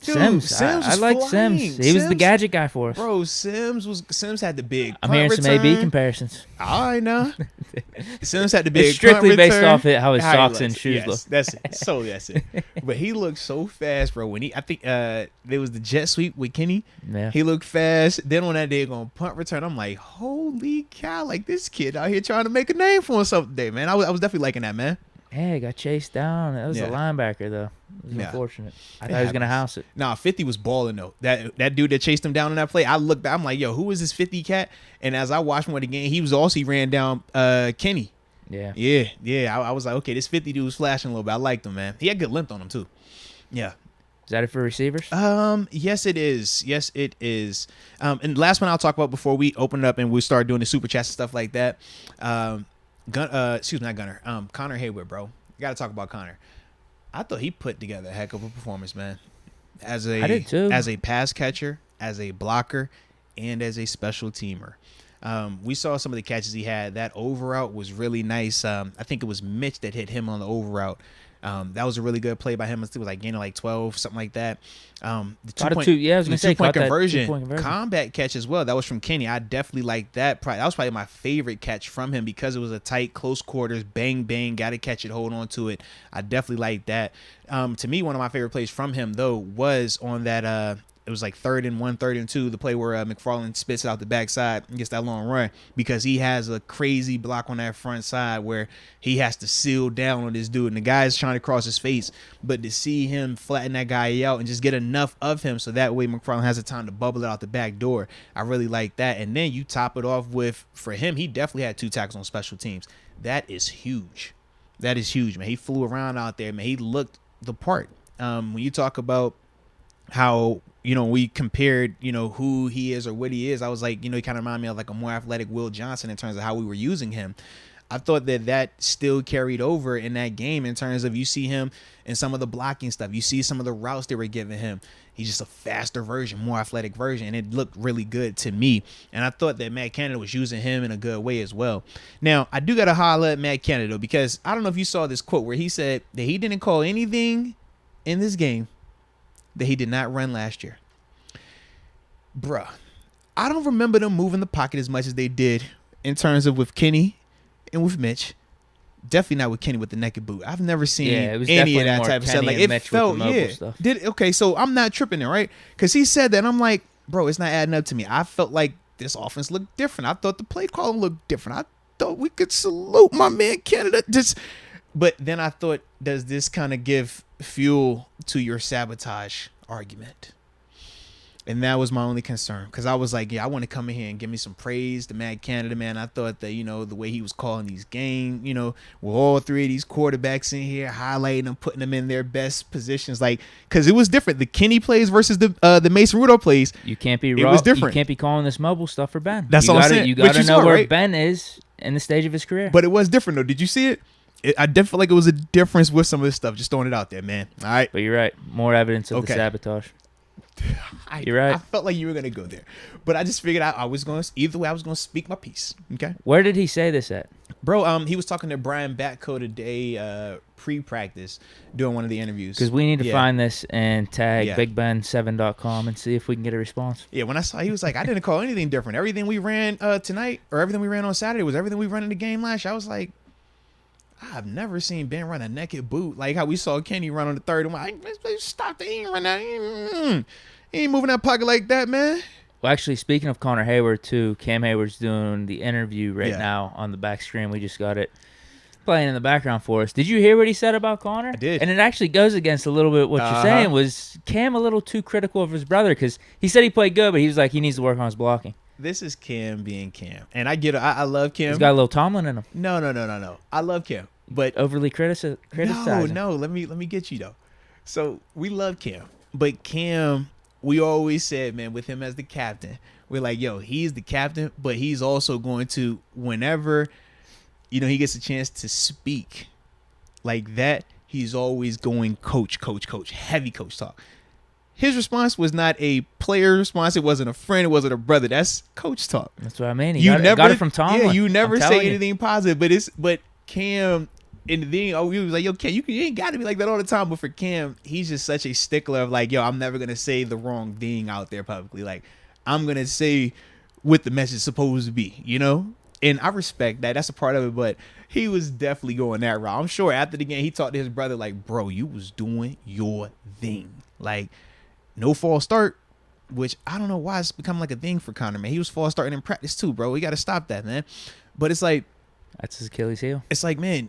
Dude, Sims. I like Sims. He was the gadget guy for us.
Bro, Sims had the big.
I'm hearing some AB comparisons.
I know. Sims had the big.
It's strictly based off how his socks and shoes look.
That's it. That's it. But he looked so fast, bro. When I think there was the jet sweep with Kenny.
Yeah.
He looked fast. Then on that day going punt return, I'm like, holy cow! Like this kid out here trying to make a name for himself today, man. I was definitely liking that, man.
Yeah, he got chased down. That was a linebacker, though. It was unfortunate. I thought he was going to house it.
Nah, 50 was balling, though. That dude that chased him down in that play, I looked back. I'm like, yo, who is this 50 cat? And as I watched him again, he ran down Kenny.
Yeah.
Yeah. I was like, okay, this 50 dude was flashing a little bit. I liked him, man. He had good length on him, too. Yeah.
Is that it for receivers?
Yes, it is. And the last one I'll talk about before we open it up and we start doing the super chats and stuff like that. Not Gunner. Connor Hayward, bro. Got to talk about Connor. I thought he put together a heck of a performance, man. I did too. As a pass catcher, as a blocker, and as a special teamer. We saw some of the catches he had. That over route was really nice. I think it was Mitch that hit him on the over route. That was a really good play by him. It was like gaining like 12, something like that. The two-point conversion, combat catch as well. That was from Kenny. I definitely liked that. That was probably my favorite catch from him because it was a tight, close quarters, bang, bang, got to catch it, hold on to it. I definitely liked that. To me, one of my favorite plays from him, though, was on that it was like 3rd and 1, 3rd and 2, the play where McFarland spits it out the backside and gets that long run because he has a crazy block on that front side where he has to seal down on this dude. And the guy's trying to cross his face, but to see him flatten that guy out and just get enough of him so that way McFarland has the time to bubble it out the back door. I really like that. And then you top it off with, for him, he definitely had 2 tackles on special teams. That is huge. Man. He flew around out there, man. He looked the part. When you talk about how, we compared, who he is or what he is. I was like, he kind of reminded me of like a more athletic Will Johnson in terms of how we were using him. I thought that still carried over in that game in terms of you see him in some of the blocking stuff. You see some of the routes they were giving him. He's just a faster version, more athletic version, and it looked really good to me. And I thought that Matt Canada was using him in a good way as well. Now, I do got to holler at Matt Canada because I don't know if you saw this quote where he said that he didn't call anything in this game that he did not run last year. Bruh, I don't remember them moving the pocket as much as they did in terms of with Kenny and with Mitch. Definitely not with Kenny with the naked boot. I've never seen any of that type of stuff. Like it felt, stuff. Okay, so I'm not tripping there, right? Because he said that, and I'm like, bro, it's not adding up to me. I felt like this offense looked different. I thought the play calling looked different. I thought we could salute my man Canada. But then I thought, does this kind of give fuel to your sabotage argument? And that was my only concern because I was like, I want to come in here and give me some praise to Matt Canada, man. I thought that, the way he was calling these games, with all 3 of these quarterbacks in here, highlighting them, putting them in their best positions. Like, because it was different. The Kenny plays versus the Mason Rudolph plays.
You can't be raw.
It was different.
You can't be calling this mobile stuff for Ben.
That's all I'm saying.
You got to know where Ben is in the stage of his career.
But it was different, though. Did you see it? I definitely feel like it was a difference with some of this stuff. Just throwing it out there, man. All right.
But you're right. More evidence of the sabotage. You're right.
I felt like you were going to go there. But I just figured I was going to, either way, I was going to speak my piece. Okay.
Where did he say this at?
Bro, he was talking to Brian Batko today, pre-practice, doing one of the interviews.
Because we need to find this and tag BigBen7.com and see if we can get a response.
Yeah, when I saw, he was like, I didn't call anything different. Everything we ran tonight, or everything we ran on Saturday was everything we ran in the game last year. I was like, I've never seen Ben run a naked boot like how we saw Kenny run on the third. I'm like, stop the ain't run that. He ain't moving that pocket like that, man.
Well, actually, speaking of Connor Hayward, too, Cam Hayward's doing the interview right now on the back screen. We just got it playing in the background for us. Did you hear what he said about Connor?
I did.
And it actually goes against a little bit what you're saying. Was Cam a little too critical of his brother? Because he said he played good, but he was like, he needs to work on his blocking.
This is Cam being Cam. And I get it. I love Cam.
He's got a little Tomlin in him.
No. I love Cam. But
overly criticizing.
No. Let me get you, though. So we love Cam. But Cam we always said, man, with him as the captain, we're like, yo, he's the captain, but he's also going to, whenever, he gets a chance to speak like that, he's always going coach, heavy coach talk. His response was not a player response. It wasn't a friend. It wasn't a brother. That's coach talk.
That's what I mean. You got it from Tom.
Yeah, you never say anything positive. But Cam, in the thing, we was like, yo, Cam, you ain't got to be like that all the time. But for Cam, he's just such a stickler of like, yo, I'm never gonna say the wrong thing out there publicly. Like, I'm gonna say what the message is supposed to be, And I respect that. That's a part of it. But he was definitely going that route. I'm sure after the game, he talked to his brother like, bro, you was doing your thing. Like, no false start, which I don't know why it's become like a thing for Connor, man. He was false starting in practice too, bro. We got to stop that, man. But it's like,
that's his Achilles heel.
It's like, man,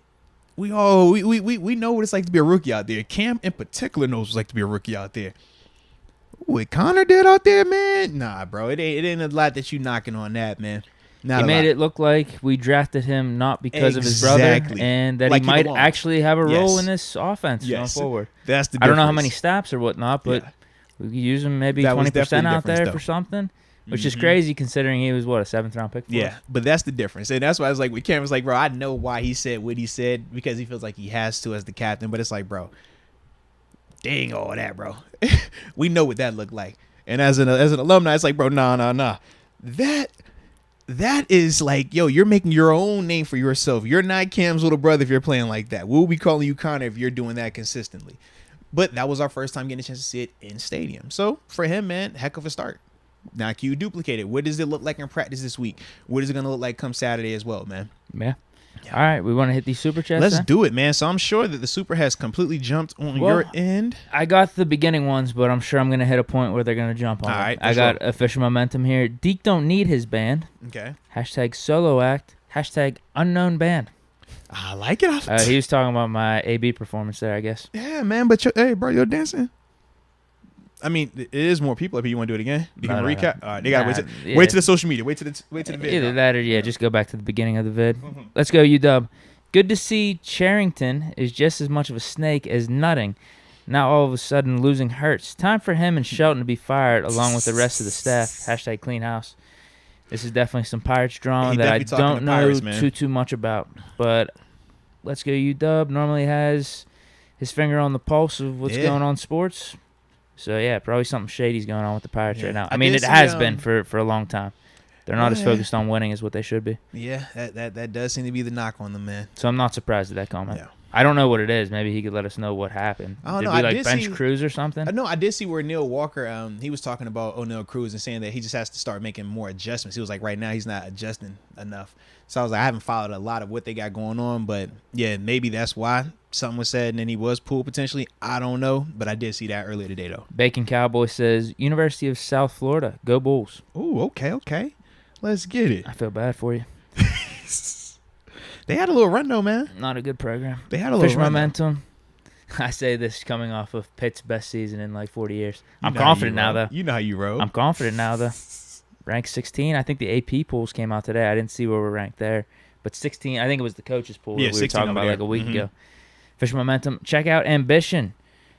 we know what it's like to be a rookie out there. Cam in particular knows what it's like to be a rookie out there. What Connor did out there, man? Nah, bro. It ain't a lot that you knocking on that, man.
He made it look like we drafted him not because of his brother, and that like he might actually have a role in this offense going forward.
That's the difference.
I don't know how many snaps or whatnot, but we could use him maybe 20% out there for something, which is crazy considering he was, a 7th-round pick for us?
But that's the difference. And that's why I was like, with Cam, was like, bro, I know why he said what he said because he feels like he has to as the captain. But it's like, bro, dang all that, bro. We know what that looked like. And as an alumni, it's like, bro, nah. That is like, yo, you're making your own name for yourself. You're not Cam's little brother if you're playing like that. We'll be calling you Connor if you're doing that consistently. But that was our first time getting a chance to see it in stadium. So for him, man, heck of a start. Now, can you duplicate it? What does it look like in practice this week? What is it going to look like come Saturday as well, man?
Yeah. All right, we want to hit these super chats.
Let's do it, man. So I'm sure that the super has completely jumped on your end.
I got the beginning ones, but I'm sure I'm going to hit a point where they're going to jump on. All right, I got official momentum here. Deke don't need his band.
Okay.
# solo act. # unknown band.
I like it.
He was talking about my AB performance there, I guess.
Yeah, man. But hey, bro, you're dancing. I mean, it is more people. If you want to do it again, you can recap. All right, they got wait to the social media. Wait to the video.
Either that or just go back to the beginning of the vid. Let's go, UW. Good to see Charrington is just as much of a snake as Nutting. Now all of a sudden losing hurts. Time for him and Shelton to be fired along with the rest of the staff. # clean house. This is definitely some Pirates drama that I don't know too much about. But let's go, UW. Normally has his finger on the pulse of what's going on in sports. So, yeah, probably something shady's going on with the Pirates right now. I mean, it has been for a long time. They're not as focused on winning as what they should be.
Yeah, that does seem to be the knock on them, man.
So I'm not surprised at that comment.
Yeah.
I don't know what it is. Maybe he could let us know what happened.
I don't
Did
know.
we bench Cruz or something?
No, I did see where Neil Walker, he was talking about O'Neal Cruz and saying that he just has to start making more adjustments. He was like, right now he's not adjusting enough. So I was like, I haven't followed a lot of what they got going on, but yeah, maybe that's why something was said and then he was pulled potentially. I don't know, but I did see that earlier today though.
Bacon Cowboy says, University of South Florida, go Bulls.
Ooh, okay. Let's get it.
I feel bad for you.
They had a little run though, man.
Not a good program.
They had a little run.
Momentum. I say this coming off of Pitt's best season in like 40 years. I'm confident now, though.
You know how you roll.
I'm confident now, though. Ranked 16. I think the AP polls came out today. I didn't see where we're ranked there. But 16, I think it was the coaches' poll that we were talking about like a week ago. Official momentum. Check out Ambition.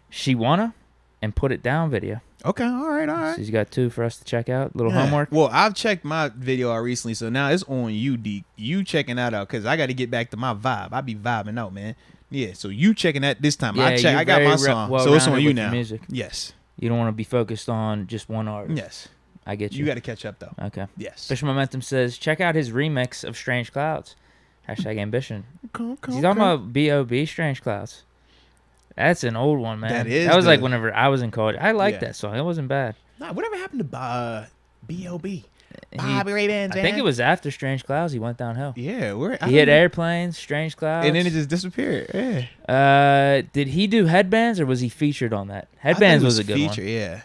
She wanna and put it down video.
Okay, all right.
So he's got 2 for us to check out. Little homework.
Well, I've checked my video out recently, so now it's on you, Deke. You checking that out because I got to get back to my vibe. I be vibing out, man. Yeah, so you checking that this time.
Yeah,
I got my song, so it's on you now.
Music.
Yes.
You don't want to be focused on just one artist.
Yes.
I get you.
You got to catch up, though.
Okay.
Yes.
Official Momentum says, check out his remix of Strange Clouds. # Ambition.
Okay.
He's talking about B.O.B. Strange Clouds. That's an old one, man.
That
was like whenever I was in college. I liked that song. It wasn't bad.
Nah, whatever happened to B.O.B.? Bobby Ray Bands, man.
I think it was after Strange Clouds he went downhill.
Yeah.
He hit Airplanes, Strange Clouds.
And then it just disappeared. Yeah.
Did he do Headbands or was he featured on that? Headbands was a good
feature,
one.
Yeah.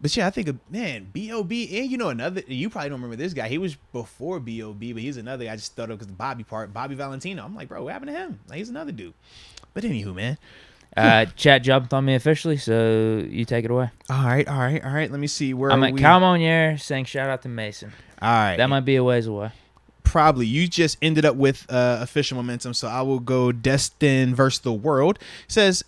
But yeah, I think, man, B.O.B. And another, you probably don't remember this guy. He was before B.O.B., but he's another guy I just thought of because the Bobby part, Bobby Valentino. I'm like, bro, what happened to him? Like, he's another dude. But anywho, man.
Chat jumped on me officially, so you take it away.
All right. Let me see where
I'm at Cal Monier saying shout out to Mason.
All right.
That might be a ways away.
Probably. You just ended up with official momentum, so I will go Destin versus the World. It says,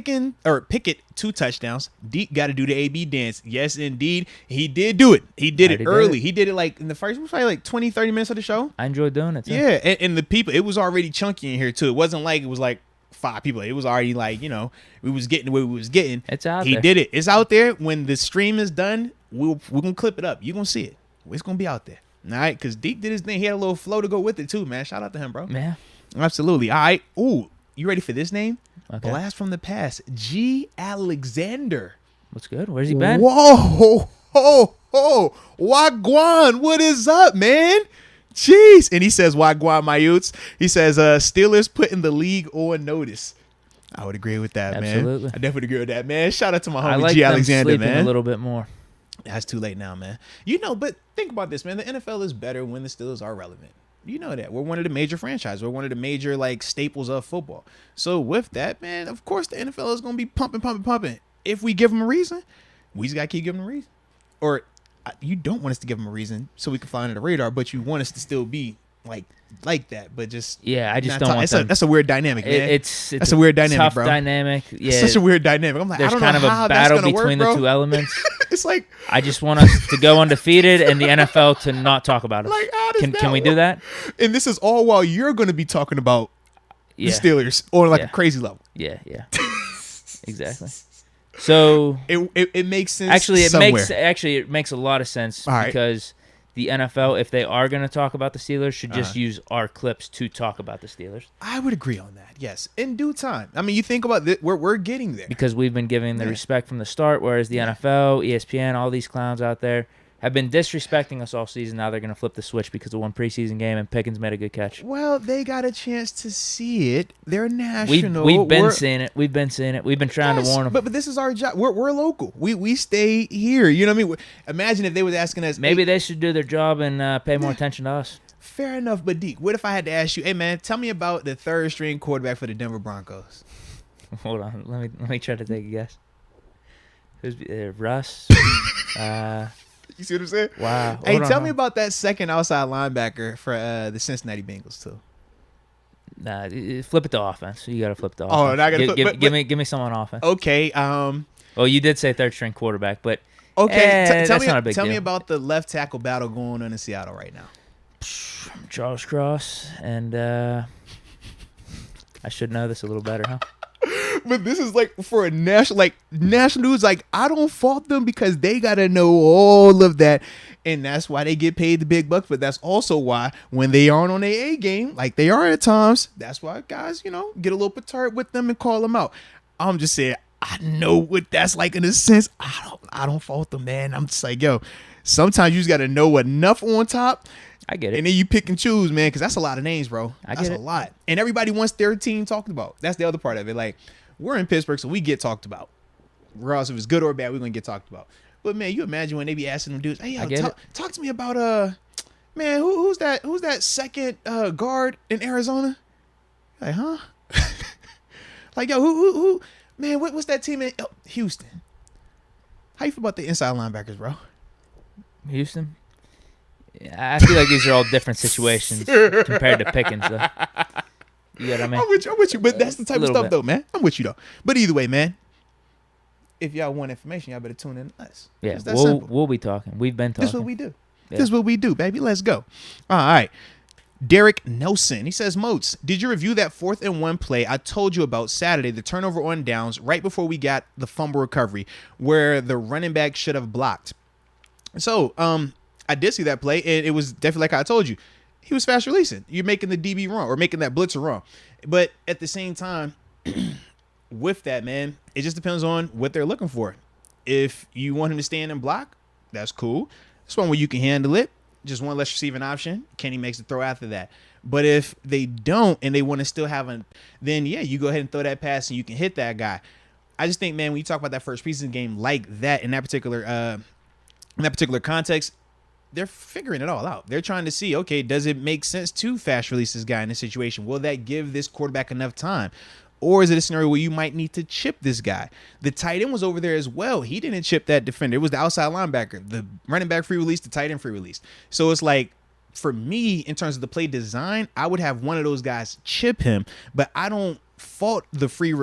Pickett 2 touchdowns. Deke got to do the AB dance. Yes, indeed. He did do it. He did it early. He did it like in the first, probably like 20, 30 minutes of the show.
I enjoyed doing it too.
Yeah, and the people, it was already chunky in here too. It wasn't like it was like 5 people. It was already like, we was getting what we was getting.
It's out
there.
He
did it. It's out there. When the stream is done, we're going to clip it up. You're going to see it. It's going to be out there. All right, because Deke did his thing. He had a little flow to go with it too, man. Shout out to him, bro.
Yeah.
Absolutely. All right. Ooh, you ready for this name?
Okay.
Blast from the past. G. Alexander.
What's good? Where's he been?
Whoa. Wagwan. What is up, man? Jeez. And he says, Wagwan, my youths. He says, Steelers putting the league on notice. I would agree with that, man.
Absolutely.
I definitely agree with that, man. Shout out to my homie
I like
G. Alexander,
them
man.
a little bit more.
That's too late now, man. But think about this, man. The NFL is better when the Steelers are relevant. You know that. We're one of the major franchises. We're one of the major, staples of football. So with that, man, of course the NFL is going to be pumping. If we give them a reason, we just got to keep giving them a reason. Or you don't want us to give them a reason so we can fly under the radar, but you want us to still be like that, but just
I just don't want them.
That's a weird dynamic, man.
It's
a weird dynamic,
tough
bro.
Dynamic. Yeah,
it's such a weird dynamic. I'm like,
there's
I don't know
kind of
how
a battle
that's
between
work,
the two elements.
It's like
I just want us to go undefeated and the NFL to not talk about us. Can we do that?
And this is all while you're going to be talking about the Steelers on a crazy level.
Yeah. Exactly. So
it makes sense.
Actually, it makes a lot of sense
right.
Because the NFL, if they are going to talk about the Steelers, should just use our clips to talk about the Steelers.
I would agree on that. Yes, in due time. I mean, you think about it, we're getting there
because we've been giving the respect from the start, whereas the NFL, ESPN, all these clowns out there have been disrespecting us all season. Now they're going to flip the switch because of one preseason game and Pickens made a good catch.
Well, they got a chance to see it. They're national.
We've been seeing it. We've been trying to warn them.
But this is our job. We're local. We stay here. You know what I mean? Imagine if they was asking us.
Maybe they should do their job and pay more attention to us.
Fair enough. But Deke, what if I had to ask you, hey man, tell me about the third string quarterback for the Denver Broncos?
Hold on. Let me try to take a guess. Who's Russ?
You see what I'm saying?
Wow.
Hey, tell me about that second outside linebacker for the Cincinnati Bengals too.
Nah, flip it to offense. You got to flip the offense.
Oh, and I got to
give me someone on offense.
Okay.
Well, you did say third string quarterback, but
okay.
Tell
me about the left tackle battle going on in Seattle right now.
Charles Cross and I should know this a little better, huh?
But this is for a national news. I don't fault them because they gotta know all of that, and that's why they get paid the big bucks. But that's also why when they aren't on their A game, like they are at times, that's why guys, get a little perturbed with them and call them out. I'm just saying, I know what that's like in a sense. I don't fault them, man. I'm just like, yo, sometimes you just gotta know enough on top.
I get it.
And then you pick and choose, man, because that's a lot of names, bro. That's a lot. And everybody wants their team talked about. That's the other part of it. We're in Pittsburgh, so we get talked about. Regardless if it's good or bad, we're going to get talked about. But, man, you imagine when they be asking them dudes, hey, talk to me about, man, who's that second guard in Arizona? Like, huh? Yo, who, man, what's that team in Houston? How you feel about the inside linebackers, bro?
Houston? I feel like these are all different situations compared to Pickens, though. You know what I mean?
I'm with you, but that's the type of stuff, though, man. I'm with you, though. But either way, man, if y'all want information, y'all better tune in to us.
Yeah, we'll be talking. We've been talking.
This is what we do. Yeah. This is what we do, baby. Let's go. All right. Derek Nelson. He says, Moats, did you review that 4th and 1 play I told you about Saturday, the turnover on downs, right before we got the fumble recovery, where the running back should have blocked? So, I did see that play, and it was definitely like I told you. He was fast releasing. You're making the DB wrong or making that blitzer wrong. But at the same time, with that, man, it just depends on what they're looking for. If you want him to stand and block, that's cool. That's one where you can handle it. Just one less receiving option. Kenny makes the throw after that. But if they don't and they want to still have then yeah, you go ahead and throw that pass and you can hit that guy. I just think, man, when you talk about that first preseason game like that in that particular context, they're figuring it all out. They're trying to see, okay, does it make sense to fast release this guy in this situation? Will that give this quarterback enough time? Or is it a scenario where you might need to chip this guy? The tight end was over there as well. He didn't chip that defender. It was the outside linebacker. The running back free release, the tight end free release. So it's like, for me, in terms of the play design, I would have one of those guys chip him, but I don't fault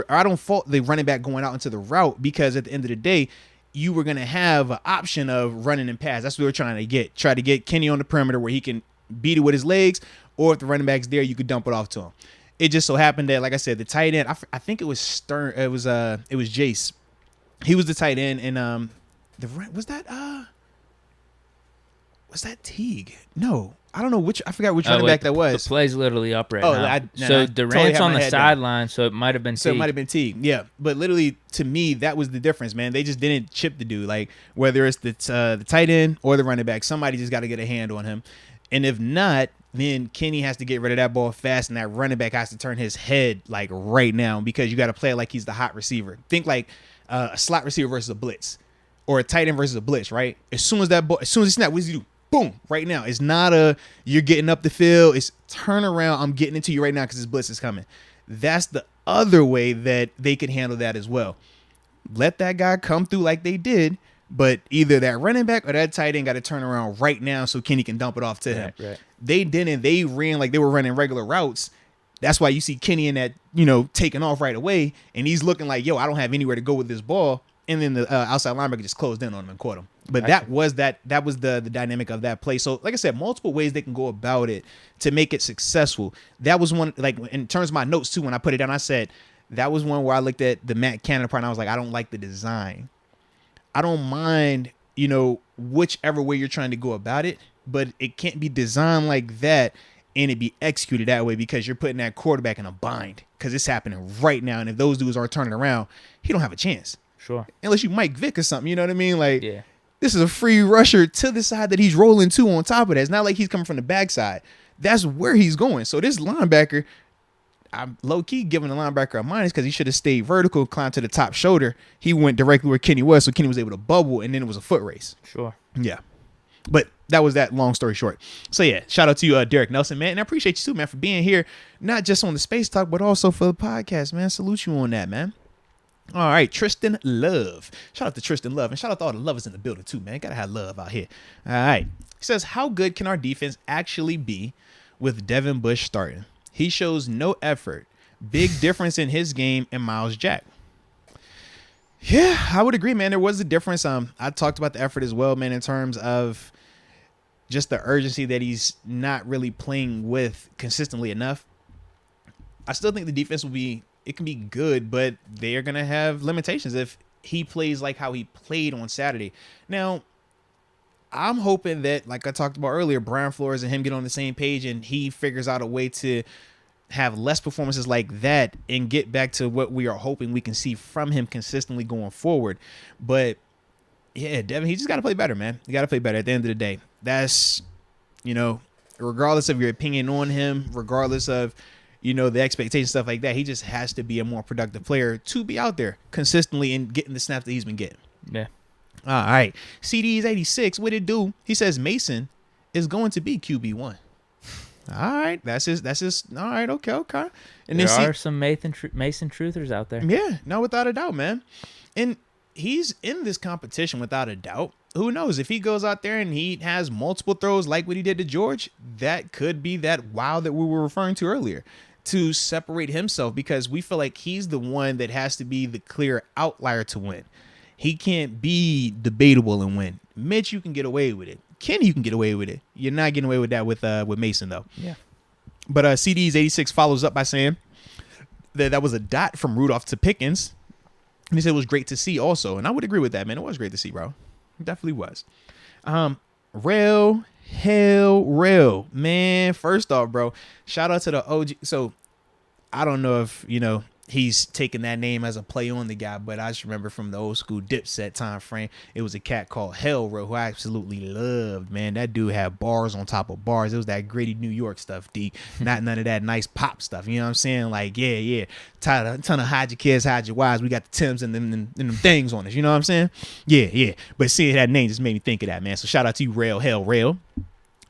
I don't fault the running back going out into the route, because at the end of the day, you were going to have an option of running and pass. That's what we're trying to get. Try to get Kenny on the perimeter where he can beat it with his legs, or if the running back's there, you could dump it off to him. It just so happened that, like I said, the tight end, I think it was Stern. It was Jace. He was the tight end, and was that Teague? No, I don't know which. I forgot which running back that was.
The play's literally up right now. So Durant's on the sideline, so it might have been Teague.
So it might have been Teague, yeah. But literally, to me, that was the difference, man. They just didn't chip the dude. Like, whether it's the tight end or the running back, somebody just got to get a hand on him. And if not, then Kenny has to get rid of that ball fast, and that running back has to turn his head like right now, because you got to play it like he's the hot receiver. Think like a slot receiver versus a blitz, or a tight end versus a blitz, right? As soon as he snap, what does he do? Boom, right now. It's not you're getting up the field. It's turn around. I'm getting into you right now because this blitz is coming. That's the other way that they could handle that as well. Let that guy come through like they did, but either that running back or that tight end got to turn around right now so Kenny can dump it off to him.
Right.
They didn't. They ran like they were running regular routes. That's why you see Kenny in that, taking off right away, and he's looking like, yo, I don't have anywhere to go with this ball. And then the outside linebacker just closed in on him and caught him. But that was the dynamic of that play. So, like I said, multiple ways they can go about it to make it successful. That was one, like, in terms of my notes too, when I put it down, I said that was one where I looked at the Matt Canada part and I was like, I don't like the design. I don't mind, whichever way you're trying to go about it, but it can't be designed like that and it be executed that way, because you're putting that quarterback in a bind, because it's happening right now. And if those dudes aren't turning around, he don't have a chance.
Sure.
Unless you Mike Vick or something, you know what I mean? Like,
yeah.
This is a free rusher to the side that he's rolling to on top of that. It's not like he's coming from the backside. That's where he's going. So this linebacker, I'm low-key giving the linebacker a minus, because he should have stayed vertical, climbed to the top shoulder. He went directly where Kenny was, so Kenny was able to bubble, and then it was a foot race.
Sure.
Yeah. But that was that, long story short. So, yeah, shout out to you, Derek Nelson, man. And I appreciate you, too, man, for being here, not just on the Space Talk, but also for the podcast, man. Salute you on that, man. All right, Tristan Love. Shout out to Tristan Love, and shout out to all the lovers in the building too, man. Gotta have love out here. All right. He says, how good can our defense actually be with Devin Bush starting? He shows no effort. Big difference in his game and Miles Jack. Yeah, I would agree, man. There was a difference. I talked about the effort as well, man, in terms of just the urgency that he's not really playing with consistently enough. I still think the defense it can be good, but they are going to have limitations if he plays like how he played on Saturday. Now, I'm hoping that, like I talked about earlier, Brian Flores and him get on the same page and he figures out a way to have less performances like that and get back to what we are hoping we can see from him consistently going forward. But, yeah, Devin, he just got to play better, man. You got to play better at the end of the day. That's, regardless of your opinion on him, regardless of, the expectation, stuff like that, he just has to be a more productive player to be out there consistently and getting the snaps that he's been getting.
Yeah.
All right. CD's 86. What it do? He says Mason is going to be QB1. All right. That's his. All right. Okay. And
there are some Mason truthers out there.
Yeah. No, without a doubt, man. And he's in this competition without a doubt. Who knows? If he goes out there and he has multiple throws like what he did to George, that could be that wow that we were referring to earlier, to separate himself, because we feel like he's the one that has to be the clear outlier to win. He can't be debatable and win. Mitch, you can get away with it. Kenny, you can get away with it. You're not getting away with that with Mason, though.
Yeah.
But CD's 86 follows up by saying that was a dot from Rudolph to Pickens. And he said it was great to see also. And I would agree with that, man. It was great to see, bro. It definitely was. Rail. Man, first off, bro, shout out to the OG. So I don't know if, he's taking that name as a play on the guy, but I just remember from the old school Dipset time frame, it was a cat called Hellro who I absolutely loved, man. That dude had bars on top of bars. It was that gritty New York stuff, Deke. Not none of that nice pop stuff. You know what I'm saying? Like, yeah. Ton of hide your kids, hide your wives. We got the Timbs and them things on us. You know what I'm saying? Yeah. But seeing that name just made me think of that, man. So shout out to you, Rail.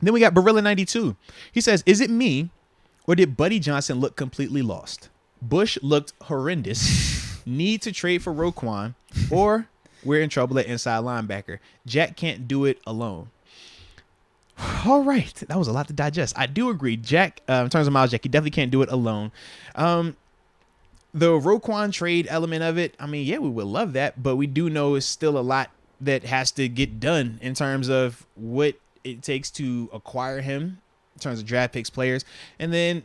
Then we got Barilla92. He says, is it me or did Buddy Johnson look completely lost? Bush looked horrendous. Need to trade for Roquan, or we're in trouble at inside linebacker. Jack can't do it alone. All right. That was a lot to digest. I do agree. Jack, in terms of Miles Jack, he definitely can't do it alone. The Roquan trade element of it, I mean, yeah, we would love that, but we do know it's still a lot that has to get done in terms of what it takes to acquire him, in terms of draft picks, players, and then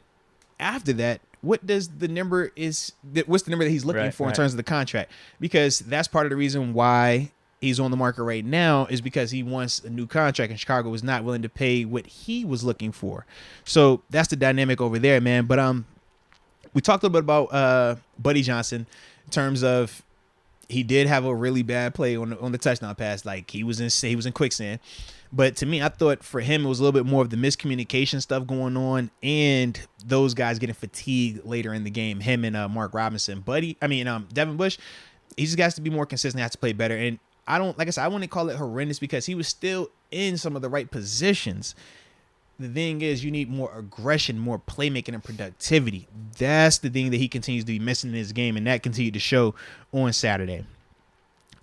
after that, what's the number that he's looking for in terms of the contract? Because that's part of the reason why he's on the market right now is because he wants a new contract, and Chicago was not willing to pay what he was looking for. So that's the dynamic over there, man. But we talked a little bit about Buddy Johnson in terms of he did have a really bad play on the touchdown pass. Like he was in quicksand. But to me, I thought for him it was a little bit more of the miscommunication stuff going on and those guys getting fatigued later in the game. Him and Mark Robinson. Devin Bush, he just has to be more consistent, has to play better. And I wouldn't call it horrendous because he was still in some of the right positions. The thing is, you need more aggression, more playmaking, and productivity. That's the thing that he continues to be missing in his game, and that continued to show on Saturday.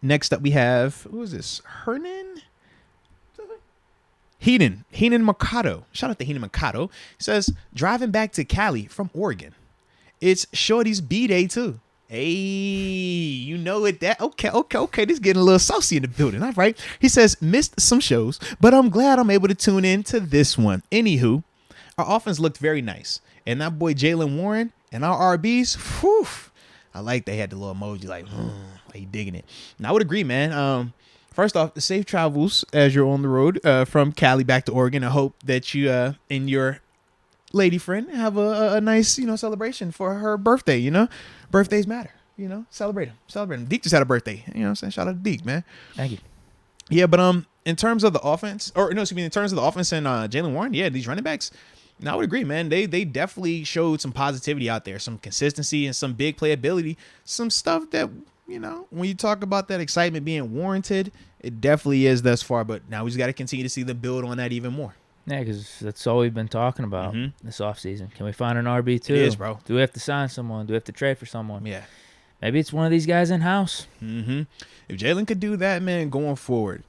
Next up, we have, who is this? Heenan Mercado. Shout out to Heenan Mercado. He says, driving back to Cali from Oregon. It's Shorty's B-Day, too. Hey, you know it. Okay. This is getting a little saucy in the building. All right. He says, missed some shows, but I'm glad I'm able to tune in to this one. Anywho, our offense looked very nice. And that boy Jaylen Warren and our RBs, whew, I like they had the little emoji like he digging it. And I would agree, man. First off, safe travels as you're on the road from Cali back to Oregon. I hope that you and your lady friend have a nice, celebration for her birthday. Birthdays matter. Celebrate them. Deke just had a birthday. You know what I'm saying? Shout out to Deke, man.
Thank you.
Yeah, but in terms of the offense, in terms of the offense and Jaylen Warren, yeah, these running backs, I would agree, man. They definitely showed some positivity out there, some consistency and some big playability, some stuff that, when you talk about that excitement being warranted, it definitely is thus far. But now we just got to continue to see them build on that even more.
Yeah, because that's all we've been talking about this offseason. Can we find an RB2?
It is, bro.
Do we have to sign someone? Do we have to trade for someone?
Yeah.
Maybe it's one of these guys in-house.
If Jaylen could do that, man, going forward,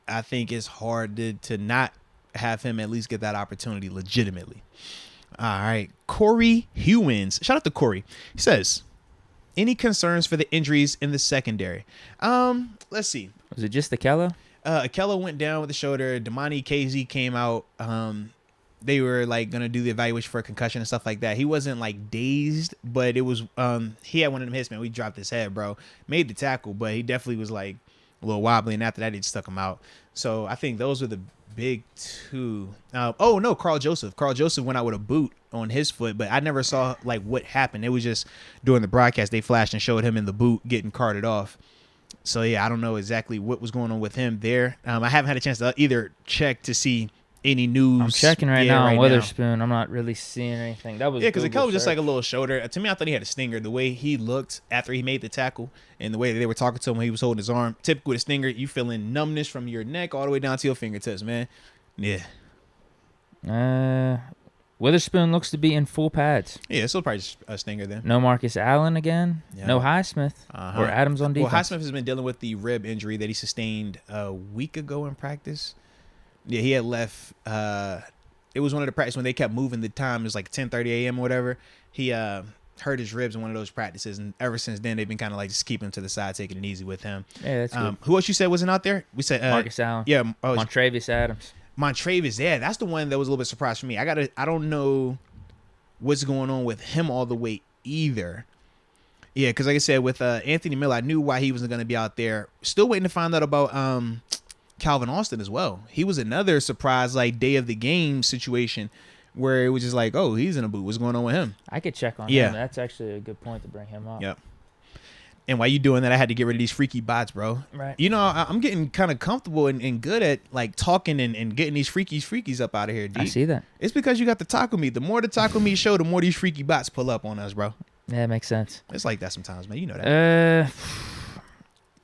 I think it's hard to not have him at least get that opportunity legitimately. All right. Corey Hewins. Shout out to Corey. He says, any concerns for the injuries in the secondary? Let's see.
Was it just Akello?
Akello went down with the shoulder. Damani KZ came out. They were like gonna do the evaluation for a concussion and stuff like that. He wasn't like dazed, but it was he had one of them hits, man. We dropped his head, bro. Made the tackle, but he definitely was like a little wobbly, and after that, it stuck him out. So I think those were the big two. Carl Joseph. Carl Joseph went out with a boot on his foot, but I never saw like what happened. It was just during the broadcast they flashed and showed him in the boot getting carted off. So yeah, I don't know exactly what was going on with him there. I haven't had a chance to either check to see any news.
I'm checking now on Witherspoon. I'm not really seeing anything. That was
because it was just like a little shoulder. To me, I thought he had a stinger. The way he looked after he made the tackle and the way that they were talking to him when he was holding his arm. Typical with a stinger, you feeling numbness from your neck all the way down to your fingertips, man. Yeah.
Witherspoon looks to be in full pads.
Yeah, so probably just a stinger then.
No Marcus Allen again. Yeah. No Highsmith or Adams on defense.
Well, Highsmith has been dealing with the rib injury that he sustained a week ago in practice. Yeah, he had left. It was one of the practices when they kept moving the time. It was like 10:30 a.m. or whatever. He hurt his ribs in one of those practices, and ever since then they've been kind of like just keeping him to the side, taking it easy with him.
Yeah, that's good.
Who else you said wasn't out there? We said
Marcus Allen.
Yeah,
Montravius Adams.
Montravius, yeah, that's the one that was a little bit surprised for me. I don't know what's going on with him all the way either. Yeah, because like I said, with Anthony Miller, I knew why he wasn't going to be out there. Still waiting to find out about Calvin Austin as well. He was another surprise, like day of the game situation where it was just like, oh, he's in a boot. What's going on with him?
I could check on him. That's actually a good point to bring him up.
Yep. And while you doing that, I had to get rid of these freaky bots, bro.
Right.
I'm getting kind of comfortable and good at like talking and getting these freakies up out of here, Deke.
I see that.
It's because you got the taco meat. The more the taco meat show, the more these freaky bots pull up on us, bro.
Yeah, it makes sense.
It's like that sometimes, man. You know that.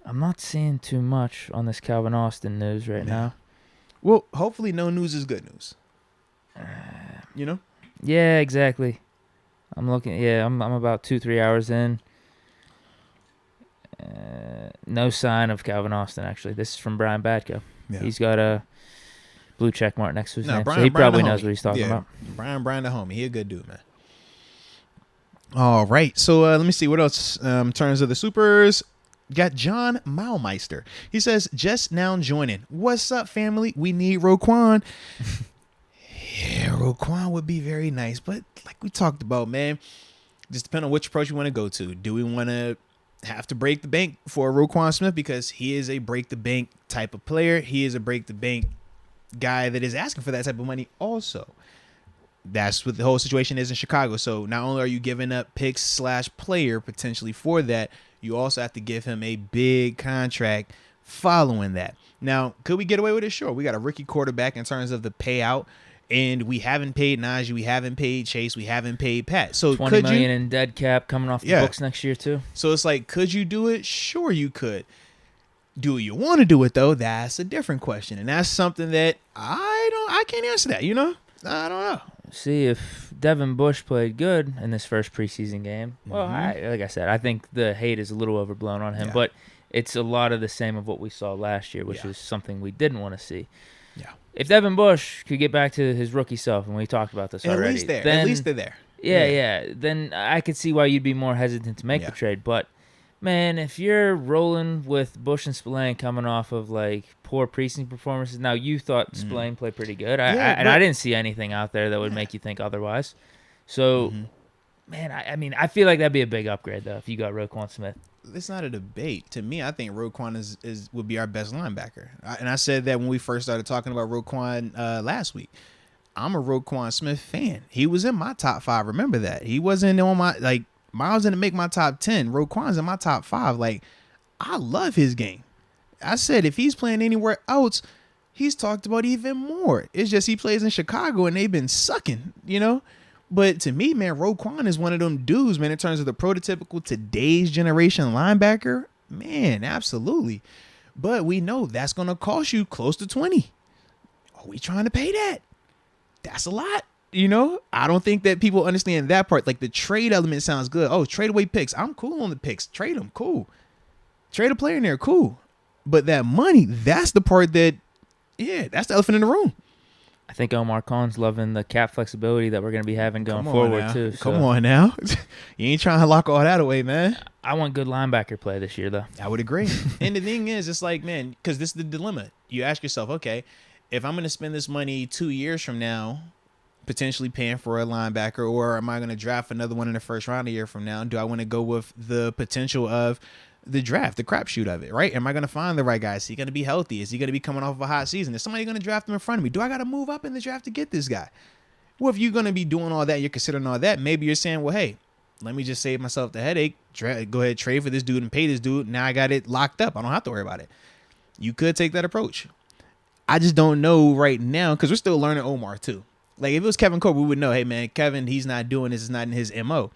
I'm not seeing too much on this Calvin Austin news right now.
Well, hopefully no news is good news.
Yeah, exactly. I'm looking. Yeah, I'm about 2-3 hours in. No sign of Calvin Austin, actually. This is from Brian Batko. Yeah. He's got a blue check mark next to his name, so he probably knows what he's talking about.
Brian the homie. He a good dude, man. All right. So let me see what else. In terms of the supers, got John Maumeister. He says, just now joining. What's up, family? We need Roquan. Yeah, Roquan would be very nice. But like we talked about, man, just depending on which approach you want to go to. Do we want to have to break the bank for Roquan Smith? Because he is a break the bank type of player. He is a break the bank guy that is asking for that type of money also. That's what the whole situation is in Chicago. So not only are you giving up picks / player potentially for that, you also have to give him a big contract following that. Now, could we get away with it? Sure. We got a rookie quarterback in terms of the payout, and we haven't paid Najee, we haven't paid Chase, we haven't paid Pat. So
$20 million in dead cap coming off the books next year too.
So it's like, could you do it? Sure, you could. Do you want to do it though? That's a different question, and that's something that I can't answer that. You know, I don't know.
See, if Devin Bush played good in this first preseason game, well, like I said, I think the hate is a little overblown on him, but it's a lot of the same of what we saw last year, which is something we didn't want to see. Yeah. If Devin Bush could get back to his rookie self, and we talked about this already,
at least they're there.
Yeah. Then I could see why you'd be more hesitant to make the trade. But man, if you're rolling with Bush and Spillane coming off of like poor preseason performances, now you thought Spillane played pretty good, I didn't see anything out there that would make you think otherwise. So, man, I mean, I feel like that'd be a big upgrade though if you got Roquan Smith.
It's not a debate. To me, I think Roquan would be our best linebacker. And I said that when we first started talking about Roquan last week. I'm a Roquan Smith fan. He was in my top 5. Remember that. He wasn't on my, like, Miles didn't make my top 10. Roquan's in my top 5. Like, I love his game. I said if he's playing anywhere else, he's talked about even more. It's just he plays in Chicago and they've been sucking, you know? But to me, man, Roquan is one of them dudes, man, in terms of the prototypical today's generation linebacker. Man, absolutely. But we know that's going to cost you close to 20. Are we trying to pay that? That's a lot. You know, I don't think that people understand that part. Like the trade element sounds good. Oh, trade away picks. I'm cool on the picks. Trade them. Cool. Trade a player in there. Cool. But that money, that's the part that, that's the elephant in the room.
I think Omar Khan's loving the cap flexibility that we're going to be having going forward, too.
Come on now. You ain't trying to lock all that away, man.
I want good linebacker play this year, though.
I would agree. And the thing is, it's like, man, because this is the dilemma. You ask yourself, okay, if I'm going to spend this money 2 years from now, potentially paying for a linebacker, or am I going to draft another one in the first round a year from now? Do I want to go with the potential of the draft, the crapshoot of it, right? Am I going to find the right guy? Is he going to be healthy? Is he going to be coming off of a hot season? Is somebody going to draft him in front of me? Do I got to move up in the draft to get this guy? Well, if you're going to be doing all that, you're considering all that, maybe you're saying, well, hey, let me just save myself the headache. Go ahead, trade for this dude and pay this dude. Now I got it locked up. I don't have to worry about it. You could take that approach. I just don't know right now because we're still learning Omar too. Like if it was Kevin Colbert, we would know, hey man, Kevin, he's not doing this. It's not in his MO.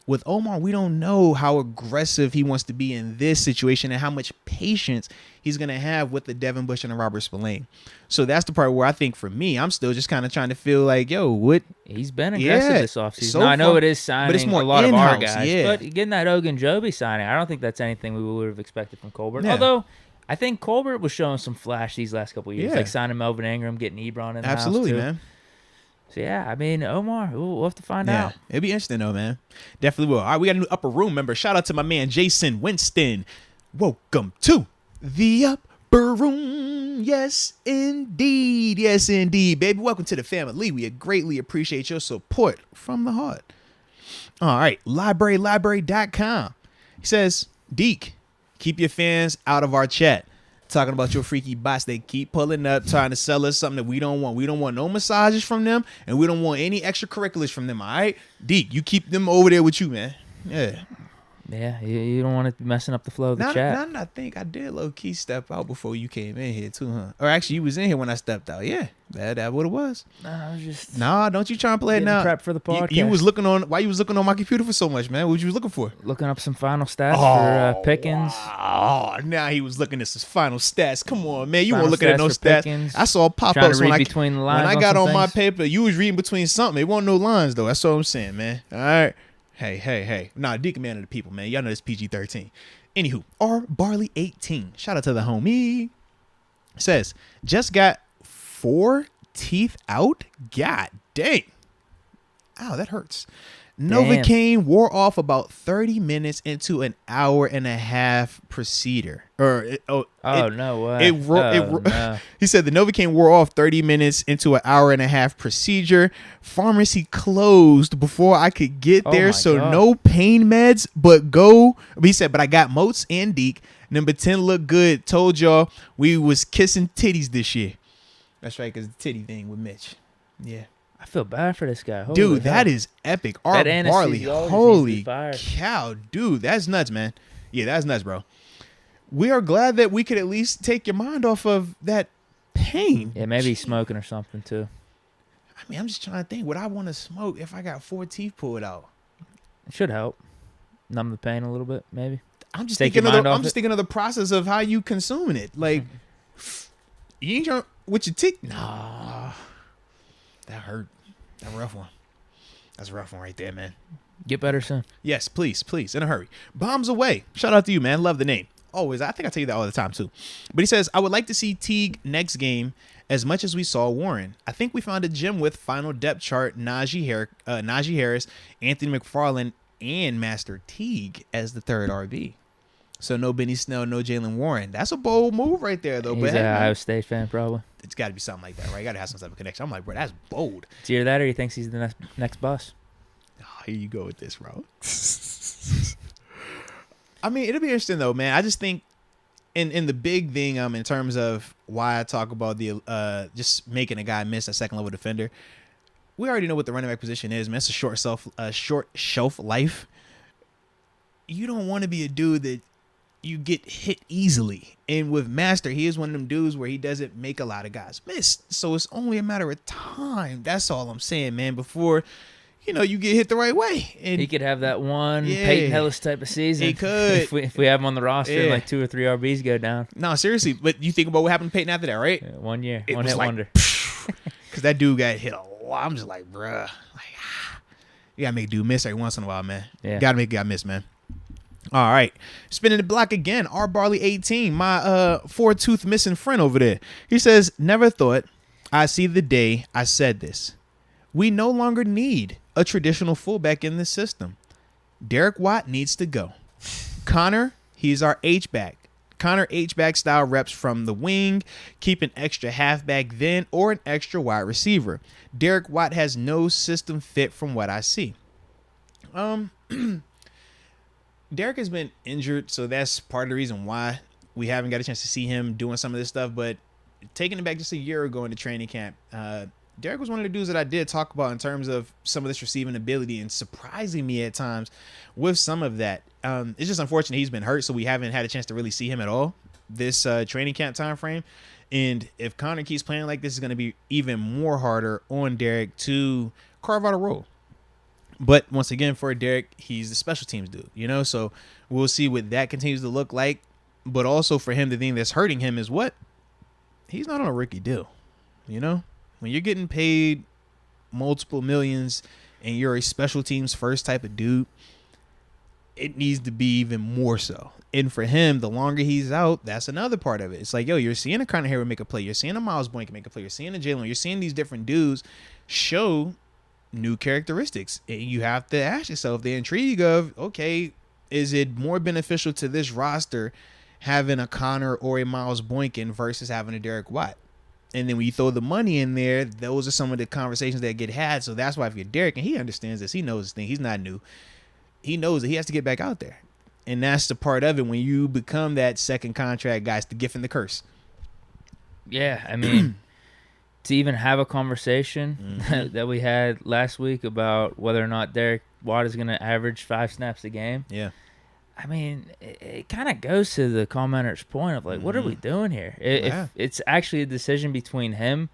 With Omar, we don't know how aggressive he wants to be in this situation and how much patience he's going to have with the Devin Bush and the Robert Spillane. So that's the part where I think for me, I'm still just kind of trying to feel like, yo, what?
He's been aggressive this offseason. So I know it is signing but it's more a lot of our guys, but getting that Ogunjobi signing, I don't think that's anything we would have expected from Colbert. Yeah. Although I think Colbert was showing some flash these last couple of years, like signing Melvin Ingram, getting Ebron in the house too. Man. So, yeah, I mean, Omar, we'll have to find out.
It'll be interesting, though, man. Definitely will. All right, we got a new upper room member. Shout out to my man, Jason Winston. Welcome to the upper room. Yes, indeed. Yes, indeed, baby. Welcome to the family. We greatly appreciate your support from the heart. All right, library.com. He says, Deke, keep your fans out of our chat. Talking about your freaky bots. They keep pulling up, trying to sell us something that we don't want. We don't want no massages from them, and we don't want any extracurriculars from them, all right? Deke, you keep them over there with you, man. Yeah.
Yeah, you don't want to be messing up the flow of the chat.
I think I did low-key step out before you came in here, too, huh? Or actually, you was in here when I stepped out. Yeah, that what it was.
I was just...
Nah, don't you try and play it now.
Prep for the podcast.
You was looking on... Why you was looking on my computer for so much, man? What you was looking for?
Looking up some final stats for Pickens.
Oh, now he was looking at some final stats. Come on, man. You weren't looking at no stats. Pickens, I saw pop-ups when I got on my paper. You was reading between something. It wasn't no lines, though. That's what I'm saying, man. All right. Hey. Nah, Deke man of the people, man. Y'all know this PG-13. Anywho, R Barley 18. Shout out to the homie. Says, just got 4 teeth out. God dang. Ow, that hurts. Novocaine wore off about 30 minutes into an hour and a half procedure.
No way. No.
He said the Novocaine wore off 30 minutes into an hour and a half procedure. Pharmacy closed before I could get there, so
God.
no pain meds, but go. He said, but I got Moats and Deke. Number 10 looked good. Told y'all we was kissing titties this year. That's right, because the titty thing with Mitch. Yeah.
I feel bad for this guy. Holy
dude,
hell.
that is epic. Art Barley, holy cow, dude, that's nuts, man. Yeah, that's nuts, bro. We are glad that we could at least take your mind off of that pain.
Yeah, maybe he's smoking or something too.
I mean, I'm just trying to think. Would I want to smoke if I got 4 teeth pulled out?
It should help numb the pain a little bit, maybe.
I'm just thinking of the process of how you consuming it. Like, you ain't trying with your teeth. Nah, that hurt. That's a rough one. That's a rough one right there, man.
Get better soon.
Yes, please, in a hurry. Bombs away. Shout out to you, man. Love the name. Always. I think I tell you that all the time, too. But he says, I would like to see Teague next game as much as we saw Warren. I think we found a gem with final depth chart, Najee Harris, Anthony McFarland, and Master Teague as the third RB. So no Benny Snell, no Jalen Warren. That's a bold move right there, though.
He's an Ohio State fan, probably.
It's got to be something like that, right? You got to have some type of connection. I'm like, bro, that's bold.
It's either that or he thinks he's the next boss.
Oh, here you go with this, bro. I mean, it'll be interesting, though, man. I just think in the big thing in terms of why I talk about the just making a guy miss a second level defender, we already know what the running back position is, man. It's a short shelf life. You don't want to be a dude that you get hit easily. And with Master, he is one of them dudes where he doesn't make a lot of guys miss. So it's only a matter of time. That's all I'm saying, man, before, you get hit the right way. And
he could have that one Peyton Hillis type of season.
He could.
If we have him on the roster and like 2 or 3 RBs go down.
No, seriously. But you think about what happened to Peyton after that, right?
Yeah, 1 year.
It
One hit wonder.
Because that dude got hit a lot. I'm just like, bruh. You got to make dude miss every once in a while, man.
Yeah.
Got to make a guy miss, man. All right. Spinning the block again. R. Barley 18. My 4-tooth missing friend over there. He says, never thought I'd see the day I said this. We no longer need a traditional fullback in this system. Derek Watt needs to go. Connor, he's our H-back. Connor H-back style reps from the wing. Keep an extra halfback then or an extra wide receiver. Derek Watt has no system fit from what I see. Derek has been injured, so that's part of the reason why we haven't got a chance to see him doing some of this stuff. But taking it back just a year ago into training camp, Derek was one of the dudes that I did talk about in terms of some of this receiving ability and surprising me at times with some of that. It's just unfortunate he's been hurt, so we haven't had a chance to really see him at all this training camp time frame. And if Connor keeps playing like this, it's going to be even more harder on Derek to carve out a role. But once again, for Derek, he's the special teams dude, so we'll see what that continues to look like. But also for him, the thing that's hurting him is what? He's not on a rookie deal, When you're getting paid multiple millions and you're a special teams first type of dude, it needs to be even more so. And for him, the longer he's out, that's another part of it. It's like, you're seeing a Connor Hayward make a play. You're seeing a Miles Boykin make a play. You're seeing a Jalen. You're seeing these different dudes show new characteristics. And you have to ask yourself the intrigue of, okay, is it more beneficial to this roster having a Connor or a Miles Boykin versus having a Derek Watt? And then when you throw the money in there, those are some of the conversations that get had. So that's why if you're Derek, and he understands this, he knows this thing, he's not new. He knows that he has to get back out there. And that's the part of it when you become that second contract guy. It's the gift and the curse.
Yeah, I mean, to even have a conversation that we had last week about whether or not Derek Watt is going to average 5 snaps a game.
Yeah.
I mean, it kind of goes to the commenter's point of, like, what are we doing here? If it's actually a decision between him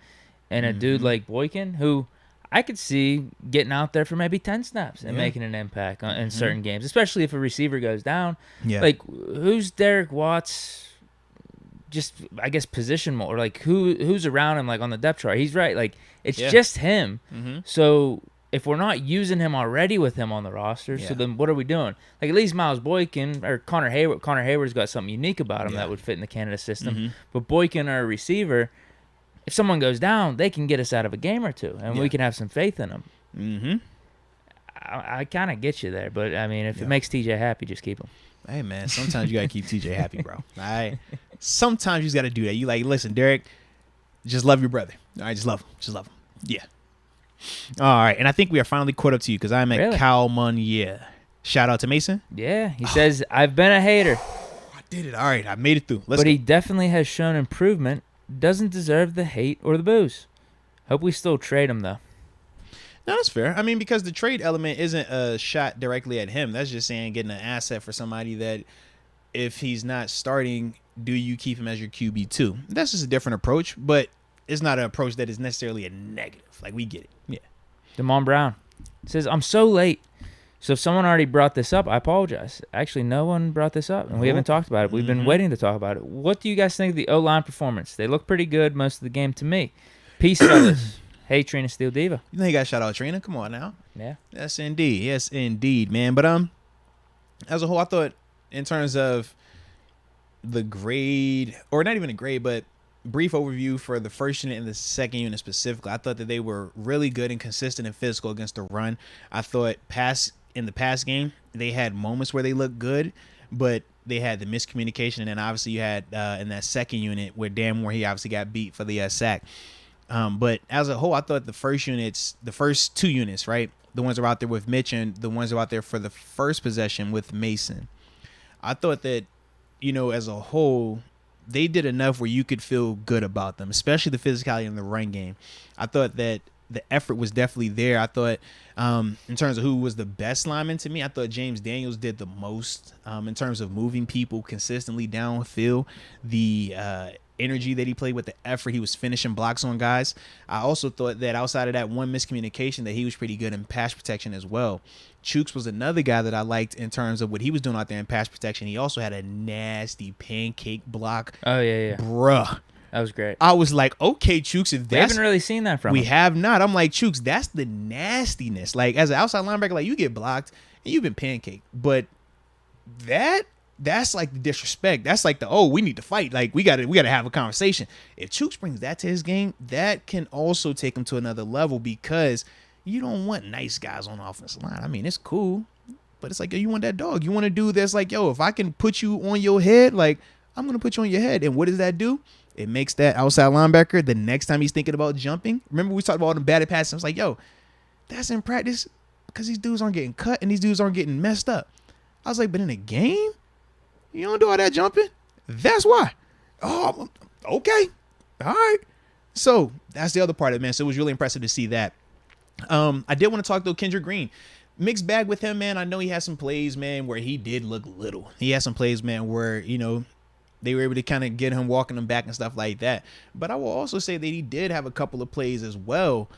and a dude like Boykin, who I could see getting out there for maybe 10 snaps and making an impact in certain games, especially if a receiver goes down. Yeah. Like, who's Derek Watt's just, I guess, position more? Like, who's around him, like, on the depth chart? He's right. Like, it's just him. So if we're not using him already with him on the roster, so then what are we doing? Like, at least Miles Boykin or Connor Hayward's got something unique about him that would fit in the Canada system. But Boykin or a receiver, if someone goes down, they can get us out of a game or two, and we can have some faith in them. I kind of get you there, but I mean, if it makes TJ happy, just keep him.
Hey man, sometimes you gotta keep TJ happy, bro. All right, sometimes you just gotta do that. You like, listen, Derek, just love your brother. All right, just love him. Yeah. All right, and I think we are finally caught up to you because I'm at Calmun. Yeah. Shout out to Mason.
Yeah, he says I've been a hater.
I did it. All right, I made it through.
But he definitely has shown improvement. Doesn't deserve the hate or the booze. Hope we still trade him though.
No, that's fair. I mean, because the trade element isn't a shot directly at him. That's just saying getting an asset for somebody that if he's not starting, do you keep him as your QB2? That's just a different approach, but it's not an approach that is necessarily a negative. Like, we get it. Yeah.
Damon Brown says, I'm so late. So if someone already brought this up, I apologize. Actually, no one brought this up, and we haven't talked about it. We've been waiting to talk about it. What do you guys think of the O-line performance? They look pretty good most of the game to me. Peace, fellas. Hey, Trina Steel Diva.
You know you got to shout out Trina. Come on now.
Yeah.
Yes, indeed. Yes, indeed, man. But as a whole, I thought in terms of the grade, or not even a grade, but brief overview for the first unit and the second unit specifically, I thought that they were really good and consistent and physical against the run. I thought in the pass game, they had moments where they looked good, but they had the miscommunication. And then obviously you had in that second unit where Dan Moore, he obviously got beat for the sack. But as a whole, I thought the first two units, right, the ones that were out there with Mitch and the ones that were out there for the first possession with Mason, I thought that, as a whole, they did enough where you could feel good about them, especially the physicality in the run game. I thought that the effort was definitely there. I thought in terms of who was the best lineman to me, I thought James Daniels did the most in terms of moving people consistently downfield, the energy that he played with, the effort he was finishing blocks on guys. I also thought that outside of that one miscommunication that he was pretty good in pass protection as well. Chooks was another guy that I liked in terms of what he was doing out there in pass protection. He also had a nasty pancake block.
Oh, yeah.
Bruh.
That was great.
I was like, okay, Chooks, if that's...
We haven't really seen that from him.
We have not. I'm like, Chooks, that's the nastiness. Like, as an outside linebacker, like, you get blocked and you've been pancaked. But that's like the disrespect. That's like we need to fight. Like, we gotta have a conversation. If Chooks brings that to his game, that can also take him to another level because you don't want nice guys on the offensive line. I mean, it's cool, but it's like, yo, you want that dog. You want to do this like, yo, if I can put you on your head, like, I'm going to put you on your head. And what does that do? It makes that outside linebacker, the next time he's thinking about jumping, remember we talked about all the batted passes. I was like, yo, that's in practice because these dudes aren't getting cut and these dudes aren't getting messed up. I was like, but in a game, you don't do all that jumping. That's why. Oh, okay. All right. So that's the other part of it, man. So it was really impressive to see that. I did want to talk, though, Kendrick Green. Mixed bag with him, man. I know he had some plays, man, where he did look little. He had some plays, man, where, they were able to kind of get him walking them back and stuff like that. But I will also say that he did have a couple of plays as well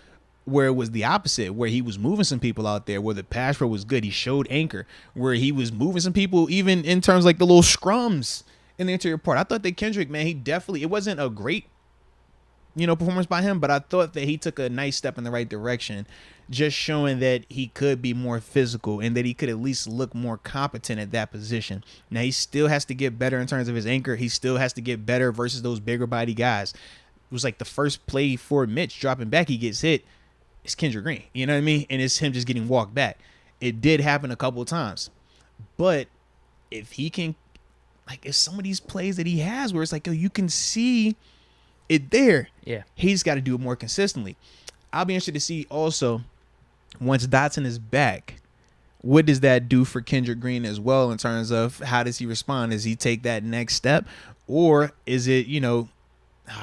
where it was the opposite, where he was moving some people out there, where the pass pro was good. He showed anchor, where he was moving some people even in terms of like the little scrums in the interior part. I thought that Kendrick, man, it wasn't a great, performance by him, but I thought that he took a nice step in the right direction, just showing that he could be more physical and that he could at least look more competent at that position. Now, he still has to get better in terms of his anchor. He still has to get better versus those bigger body guys. It was like the first play for Mitch dropping back, he gets hit. It's Kendrick Green, you know what I mean? And it's him just getting walked back. It did happen a couple of times. But if he can, like, if some of these plays that he has where it's like, yo, you can see it there.
Yeah.
He's got to do it more consistently. I'll be interested to see also, once Dotson is back, what does that do for Kendrick Green as well in terms of how does he respond? Does he take that next step? Or is it, all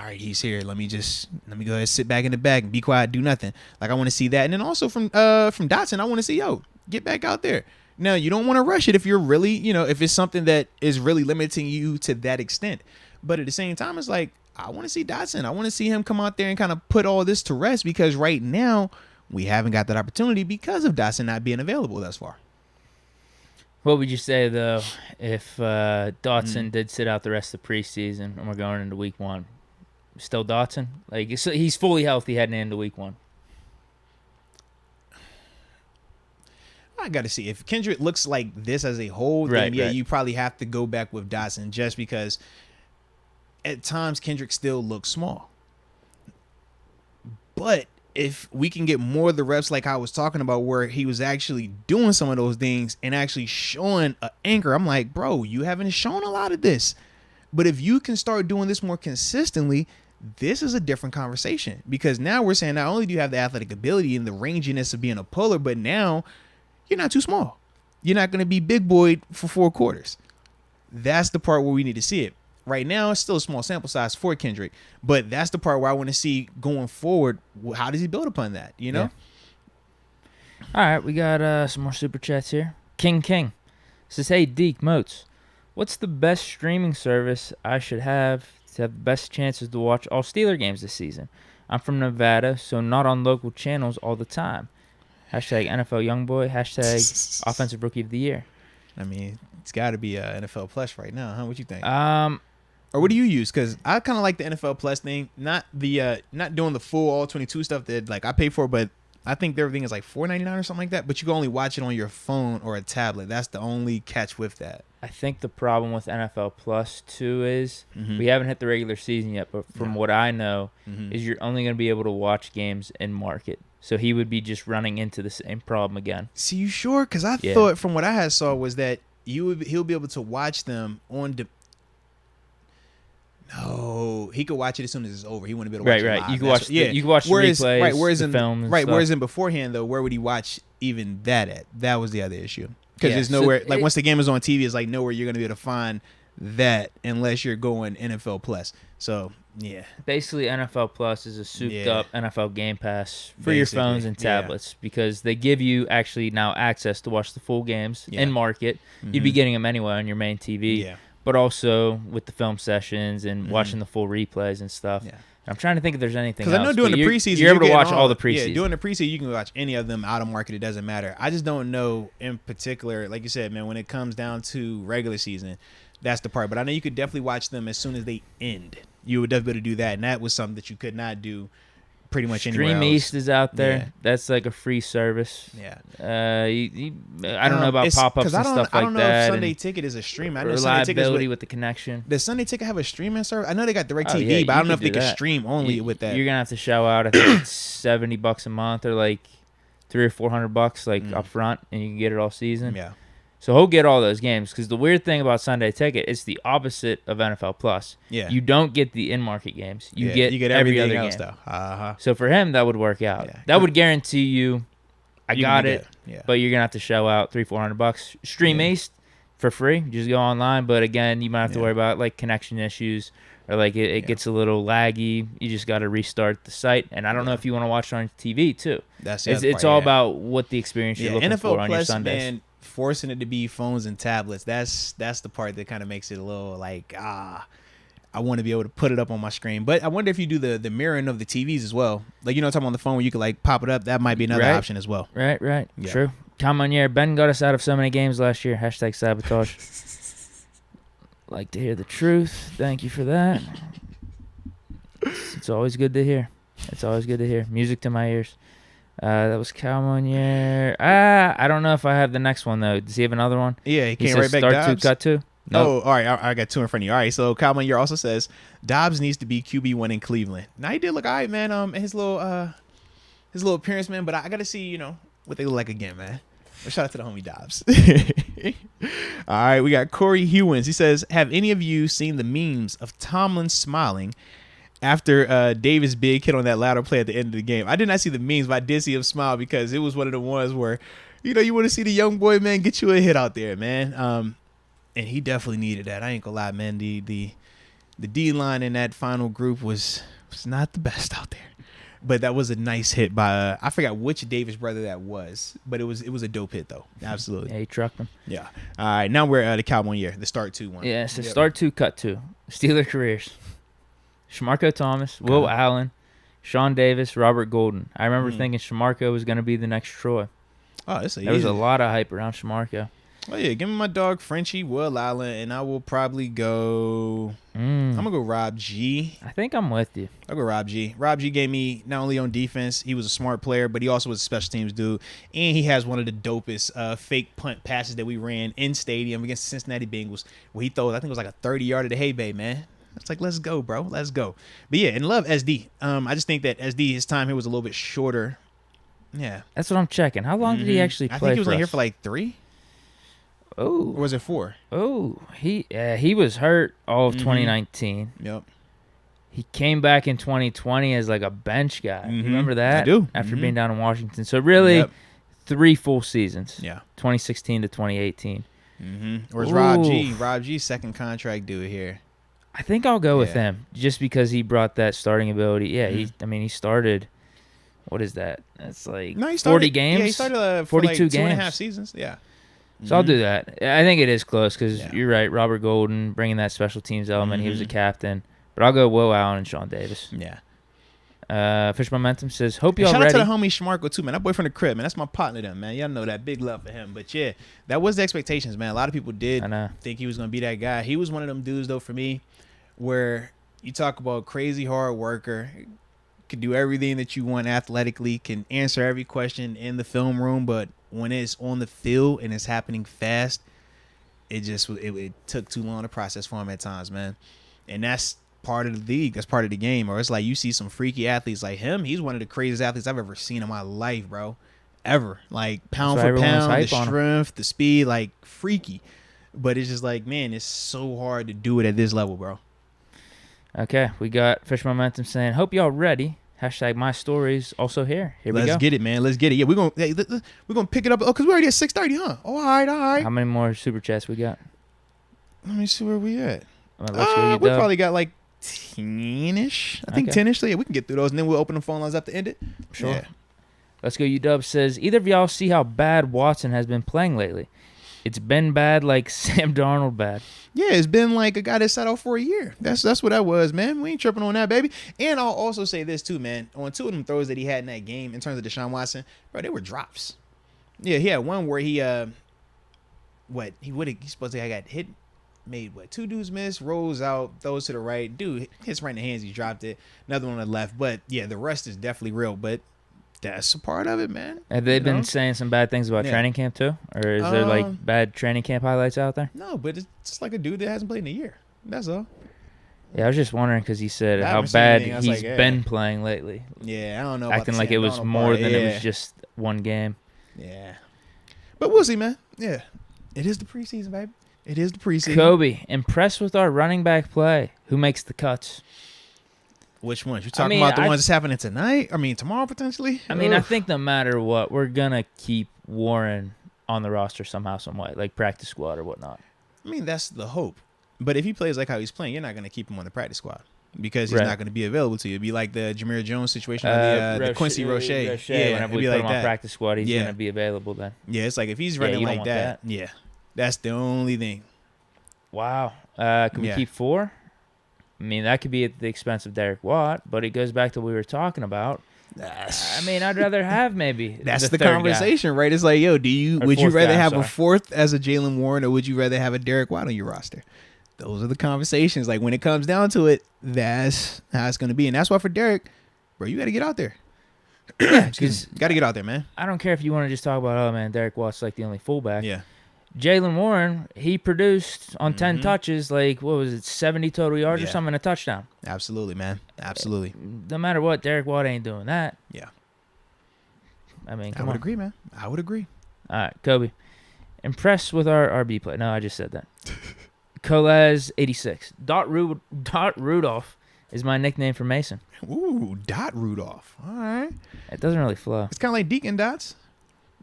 right, he's here. Let me go ahead and sit back in the back and be quiet, do nothing. Like, I want to see that. And then also from Dotson, I want to see, yo, get back out there. Now, you don't want to rush it if you're really, if it's something that is really limiting you to that extent. But at the same time, it's like, I want to see Dotson. I want to see him come out there and kind of put all this to rest because right now we haven't got that opportunity because of Dotson not being available thus far.
What would you say, though, if Dotson did sit out the rest of the preseason and we're going into week one? Still Dotson? Like, he's fully healthy heading into week one.
I got to see. If Kendrick looks like this as a whole, then right. You probably have to go back with Dotson just because at times Kendrick still looks small. But if we can get more of the reps like I was talking about where he was actually doing some of those things and actually showing an anchor, I'm like, bro, you haven't shown a lot of this. But if you can start doing this more consistently, this is a different conversation, because now we're saying not only do you have the athletic ability and the ranginess of being a puller, but now you're not too small. You're not going to be big boyed for 4 quarters. That's the part where we need to see it. Right now, it's still a small sample size for Kendrick, but that's the part where I want to see going forward. How does he build upon that? You know?
Yeah. All right, we got some more super chats here. King says, "Hey, Deke, Moats, what's the best streaming service I should have to have the best chances to watch all Steeler games this season? I'm from Nevada, so not on local channels all the time. Hashtag NFL Youngboy. Hashtag Offensive Rookie of the Year."
I mean, it's got to be NFL Plus right now, huh? What you think? Or what do you use? Because I kind of like the NFL Plus thing, not doing the full all 22 stuff that like I pay for, but I think everything is like $4.99 or something like that. But you can only watch it on your phone or a tablet. That's the only catch with that.
I think the problem with NFL Plus too is we haven't hit the regular season yet, but from what I know, is you're only going to be able to watch games in market. So he would be just running into the same problem again.
See, you sure? Because I thought from what I had saw was that he'll be able to watch them on No, he could watch it as soon as it's over. He wouldn't be able to watch it live.
You can watch, you can watch the replays, the film, and stuff.
Whereas in beforehand though, where would he watch even that at? That was the other issue. Because there's nowhere, like once the game is on TV, it's like nowhere you're gonna be able to find that unless you're going NFL Plus. So yeah,
basically NFL Plus is a souped up NFL Game Pass for your phones and tablets because they give you actually now access to watch the full games in market. You'd be getting them anyway on your main TV. Yeah. But also with the film sessions and watching the full replays and stuff. Yeah. I'm trying to think if there's anything else.
Because I know during the preseason,
you're able to watch all the preseason.
Yeah, during the preseason, you can watch any of them out of market. It doesn't matter. I just don't know in particular, like you said, man, when it comes down to regular season, that's the part. But I know you could definitely watch them as soon as they end. You would definitely be able to do that. And that was something that you could not do pretty much anywhere else.
Stream East is out there. Yeah. That's like a free service.
Yeah.
I don't know about pop-ups and stuff like that.
I don't know if Sunday Ticket is a stream. I know
reliability with the connection.
Does Sunday Ticket have a streaming service? I know they got DirecTV, but I don't know if they can stream only with that.
You're going to have to shell out, I think it's $70 a month or like $300 or $400 like up front, and you can get it all season. Yeah. So he'll get all those games because the weird thing about Sunday Ticket, it's the opposite of NFL Plus. Yeah. You don't get the in-market games. You get every other else, game. Though. So for him, that would work out. Yeah. That would guarantee you, I got it, but you're going to have to shell out $300-$400. Stream East for free. Just go online. But again, you might have to worry about like connection issues or like it gets a little laggy. You just got to restart the site. And I don't know if you want to watch it on TV too. It's all about what the experience you're looking
NFL
for on
Plus,
your Sundays.
Man, forcing it to be phones and tablets, that's the part that kind of makes it a little like I want to be able to put it up on my screen. But I wonder if you do the mirroring of the TVs as well, like I'm talking on the phone where you could like pop it up. That might be another option as well.
Right yeah. True. Come on, Ben got us out of so many games last year. Hashtag sabotage. Like to hear the truth. Thank you for that. It's always good to hear. Music to my ears. That was Cal Monier. I don't know if I have the next one, though. Does he have another one?
Yeah, he came right back.
Start
Dobbs.
2, cut 2. Nope.
Oh, all right. I got 2 in front of you. All right, so Cal Monier also says Dobbs needs to be QB1 in Cleveland. Now, he did look all right, man, his little appearance, man, but I got to see, what they look like again, man. But shout out to the homie Dobbs. All right, we got Corey Hewins. He says, have any of you seen the memes of Tomlin smiling after Davis' big hit on that ladder play at the end of the game? I did not see the memes, but I did see him smile because it was one of the ones where, you want to see the young boy, man, get you a hit out there, man. And he definitely needed that. I ain't gonna lie, man. The D-line in that final group was not the best out there. But that was a nice hit by I forgot which Davis brother that was, but it was a dope hit though. Absolutely.
Yeah, he trucked him.
Yeah. All right, now we're at the Cowboy year, the start 2 one.
Yeah, so start 2, cut 2. Steeler careers. Shamarko Thomas, Will Allen, Sean Davis, Robert Golden. I remember thinking Shamarko was going to be the next Troy.
Oh,
there was a lot of hype around Shamarko.
Oh, yeah, give me my dog Frenchie, Will Allen, and I will probably go I'm going to go Rob G.
I think I'm with you.
I'll go Rob G. Rob G gave me not only on defense, he was a smart player, but he also was a special teams dude, and he has one of the dopest fake punt passes that we ran in stadium against the Cincinnati Bengals, where he threw, I think it was like a 30-yarder to Hay Bay, man. It's like, let's go, bro. Let's go. But yeah, and love SD. I just think that SD, his time here was a little bit shorter. Yeah.
That's what I'm checking. How long did he actually play?
I think he was
for
only
us?
here for like 3.
Oh.
Or was it 4?
Oh, he was hurt all of 2019.
Yep.
He came back in 2020 as like a bench guy. You remember that?
I do.
After being down in Washington. So really, 3 full seasons.
Yeah.
2016 to 2018.
Where's Rob G? Rob G's second contract due here.
I think I'll go with him just because he brought that starting ability. Yeah, he started. What is that? That's like 40 games.
Yeah, he started
42
like 2.5
games.
seasons. Yeah.
So I'll do that. I think it is close because you're right. Robert Golden bringing that special teams element. He was a captain. But I'll go Will Allen and Sean Davis.
Yeah.
Fish Momentum says, hope y'all
Shout
ready.
out to the homie Schmarko too, man. That boy from the crib, man. That's my partner, them, man. Y'all know that. Big love for him. But yeah, that was the expectations, man. A lot of people did think he was gonna be that guy. He was one of them dudes, though, for me, where you talk about crazy hard worker, can do everything that you want athletically, can answer every question in the film room, but when it's on the field and it's happening fast, it took too long to process for him at times, man. And that's part of the league. That's part of the game. Or it's like you see some freaky athletes like him. He's one of the craziest athletes I've ever seen in my life, bro. Ever. Like pound for pound, the strength, the speed, like freaky. But it's just like, man, it's so hard to do it at this level, bro.
Okay, we got Fish Momentum saying, hope y'all ready. Hashtag my stories also here. Here we go.
Let's get it, man. Let's get it. Yeah, we're gonna pick it up. Oh, because we're already at 6:30, huh? Oh, all right.
How many more super chats we got?
Let me see where we at.
We
probably got like 10-ish. I think 10-ish. So yeah, we can get through those, and then we'll open the phone lines up to end it.
Sure.
Yeah.
Let's go. UW says, either of y'all see how bad Watson has been playing lately? It's been bad like Sam Darnold bad. Yeah, it's been like a guy that sat out for a year. That's what that was, man. We ain't tripping on that, baby. And I'll also say this too, man. On 2 of them throws that he had in that game, in terms of Deshaun Watson, bro, they were drops. Yeah, he had one where he supposed to have got hit, made 2 dudes miss, rolls out, throws to the right. Dude hits right in the hands, he dropped it. Another one on the left. But yeah, the rest is definitely real. But that's a part of it, man. Have they been saying some bad things about training camp too? Or is there like bad training camp highlights out there? No, but it's just like a dude that hasn't played in a year. That's all. Yeah, I was just wondering because he said how bad he's been playing lately. Yeah, I don't know. Acting like it was more than it was just one game. Yeah. But we'll see, man. Yeah. It is the preseason, baby. It is the preseason. Kobe, impressed with our running back play. Who makes the cuts? Which ones? You're talking about the ones that's happening tonight? I mean, tomorrow potentially? I mean, I think no matter what, we're going to keep Warren on the roster somehow, some way, like practice squad or whatnot. I mean, that's the hope. But if he plays like how he's playing, you're not going to keep him on the practice squad because he's not going to be available to you. It'd be like the Jameer Jones situation with the Quincy Roche. Yeah, whenever we put him on practice squad, he's going to be available then. Yeah, it's like if he's running like that, that's the only thing. Wow. Can we keep 4? I mean, that could be at the expense of Derek Watt, but it goes back to what we were talking about. I mean, I'd rather have maybe that's the conversation, right? It's like, yo, would you rather have a 4th as a Jalen Warren, or would you rather have a Derek Watt on your roster? Those are the conversations. Like when it comes down to it, that's how it's going to be, and that's why for Derek, bro, you got to get out there. Yeah, because got to get out there, man. I don't care if you want to just talk about, oh man, Derek Watt's like the only fullback. Yeah. Jalen Warren, he produced on 10 touches, like, what was it, 70 total yards or something, a touchdown. Absolutely, man. Absolutely. No matter what, Derek Watt ain't doing that. Yeah. I mean, I would agree, man. I would agree. All right, Kobe. Impressed with our RB play. No, I just said that. Colez 86. Dot Rudolph is my nickname for Mason. Ooh, Dot Rudolph. All right. It doesn't really flow. It's kind of like Deke and Dots.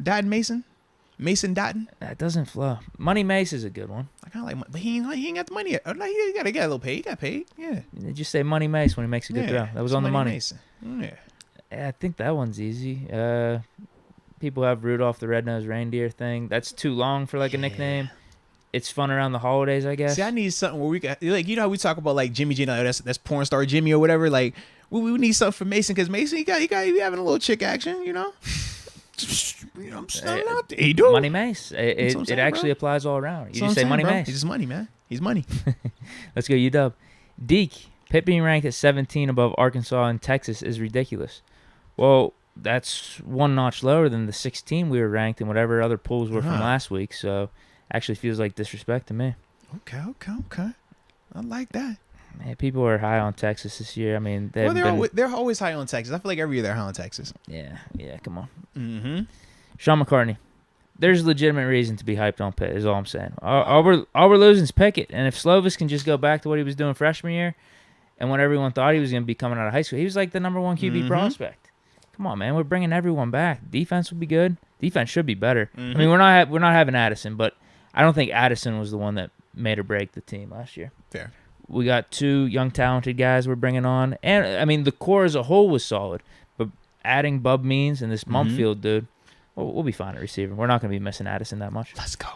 Dot and Mason. Mason Dotton? That doesn't flow. Money Mace is a good one. I kind of like, but he ain't got the money yet. Like, he got a little paid. He got paid. Yeah. Did you say Money Mace when he makes a good throw? That was on the money. Mason. Yeah. I think that one's easy. People have Rudolph the Red-Nosed Reindeer thing. That's too long for like a nickname. It's fun around the holidays, I guess. See, I need something where we got, like, you know how we talk about like Jimmy G, like, that's porn star Jimmy or whatever. Like, we need something for Mason because Mason, he having a little chick action, you know. You know, I'm standing out there. He do. Money Mace. It actually applies all around. You just say Money Mace. He's just money, man. He's money. Let's go, UW. Deke. Pitt being ranked at 17 above Arkansas and Texas is ridiculous. Well, that's one notch lower than the 16 we were ranked and whatever other polls were from last week. So, actually feels like disrespect to me. Okay. I like that. Man, people are high on Texas this year. I mean,
they're always high on Texas. I feel like every year they're high on Texas.
Yeah, come on.
Mm-hmm.
Sean McCartney. There's legitimate reason to be hyped on Pitt, is all I'm saying. All we're losing is Pickett. And if Slovis can just go back to what he was doing freshman year and when everyone thought he was going to be coming out of high school, he was like the number one QB prospect. Come on, man. We're bringing everyone back. Defense will be good. Defense should be better. I mean, we're not having Addison, but I don't think Addison was the one that made or break the team last year.
Fair.
We got 2 young, talented guys we're bringing on. And, I mean, the core as a whole was solid. But adding Bub Means and this Mumpfield dude, we'll be fine at receiver. We're not going to be missing Addison that much.
Let's go.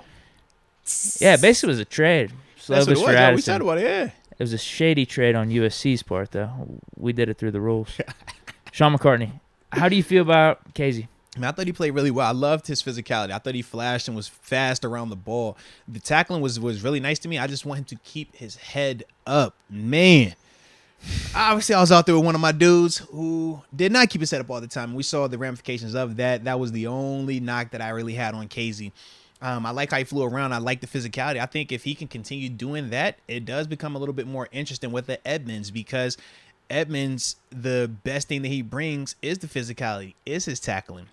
Yeah, basically it was a trade.
That's what it was.
For Addison.
We talked about it, yeah.
It was a shady trade on USC's part, though. We did it through the rules. Sean McCartney, how do you feel about Casey?
I thought he played really well. I loved his physicality. I thought he flashed and was fast around the ball. The tackling was really nice to me. I just want him to keep his head up. Man. Obviously, I was out there with one of my dudes who did not keep his head up all the time. We saw the ramifications of that. That was the only knock that I really had on Casey. I like how he flew around. I like the physicality. I think if he can continue doing that, it does become a little bit more interesting with the Edmonds, because Edmonds, the best thing that he brings is the physicality, is his tackling.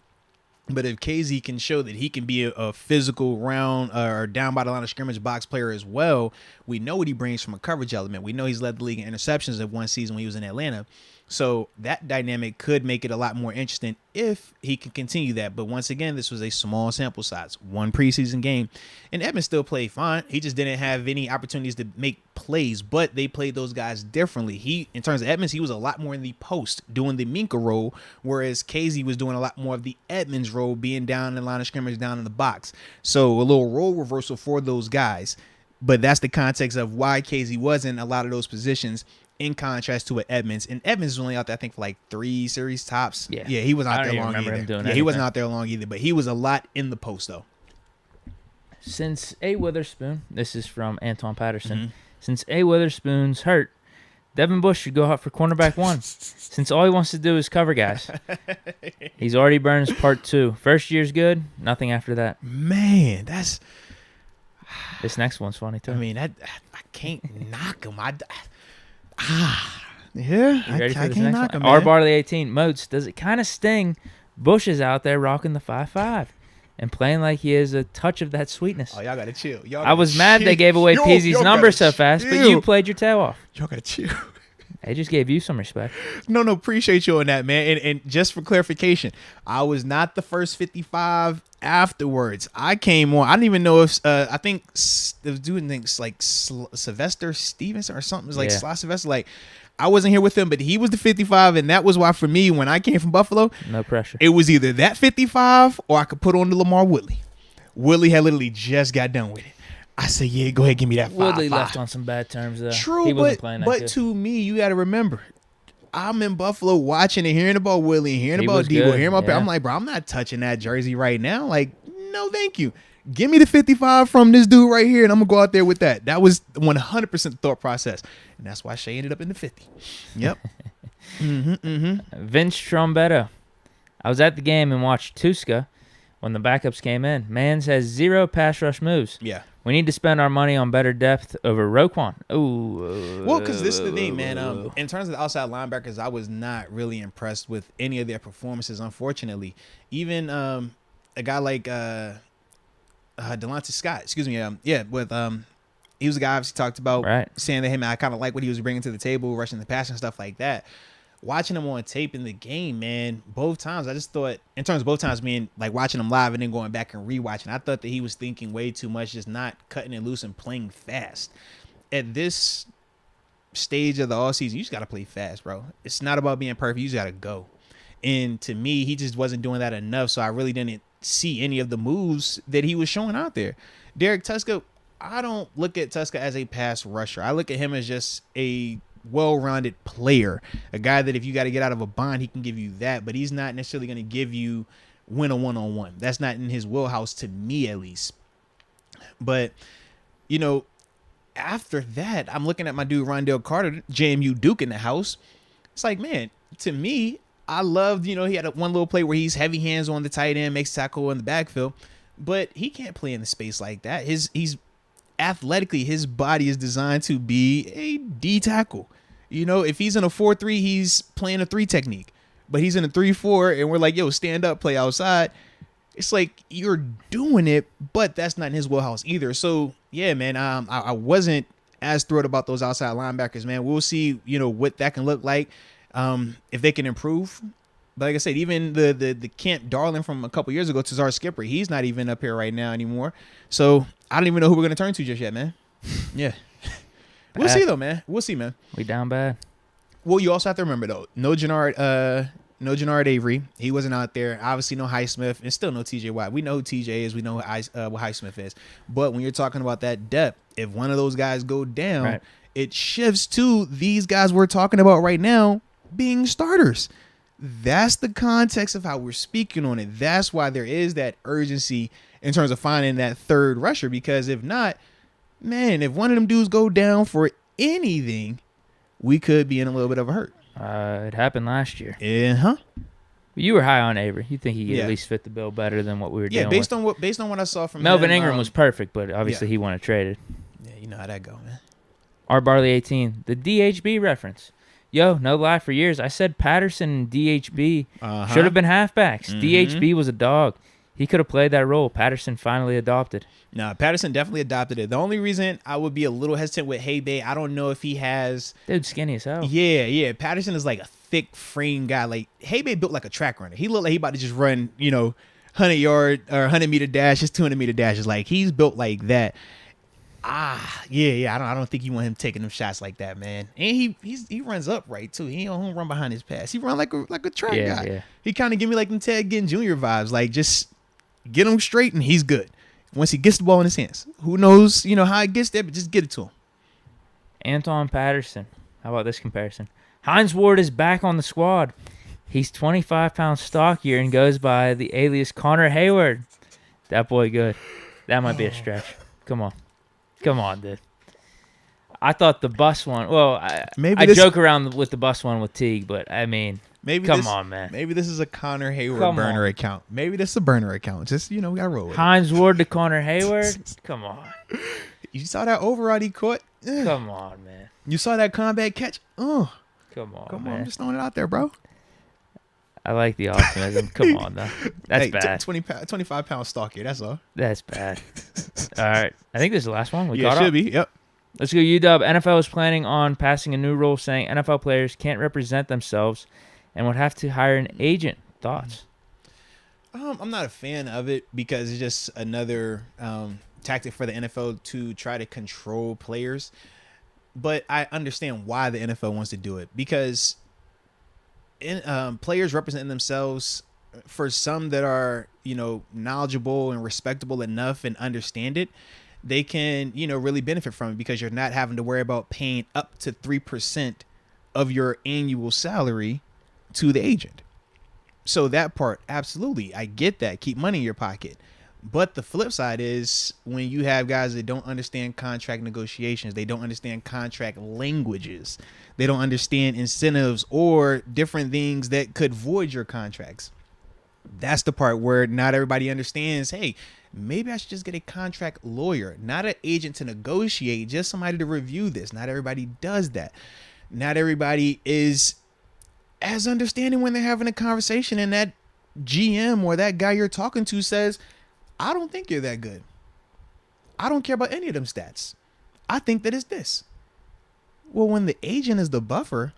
But if KZ can show that he can be a physical round or down by the line of scrimmage box player as well, we know what he brings from a coverage element. We know he's led the league in interceptions at one season when he was in Atlanta. So that dynamic could make it a lot more interesting if he can continue that. But once again, this was a small sample size, one preseason game. And Edmonds still played fine. He just didn't have any opportunities to make plays, but they played those guys differently. In terms of Edmonds, he was a lot more in the post doing the Minka role, whereas KZ was doing a lot more of the Edmonds role, being down in the line of scrimmage, down in the box. So a little role reversal for those guys. But that's the context of why KZ was in a lot of those positions, in contrast to Edmonds. And Edmonds was only out there, I think, for like 3 series tops. Yeah, he wasn't out there long either. He wasn't out there long either, but he was a lot in the post, though.
Since A. Witherspoon, this is from Anton Patterson, since A. Witherspoon's hurt, Devin Bush should go out for cornerback 1, since all he wants to do is cover guys. He's already burned his part 2. First year's good, nothing after that.
Man, that's...
This next one's funny, too.
I mean, I can't knock him. Yeah, I can't knock him, man.
R. Barley 18, Moats, does it kind of sting? Bush is out there rocking the 5.5 and playing like he has a touch of that sweetness.
Oh, y'all got to chill.
I was mad they gave away Peasy's number so fast, but you played your tail off.
Y'all got to chill.
They just gave you some respect.
No, appreciate you on that, man. And just for clarification, I was not the first 55 afterwards. I came on. I didn't even know if I think the dude thinks like Sylvester Stevenson or something. It was like Sylvester. Like, I wasn't here with him, but he was the 55, and that was why for me, when I came from Buffalo,
no pressure.
It was either that 55 or I could put on the Lamar Woodley. Woodley had literally just got done with it. I said, yeah, go ahead, give me that 5.5.
Woodley left on some bad terms, though.
True,
he wasn't playing that
but
good.
To me, you got to remember, I'm in Buffalo watching and hearing about Woodley and hearing about Deke, hearing about I'm like, bro, I'm not touching that jersey right now. Like, no, thank you. Give me the 55 from this dude right here, and I'm going to go out there with that. That was 100% thought process. And that's why Shea ended up in the 50. Yep.
Vince Trombetto. I was at the game and watched Tuska when the backups came in. Mans has 0 pass rush moves.
Yeah.
We need to spend our money on better depth over Roquan. Ooh.
Well, because this is the thing, man. In terms of the outside linebackers, I was not really impressed with any of their performances, unfortunately. Even a guy like Delonte Scott, excuse me. He was a guy obviously talked about saying that, hey, man, I kind of like what he was bringing to the table, rushing the pass and stuff like that. Watching him on tape in the game, man, both times, I just thought, in terms of both times being like watching him live and then going back and rewatching, I thought that he was thinking way too much, just not cutting it loose and playing fast. At this stage of the offseason, you just got to play fast, bro. It's not about being perfect. You just got to go. And to me, he just wasn't doing that enough, so I really didn't see any of the moves that he was showing out there. Derek Tuska, I don't look at Tuska as a pass rusher. I look at him as just a well-rounded player, a guy that if you got to get out of a bind, he can give you that, but he's not necessarily going to give you win a one-on-one. That's not in his wheelhouse, to me at least. But, you know, after that, I'm looking at my dude Rondell Carter, JMU Duke in the house. It's like, man, to me, I loved, he had one little play where he's heavy hands on the tight end, makes tackle in the backfield, but he can't play in the space like that. He's athletically, his body is designed to be a D tackle. You know, if he's in a 4-3, he's playing a 3 technique. But he's in a 3-4, and we're like, yo, stand up, play outside. It's like you're doing it, but that's not in his wheelhouse either. So, yeah, man, I wasn't as thrilled about those outside linebackers, man. We'll see, you know, what that can look like if they can improve. But like I said, even the Camp Darling from a couple years ago, Tazar Skipper, he's not even up here right now anymore. So I don't even know who we're going to turn to just yet, man. Yeah. We'll see, though, man. We'll see, man.
We down bad.
Well, you also have to remember, though, no Jannard Avery. He wasn't out there. Obviously, no Highsmith, and still no TJ Watt. We know who TJ is. We know what Highsmith is. But when you're talking about that depth, if one of those guys go down, right, it shifts to these guys we're talking about right now being starters. That's the context of how we're speaking on it. That's why there is that urgency in terms of finding that third rusher, because if not, man, if one of them dudes go down for anything, we could be in a little bit of a hurt.
It happened last year.
Yeah,
You were high on Avery. You think he could at least fit the bill better than what we were dealing with.
Based on what I saw from
Melvin
him,
Ingram was perfect, but obviously he wanted traded.
Yeah, you know how that go, man.
R. Barley 18, the DHB reference. Yo, no lie, for years I said Patterson and DHB should have been halfbacks. DHB was a dog. He could have played that role. Patterson finally adopted.
No, Patterson definitely adopted it. The only reason I would be a little hesitant with Hayward, I don't know if he has...
Dude, skinny as hell.
Yeah. Patterson is like a thick frame guy. Like, Hayward built like a track runner. He looked like he about to just run, 100-yard or 100-meter dashes, 200-meter dashes. Like, he's built like that. Yeah. I don't think you want him taking them shots like that, man. And he runs upright too. He don't run behind his pass. He run like a track guy. Yeah. He kind of give me like them Ted Ginn Jr. vibes. Like, just get him straight and he's good. Once he gets the ball in his hands, who knows, how it gets there, but just get it to him.
Antoine Patterson. How about this comparison? Hines Ward is back on the squad. He's 25 pounds stockier and goes by the alias Connor Hayward. That boy good. That might be a stretch. Come on, dude. I thought the bus one. Well, I joke around with the bus one with Teague, but I mean, come on, man.
Maybe this is a Connor Hayward burner account. Maybe this is a burner account. Just we gotta roll with
Hines Ward to Connor Hayward. Come on.
You saw that override he caught.
Come on, man.
You saw that combat catch.
Come on, man.
I'm just throwing it out there, bro.
I like the optimism. Come on, though. That's bad.
25 pound stalker. That's all.
That's bad. All right. I think this is the last one.
Should be. Yep.
Let's go, UW. NFL is planning on passing a new rule saying NFL players can't represent themselves and would have to hire an agent. Thoughts?
I'm not a fan of it because it's just another tactic for the NFL to try to control players. But I understand why the NFL wants to do it, because players representing themselves, for some that are, knowledgeable and respectable enough and understand it, they can, really benefit from it, because you're not having to worry about paying up to 3% of your annual salary to the agent. So that part, absolutely, I get that. Keep money in your pocket. But the flip side is when you have guys that don't understand contract negotiations, they don't understand contract languages, they don't understand incentives or different things that could void your contracts. That's the part where not everybody understands, hey, maybe I should just get a contract lawyer, not an agent to negotiate, just somebody to review this. Not everybody does that. Not everybody is as understanding when they're having a conversation and that GM or that guy you're talking to says, I don't think you're that good. I don't care about any of them stats. I think that it's this. Well, when the agent is the buffer,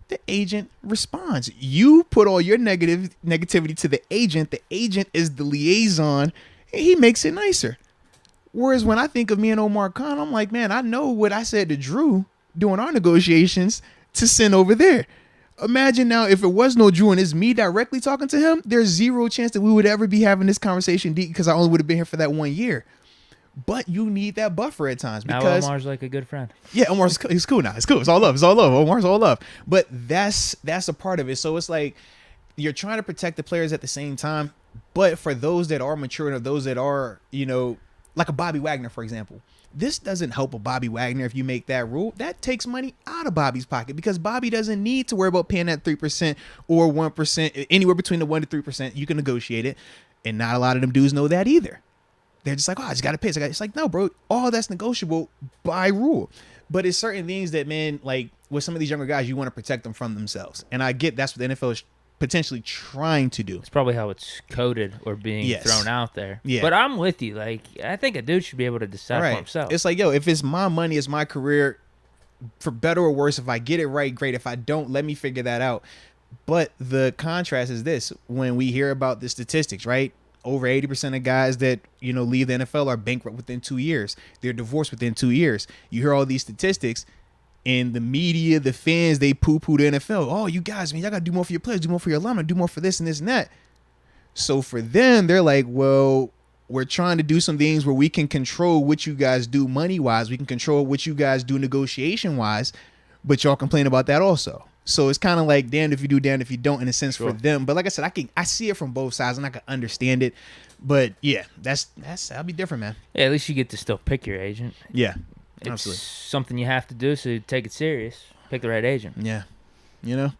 the agent responds. You put all your negativity to the agent. The agent is the liaison. And he makes it nicer. Whereas when I think of me and Omar Khan, I'm like, man, I know what I said to Drew doing our negotiations to send over there. Imagine now if it was no Drew and it's me directly talking to him, there's zero chance that we would ever be having this conversation, Deke, because I only would have been here for that 1 year. But you need that buffer at times, because
now Omar's like a good friend.
Yeah, he's cool now. It's cool. It's all love. It's all love. Omar's all love. But that's a part of it. So it's like you're trying to protect the players at the same time. But for those that are mature and those that are, like a Bobby Wagner, for example, this doesn't help a Bobby Wagner if you make that rule. That takes money out of Bobby's pocket, because Bobby doesn't need to worry about paying that 3% or 1%, anywhere between the 1% to 3%. You can negotiate it. And not a lot of them dudes know that either. they're just like, oh, I just got to pay. It's like, no, bro, all that's negotiable by rule. But it's certain things that, man, like with some of these younger guys, you want to protect them from themselves. And I get that's what the NFL is potentially trying to do.
It's probably how it's coded or being thrown out there.
Yeah.
But I'm with you. Like, I think a dude should be able to decide for himself.
It's like, yo, if it's my money, it's my career, for better or worse, if I get it right, great. If I don't, let me figure that out. But the contrast is this. When we hear about the statistics, right? Over 80% of guys that, you know, leave the NFL are bankrupt within 2 years. They're divorced within 2 years. You hear all these statistics, and the media, the fans, they poo-poo the NFL. Oh, you guys, man, y'all got to do more for your players, do more for your alumni, do more for this and this and that. So for them, they're like, well, we're trying to do some things where we can control what you guys do money-wise. We can control what you guys do negotiation-wise, but y'all complain about that also. So it's kind of like damned if you do, damned if you don't, in a sense for them. But like I said, I see it from both sides, and I can understand it. But yeah, that'll be different, man.
Yeah, at least you get to still pick your agent.
Yeah,
it's
absolutely
something you have to do, so take it serious. Pick the right agent.
Yeah, you know.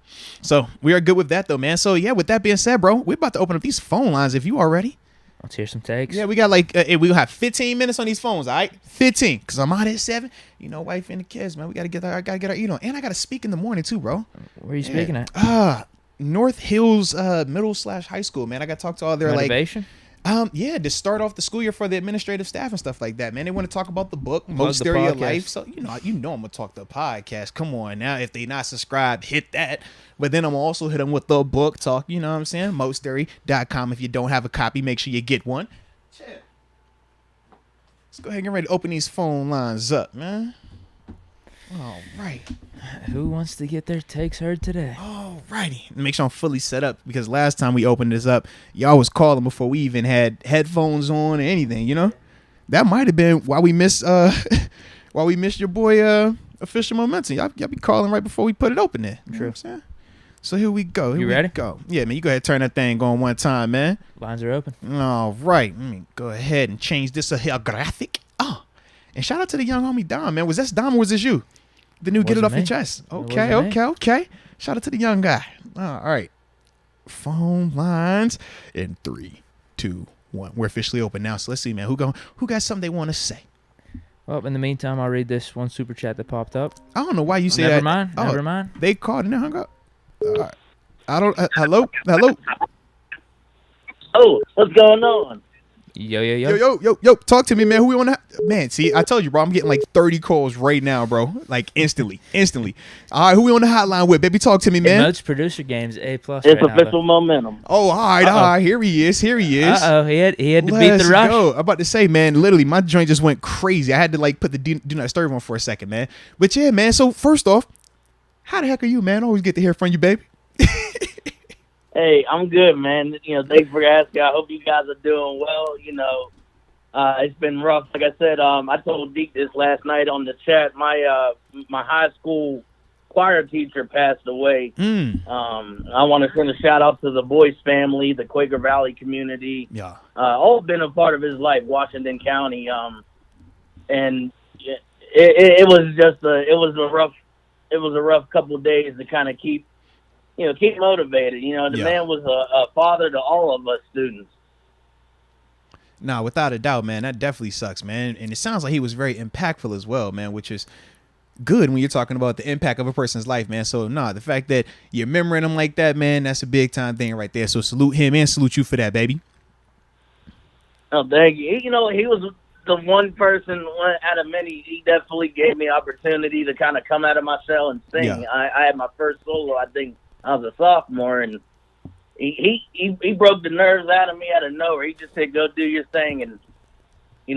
So we are good with that, though, man. So yeah, with that being said, bro, we're about to open up these phone lines if you are ready.
Let's hear some takes.
Yeah, we got like we'll have 15 minutes on these phones, all right? 15, because I'm out at 7. You know, wife and the kids, man. I gotta get our eat on, and I gotta speak in the morning too, bro.
Where are you speaking at?
North Hills Middle/High School, man. I gotta talk to all their
Motivation?
Yeah, to start off the school year for the administrative staff and stuff like that, man. They want to talk about the book, Most Stereo Life. So you know I'm gonna talk the podcast. Come on now, if they not subscribed, hit that. But then I'm also hit them with the book talk. You know what I'm saying? Moatsterry.com. If you don't have a copy, make sure you get one. Let's go ahead and get ready to open these phone lines up, man. All right.
Who wants to get their takes heard today?
All righty. Make sure I'm fully set up, because last time we opened this up, y'all was calling before we even had headphones on or anything, you know? That might have been why we missed your boy Official Momentum. Y'all be calling right before we put it open there. You know what I'm saying? So here we go.
You ready?
Go. Yeah, man. You go ahead and turn that thing on one time, man.
Lines are open.
All right. Let me go ahead and change this here graphic. And shout out to the young homie Dom, man. Was this Dom or was this you? The new Get It Off Your Chest. Okay. Shout out to the young guy. All right. Phone lines in 3, 2, 1. We're officially open now. So let's see, man. Who got something they want to say?
Well, in the meantime, I'll read this one super chat that popped up.
I don't know why you say
Never
that.
Mind. Never mind.
They called and they hung up. All right. I don't. Hello.
Oh, what's going on?
Yo.
Talk to me, man. Who we want to? Man, see, I told you, bro. I'm getting like 30 calls right now, bro. Like instantly. All right, who we on the hotline with, baby? Talk to me, man.
Moats producer games A+.
It's official momentum.
Oh, all right. Here he is.
Uh-oh, he had to beat the rush.
Go. I'm about to say, man, literally, my joint just went crazy. I had to like put the do not disturb on for a second, man. But yeah, man. So first off, how the heck are you, man? Always get to hear from you, baby.
Hey, I'm good, man. Thanks for asking. I hope you guys are doing well. It's been rough. Like I said, I told Deke this last night on the chat. My high school choir teacher passed away. I want to send a shout out to the Boyce family, the Quaker Valley community.
Yeah.
All been a part of his life, Washington County. And it was a rough couple of days to kind of keep motivated. The man was a father to all of us students.
Nah, without a doubt, man. That definitely sucks, man. And it sounds like he was very impactful as well, man, which is good when you're talking about the impact of a person's life, man. So, the fact that you're remembering him like that, man, that's a big-time thing right there. So salute him and salute you for that, baby.
Oh, thank you. He was the one person out of many. He definitely gave me opportunity to kind of come out of my shell and sing.
Yeah.
I had my first solo, I think, I was a sophomore, and he broke the nerves out of me out of nowhere. He just said, "Go do your thing," and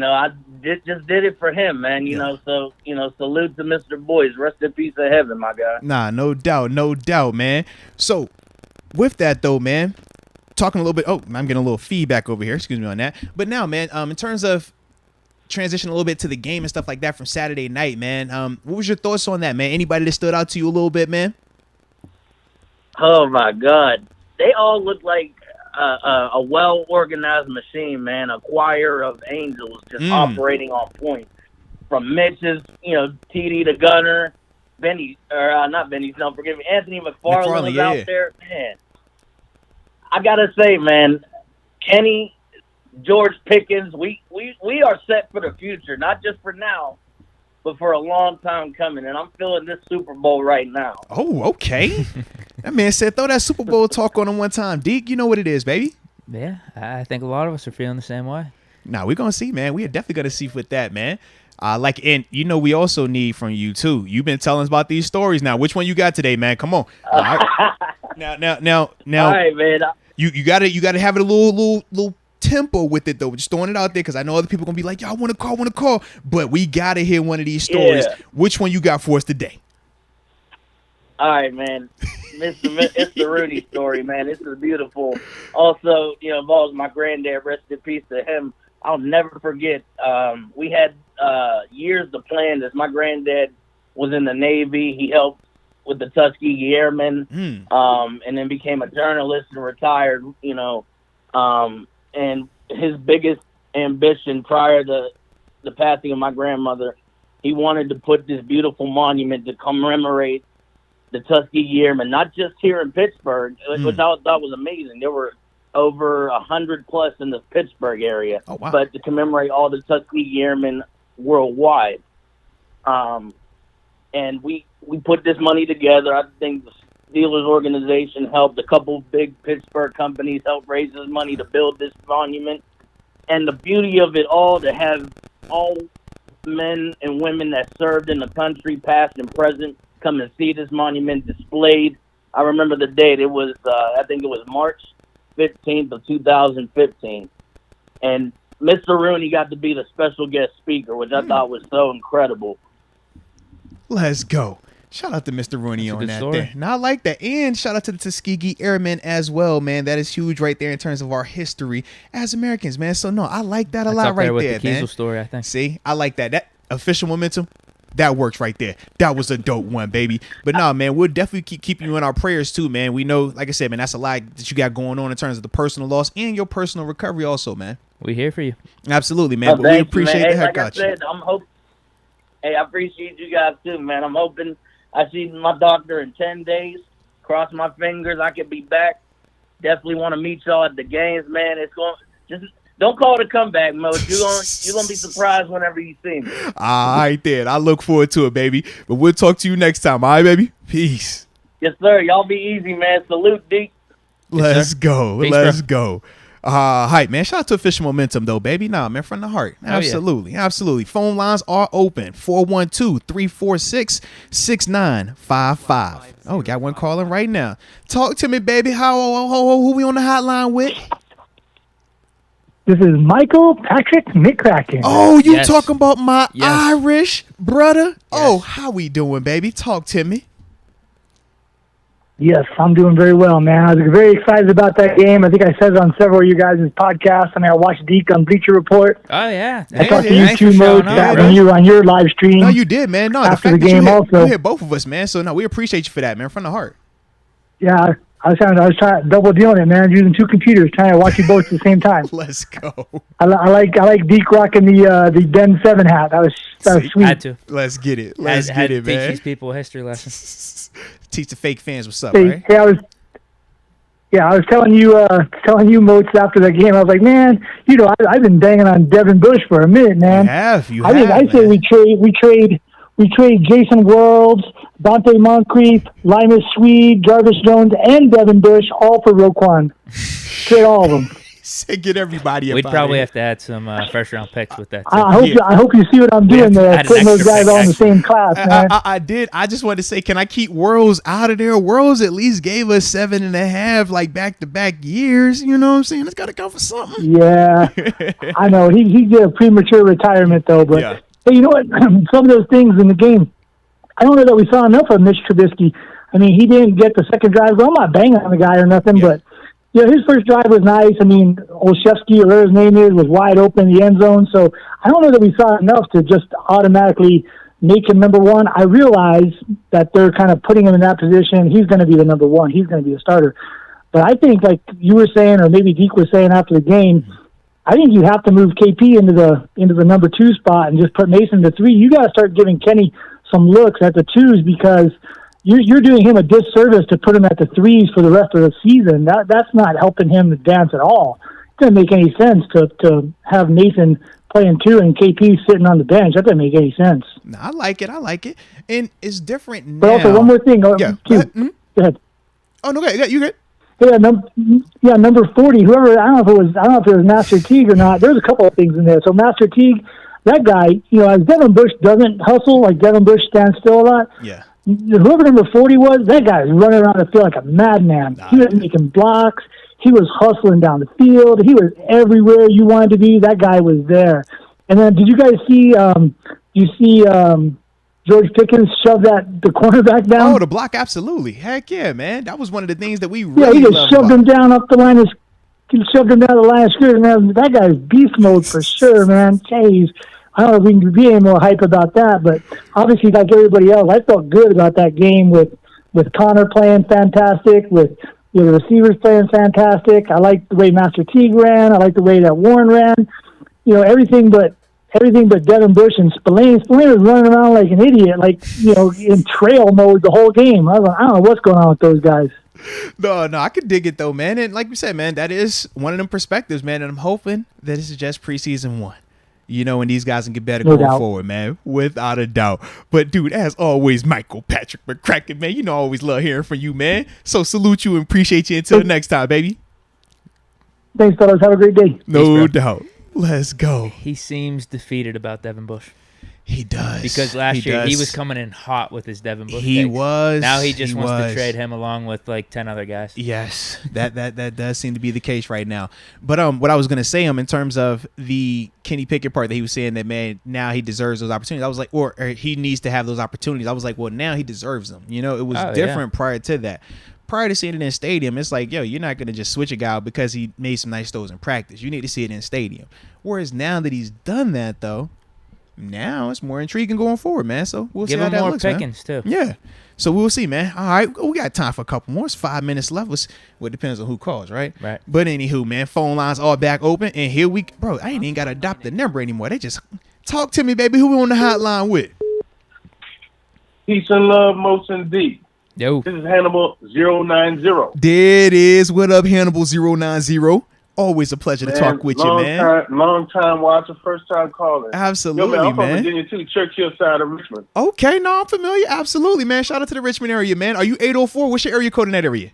I just did it for him, man. So salute to Mr. Boyce. Rest in peace of heaven, my guy.
Nah, no doubt, man. So with that though, man, talking a little bit. Oh, I'm getting a little feedback over here. Excuse me on that. But now, man, in terms of transition a little bit to the game and stuff like that from Saturday night, man. What was your thoughts on that, man? Anybody that stood out to you a little bit, man?
Oh my God, they all look like a well-organized machine, man. A choir of angels just operating on point. From Mitch's, TD to Gunner, Anthony McFarland was out there. Man, I gotta say, man, Kenny George Pickens. We are set for the future, not just for now, but for a long time coming. And I'm feeling this Super Bowl right now.
Oh, okay. That man said throw that Super Bowl talk on him one time. Deke, you know what it is, baby.
Yeah, I think a lot of us are feeling the same way.
Nah, we're going to see, man. We are definitely going to see with that, man. And we also need from you too. You've been telling us about these stories. Now, which one you got today, man? Come on. All right. Now.
All right, man.
You gotta have it a little tempo with it though. Just throwing it out there because I know other people gonna be like, "Yo, I want to call," but we gotta hear one of these stories.
Yeah.
Which one you got for us today?
All right, man. It's the Rooney story, man. This is beautiful. Also, involves my granddad. Rest in peace to him. I'll never forget. We had years to plan this. My granddad was in the Navy. He helped with the Tuskegee Airmen, and then became a journalist and retired. And his biggest ambition prior to the passing of my grandmother, he wanted to put this beautiful monument to commemorate the Tuskegee Airmen, not just here in Pittsburgh, which I thought was amazing. There were over 100 plus in the Pittsburgh area, but to commemorate all the Tuskegee Airmen worldwide. And we put this money together. I think the Steelers organization helped. A couple big Pittsburgh companies helped raise this money to build this monument. And the beauty of it all, to have all men and women that served in the country, past and present, come and see this monument displayed. I remember the date. It was, I think it was March 15th of 2015. And Mr. Rooney got to be the special guest speaker, which I thought was so incredible.
Let's go. Shout out to Mr. Rooney on that there. Now I like that. And shout out to the Tuskegee Airmen as well, man. That is huge right there in terms of our history as Americans, man. So, no, I like that a lot right there,
the
man.
Kiesel story, I think.
See, I like that. That official momentum, that works right there. That was a dope one, baby. But, no, man, we'll definitely keep you in our prayers, too, man. We know, like I said, man, that's a lot that you got going on in terms of the personal loss and your personal recovery also, man.
We here for you.
Absolutely, man. But we appreciate the heck out you.
Hey, I appreciate you guys, too, man. I'm hoping I see my doctor in 10 days. Cross my fingers, I could be back. Definitely want to meet y'all at the games, man. It's going just don't call it a comeback, Moats. You're gonna be surprised whenever you see me.
All right, then. I look forward to it, baby. But we'll talk to you next time. All right, baby. Peace.
Yes, sir. Y'all be easy, man. Salute, Deke.
Let's go.
Peace,
Let's
bro.
go. Hype, man. Shout out to Official Momentum, though, baby. Nah, man, from the heart. Absolutely. Yeah. Absolutely. Phone lines are open. 412-346-6955. Oh, we got one calling right now. Talk to me, baby. Who we on the hotline with?
This is Michael Patrick McCracken.
Oh, you talking about my Irish brother? Yes. Oh, how we doing, baby? Talk to me.
Yes, I'm doing very well, man. I was very excited about that game. I think I said it on several of you guys' podcasts. I mean, I watched Deke on Bleacher Report.
Oh, yeah.
I talked to you two, Moats, on your live stream.
No, you did, man. No,
after the game also.
You hit both of us, man. So, no, we appreciate you for that, man, from the heart.
Yeah, I was trying to double dealing it, man. Using two computers, trying to watch you both at the same time.
Let's go.
I like Deke rocking the Ben 7 hat. That was sweet.
Had to.
Let's get it. Let's get it, man.
Teach these people a history lesson.
Teach the fake fans what's up, right?
Hey, I was telling you, Moats, after the game. I was like, man, I've been banging on Devin Bush for a minute, man.
You have.
I say we trade Jason Worlds, Dante Moncrief, Limas Swede, Jarvis Jones, and Devin Bush, all for Roquan. Trade all of them.
Get everybody.
We'd probably have to add some first round picks with that.
I hope you see what I'm doing there, putting those guys all in the same class, man.
I did. I just wanted to say, can I keep Worlds out of there? Worlds at least gave us 7.5 like back-to-back years. You know what I'm saying? It's got to count for something.
Yeah, I know. He did a premature retirement though, but hey, you know what? Some of those things in the game, I don't know that we saw enough of Mitch Trubisky. I mean, he didn't get the second drive. Well, I'm not banging on the guy or nothing, but. Yeah, his first drive was nice. I mean, Olszewski, or whatever his name is, was wide open in the end zone. So I don't know that we saw enough to just automatically make him number one. I realize that they're kind of putting him in that position. He's going to be the number one. He's going to be the starter. But I think, like you were saying, or maybe Deke was saying after the game, I think you have to move KP into the number 2 spot and just put Mason to 3. You got to start giving Kenny some looks at the 2s because you're doing him a disservice to put him at the 3s for the rest of the season. That's not helping him to dance at all. doesn't make any sense to have Nathan playing 2 and KP sitting on the bench. That doesn't make any sense.
No, I like it. And it's different now.
But also, one more thing.
Yeah.
Go ahead.
Oh, no, you good.
Yeah, number 40. Whoever, I don't know if it was Master Teague or not. There's a couple of things in there. So Master Teague, that guy, as Devin Bush doesn't hustle, like Devin Bush stands still a lot.
Yeah.
Whoever number 40 was, that guy was running around the field like a madman. He was making blocks. He was hustling down the field. He was everywhere you wanted to be. That guy was there. And then, did you guys see? George Pickens shoved the cornerback down?
Oh, the block, absolutely. Heck yeah, man. That was one of the things that we really
he just shoved him down up the line of scrimmage, man. That guy's beast mode for sure, man. Jeez. I don't know if we can be any more hype about that, but obviously, like everybody else, I felt good about that game with Connor playing fantastic, with the receivers playing fantastic. I liked the way Master Teague ran. I liked the way that Warren ran. Everything but Devin Bush and Spillane. Spillane was running around like an idiot, in trail mode the whole game. I don't know what's going on with those guys.
No, I could dig it though, man. And like we said, man, that is one of them perspectives, man. And I'm hoping that this is just preseason 1. And these guys can get better going forward, man, without a doubt. But, dude, as always, Michael Patrick McCracken, man, I always love hearing from you, man. So salute you and appreciate you until the next time, baby.
Thanks, fellas. Have a great day.
No doubt. Let's go.
He seems defeated about Devin Bush.
He does.
Because last year he was coming in hot with his Devin Bush.
He
takes.
was.
Now he just wants to trade him along with like 10 other guys.
Yes, that does seem to be the case right now. But what I was gonna say in terms of the Kenny Pickett part that he was saying that, man, now he deserves those opportunities. I was like, or he needs to have those opportunities. I was like, well, now he deserves them. It was different prior to that. Prior to seeing it in stadium, it's like, yo, you're not gonna just switch a guy because he made some nice throws in practice. You need to see it in stadium. Whereas now that he's done that, though, now it's more intriguing going forward, man. So we'll see how that looks, man. Give him more pickings, too. Yeah. So we'll see, man. All right. We got time for a couple more. It's 5 minutes left. It depends on who calls, right?
Right.
But anywho, man, phone lines all back open. And here bro, I ain't even got to adopt the number anymore. They just talk to me, baby. Who we on the hotline with?
Peace and love, Moats and Deke.
Yo.
This is Hannibal 090.
There it is. What up, Hannibal 090? Always a pleasure to talk with you, man.
Long time watcher, first time caller.
Absolutely,
Yo, man. I'm from
man.
Virginia too, Churchill side of Richmond.
Okay, no, I'm familiar. Absolutely, man. Shout out to the Richmond area, man. Are you 804? What's your area code in that area?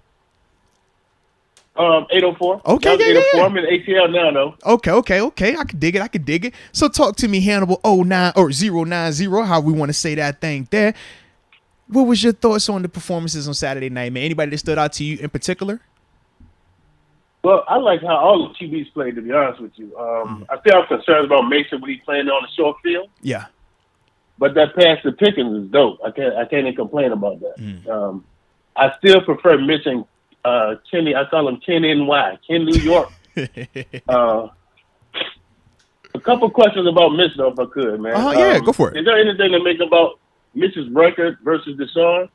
804.
Okay, yeah,
804.
yeah.
I'm in ATL now, though.
Okay. I can dig it. So talk to me, Hannibal 09 or 090, how we want to say that thing there. What was your thoughts on the performances on Saturday night, man? Anybody that stood out to you in particular?
Well, I like how all the QBs played, to be honest with you. I still have concerns about Mason when he's playing on the short field.
Yeah.
But that pass to Pickens is dope. I can't even complain about that. I still prefer Mitch and Kenny. I call him Ken NY, Ken New York. A couple questions about Mitch, though, if I could, man.
Yeah, go for it.
Is there anything to make about Mitch's record versus Deshaun?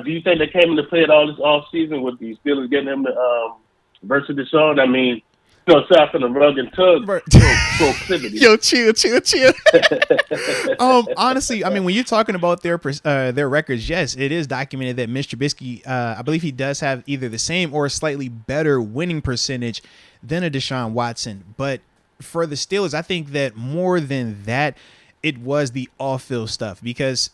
Do you think they came into play at all this offseason with the Steelers getting him to versus Deshaun? I mean, aside from the rug and tug proclivity.
Yo, chill. Honestly, I mean, when you're talking about their records, yes, it is documented that Mitch Trubisky, I believe he does have either the same or a slightly better winning percentage than a Deshaun Watson. But for the Steelers, I think that more than that, it was the off-field stuff, because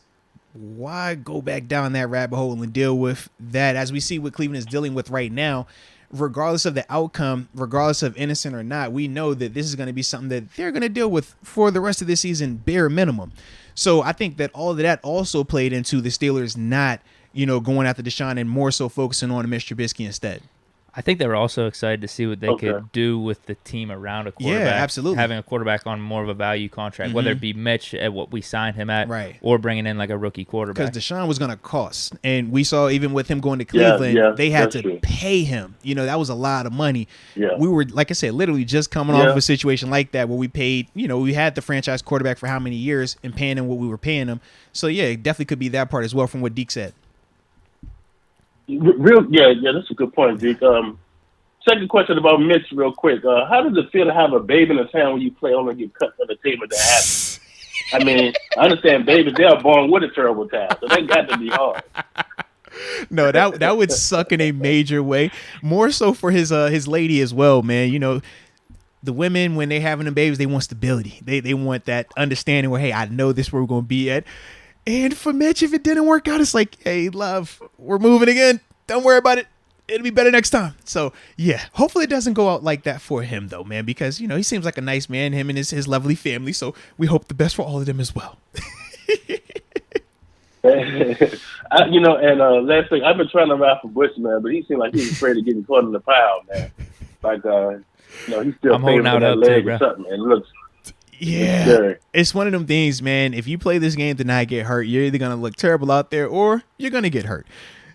why go back down that rabbit hole and deal with that, as we see what Cleveland is dealing with right now? Regardless of the outcome, regardless of innocent or not, we know that this is going to be something that they're going to deal with for the rest of the season, bare minimum. So I think that all of that also played into the Steelers not, going after Deshaun and more so focusing on Mitch Trubisky instead.
I think they were also excited to see what they could do with the team around a quarterback.
Yeah, absolutely.
Having a quarterback on more of a value contract, whether it be Mitch at what we signed him at,
right,
or bringing in like a rookie quarterback.
Because Deshaun was going to cost. And we saw even with him going to Cleveland, they had to pay him. That was a lot of money.
Yeah.
We were, like I said, literally just coming off of a situation like that where we paid, we had the franchise quarterback for how many years and paying him what we were paying him. So, yeah, it definitely could be that part as well from what Deke said.
That's a good point, Deke. Second question about Mitch, real quick. How does it feel to have a baby in the town when you play only get cut from the table to happen? I mean, I understand babies, they are born with a terrible time, so that got to be hard.
No, that would suck in a major way. More so for his lady as well, man. You know, the women, when they're having them babies, they want stability. They want that understanding where, hey, I know this is where we're gonna be at. And for Mitch, if it didn't work out, it's like, hey, love, we're moving again. Don't worry about it. It'll be better next time. So yeah, hopefully it doesn't go out like that for him though, man, because you know he seems like a nice man, him and his lovely family. So we hope the best for all of them as well.
Last thing, I've been trying to ride for Bush, man, but he seemed like he was afraid of getting caught in the pile, man. Like, he's still
holding out
that
hope
leg
too,
or
bro.
something, and it looks.
Yeah, it's one of them things, man. If you play this game to not get hurt, you're either gonna look terrible out there or you're gonna get hurt.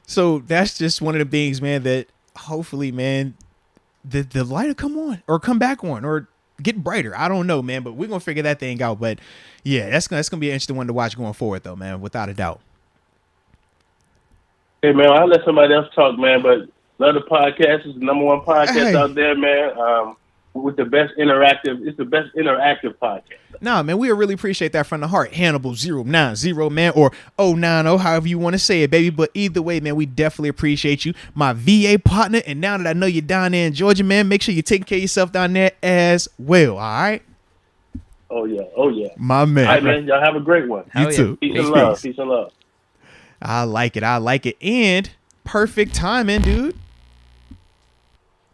So that's just one of the things, man, that hopefully, man, the light will come on or come back on or get brighter. I don't know, man, but we're gonna figure that thing out. But yeah, that's gonna be an interesting one to watch going forward, though, man, without a doubt.
Hey, man, I'll let somebody else talk, man, but love the podcast. It's the number one podcast out there, man. With the best interactive, it's the best interactive podcast.
Nah, man, we really appreciate that from the heart. Hannibal 090, man, or 090, however you want to say it, baby. But either way, man, we definitely appreciate you, my VA partner. And now that I know you're down there in Georgia, man, make sure you take care of yourself down there as well. All right.
Oh yeah.
My man.
All right, man. Y'all have a great one.
You too.
Peace and love. Peace and love.
I like it. And perfect timing, dude.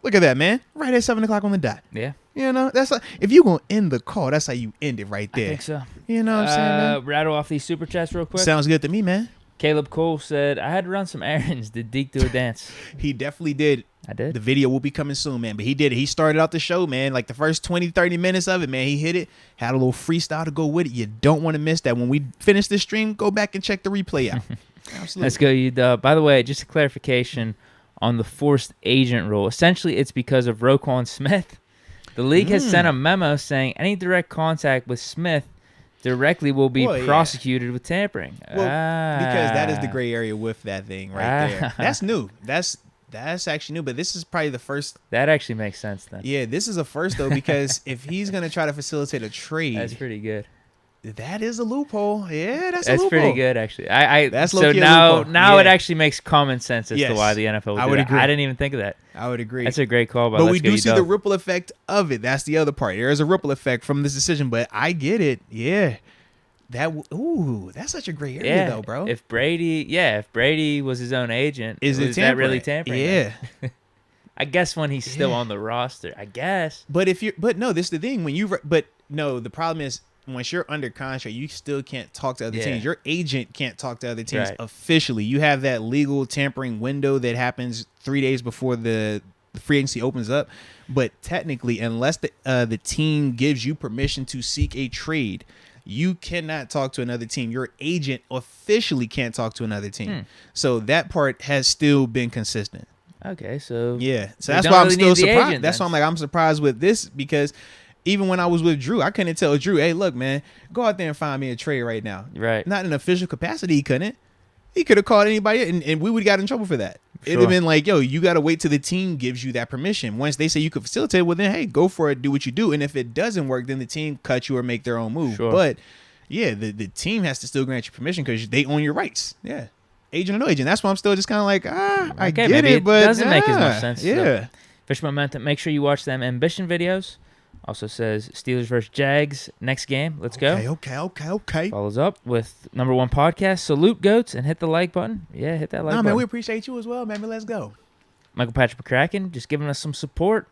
Look at that, man. Right at 7 o'clock on the dot.
Yeah.
You know, that's like, if you're going to end the call, that's how you end it right there.
I think so.
You know what I'm saying, man?
Rattle off these super chats real quick.
Sounds good to me, man.
Caleb Cole said, I had to run some errands. Did Deke do a dance?
He definitely did.
I did.
The video will be coming soon, man. But he did it. He started out the show, man. Like the first 20, 30 minutes of it, man. He hit it. Had a little freestyle to go with it. You don't want to miss that. When we finish this stream, go back and check the replay out. Absolutely.
Let's go, you. By the way, just a clarification on the forced agent rule. Essentially, it's because of Roquan Smith. The league has sent a memo saying any direct contact with Smith directly will be prosecuted with tampering.
Well, because that is the gray area with that thing right there. That's new. That's actually new, but this is probably the first.
That actually makes sense then.
Yeah, this is a first, though, because if he's going to try to facilitate a trade.
That's pretty good.
That is a loophole. Yeah, that's a loophole.
That's pretty good, actually. That's
so
now it actually makes common sense as to why the NFL would do
agree.
I didn't even think of that.
I would agree.
That's a great call.
But we do see the ripple effect of it. That's the other part. There is a ripple effect from this decision, but I get it. Yeah. That's such a great area, though, bro.
If Brady was his own agent, is that really tampering?
Yeah.
I guess when he's still on the roster, I guess.
But no, this is the thing. The problem is, once you're under contract, you still can't talk to other teams. Your agent can't talk to other teams officially. You have that legal tampering window that happens 3 days before the free agency opens up. But technically, unless the team gives you permission to seek a trade, you cannot talk to another team. Your agent officially can't talk to another team. So that part has still been consistent.
Okay, so
so that's why I'm still surprised. That's why I'm surprised with this, because even when I was with Drew, I couldn't tell Drew, hey, look, man, go out there and find me a trade right now.
Right.
Not in official capacity, he couldn't. He could have called anybody, and we would have got in trouble for that. Sure. It'd have been like, yo, you got to wait till the team gives you that permission. Once they say you could facilitate, well, then, hey, go for it, do what you do. And if it doesn't work, then the team cut you or make their own move. Sure. But, yeah, the team has to still grant you permission because they own your rights. Yeah. Agent or no agent. That's why I'm still just kind of like, I get it, but
it doesn't make as much sense.
Yeah.
So, Fish Momentum, make sure you watch them Ambition videos. Also says Steelers versus Jags next game. Let's go.
Okay.
Follows up with number one podcast. Salute GOATs and hit the like button. Yeah, hit that like button.
Man, we appreciate you as well, man. Let's go.
Michael Patrick McCracken just giving us some support.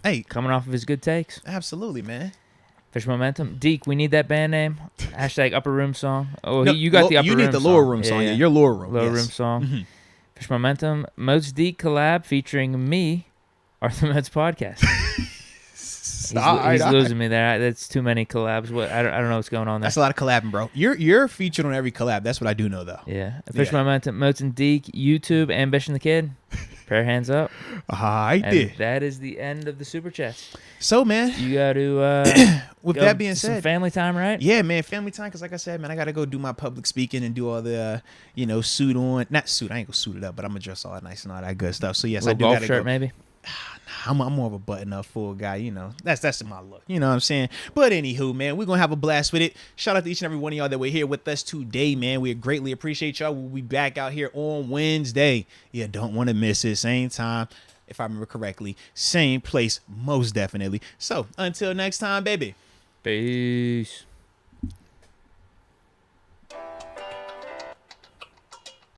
Hey,
coming off of his good takes.
Absolutely, man.
Fish Momentum. Deke, we need that band name. # upper room song. Oh, no, you got the upper room song.
You need the lower room song. Yeah, your lower room.
Lower room song. Mm-hmm. Fish Momentum. Moats Deke collab featuring me, Arthur Moats podcast. He's losing me there. That's too many collabs. I don't know what's going on there.
That's a lot of collabing, bro. You're featured on every collab. That's what I do know, though.
Yeah. Fish Momentum, Moats and Deke, YouTube, Ambition the Kid. Pair of hands up.
I did.
That is the end of the super chats.
So, man,
you got to.
With that being said,
some family time, right?
Yeah, man, family time. Because like I said, man, I got to go do my public speaking and do all the, suit on. Not suit. I ain't gonna suit it up, but I'm gonna dress all nice and all that good stuff. So yes, I do got to go.
Golf shirt, maybe.
I'm more of a button-up full guy, you know. That's my look. You know what I'm saying? But anywho, man, we're going to have a blast with it. Shout out to each and every one of y'all that were here with us today, man. We greatly appreciate y'all. We'll be back out here on Wednesday. Yeah, don't want to miss it. Same time, if I remember correctly. Same place, most definitely. So, until next time, baby.
Peace.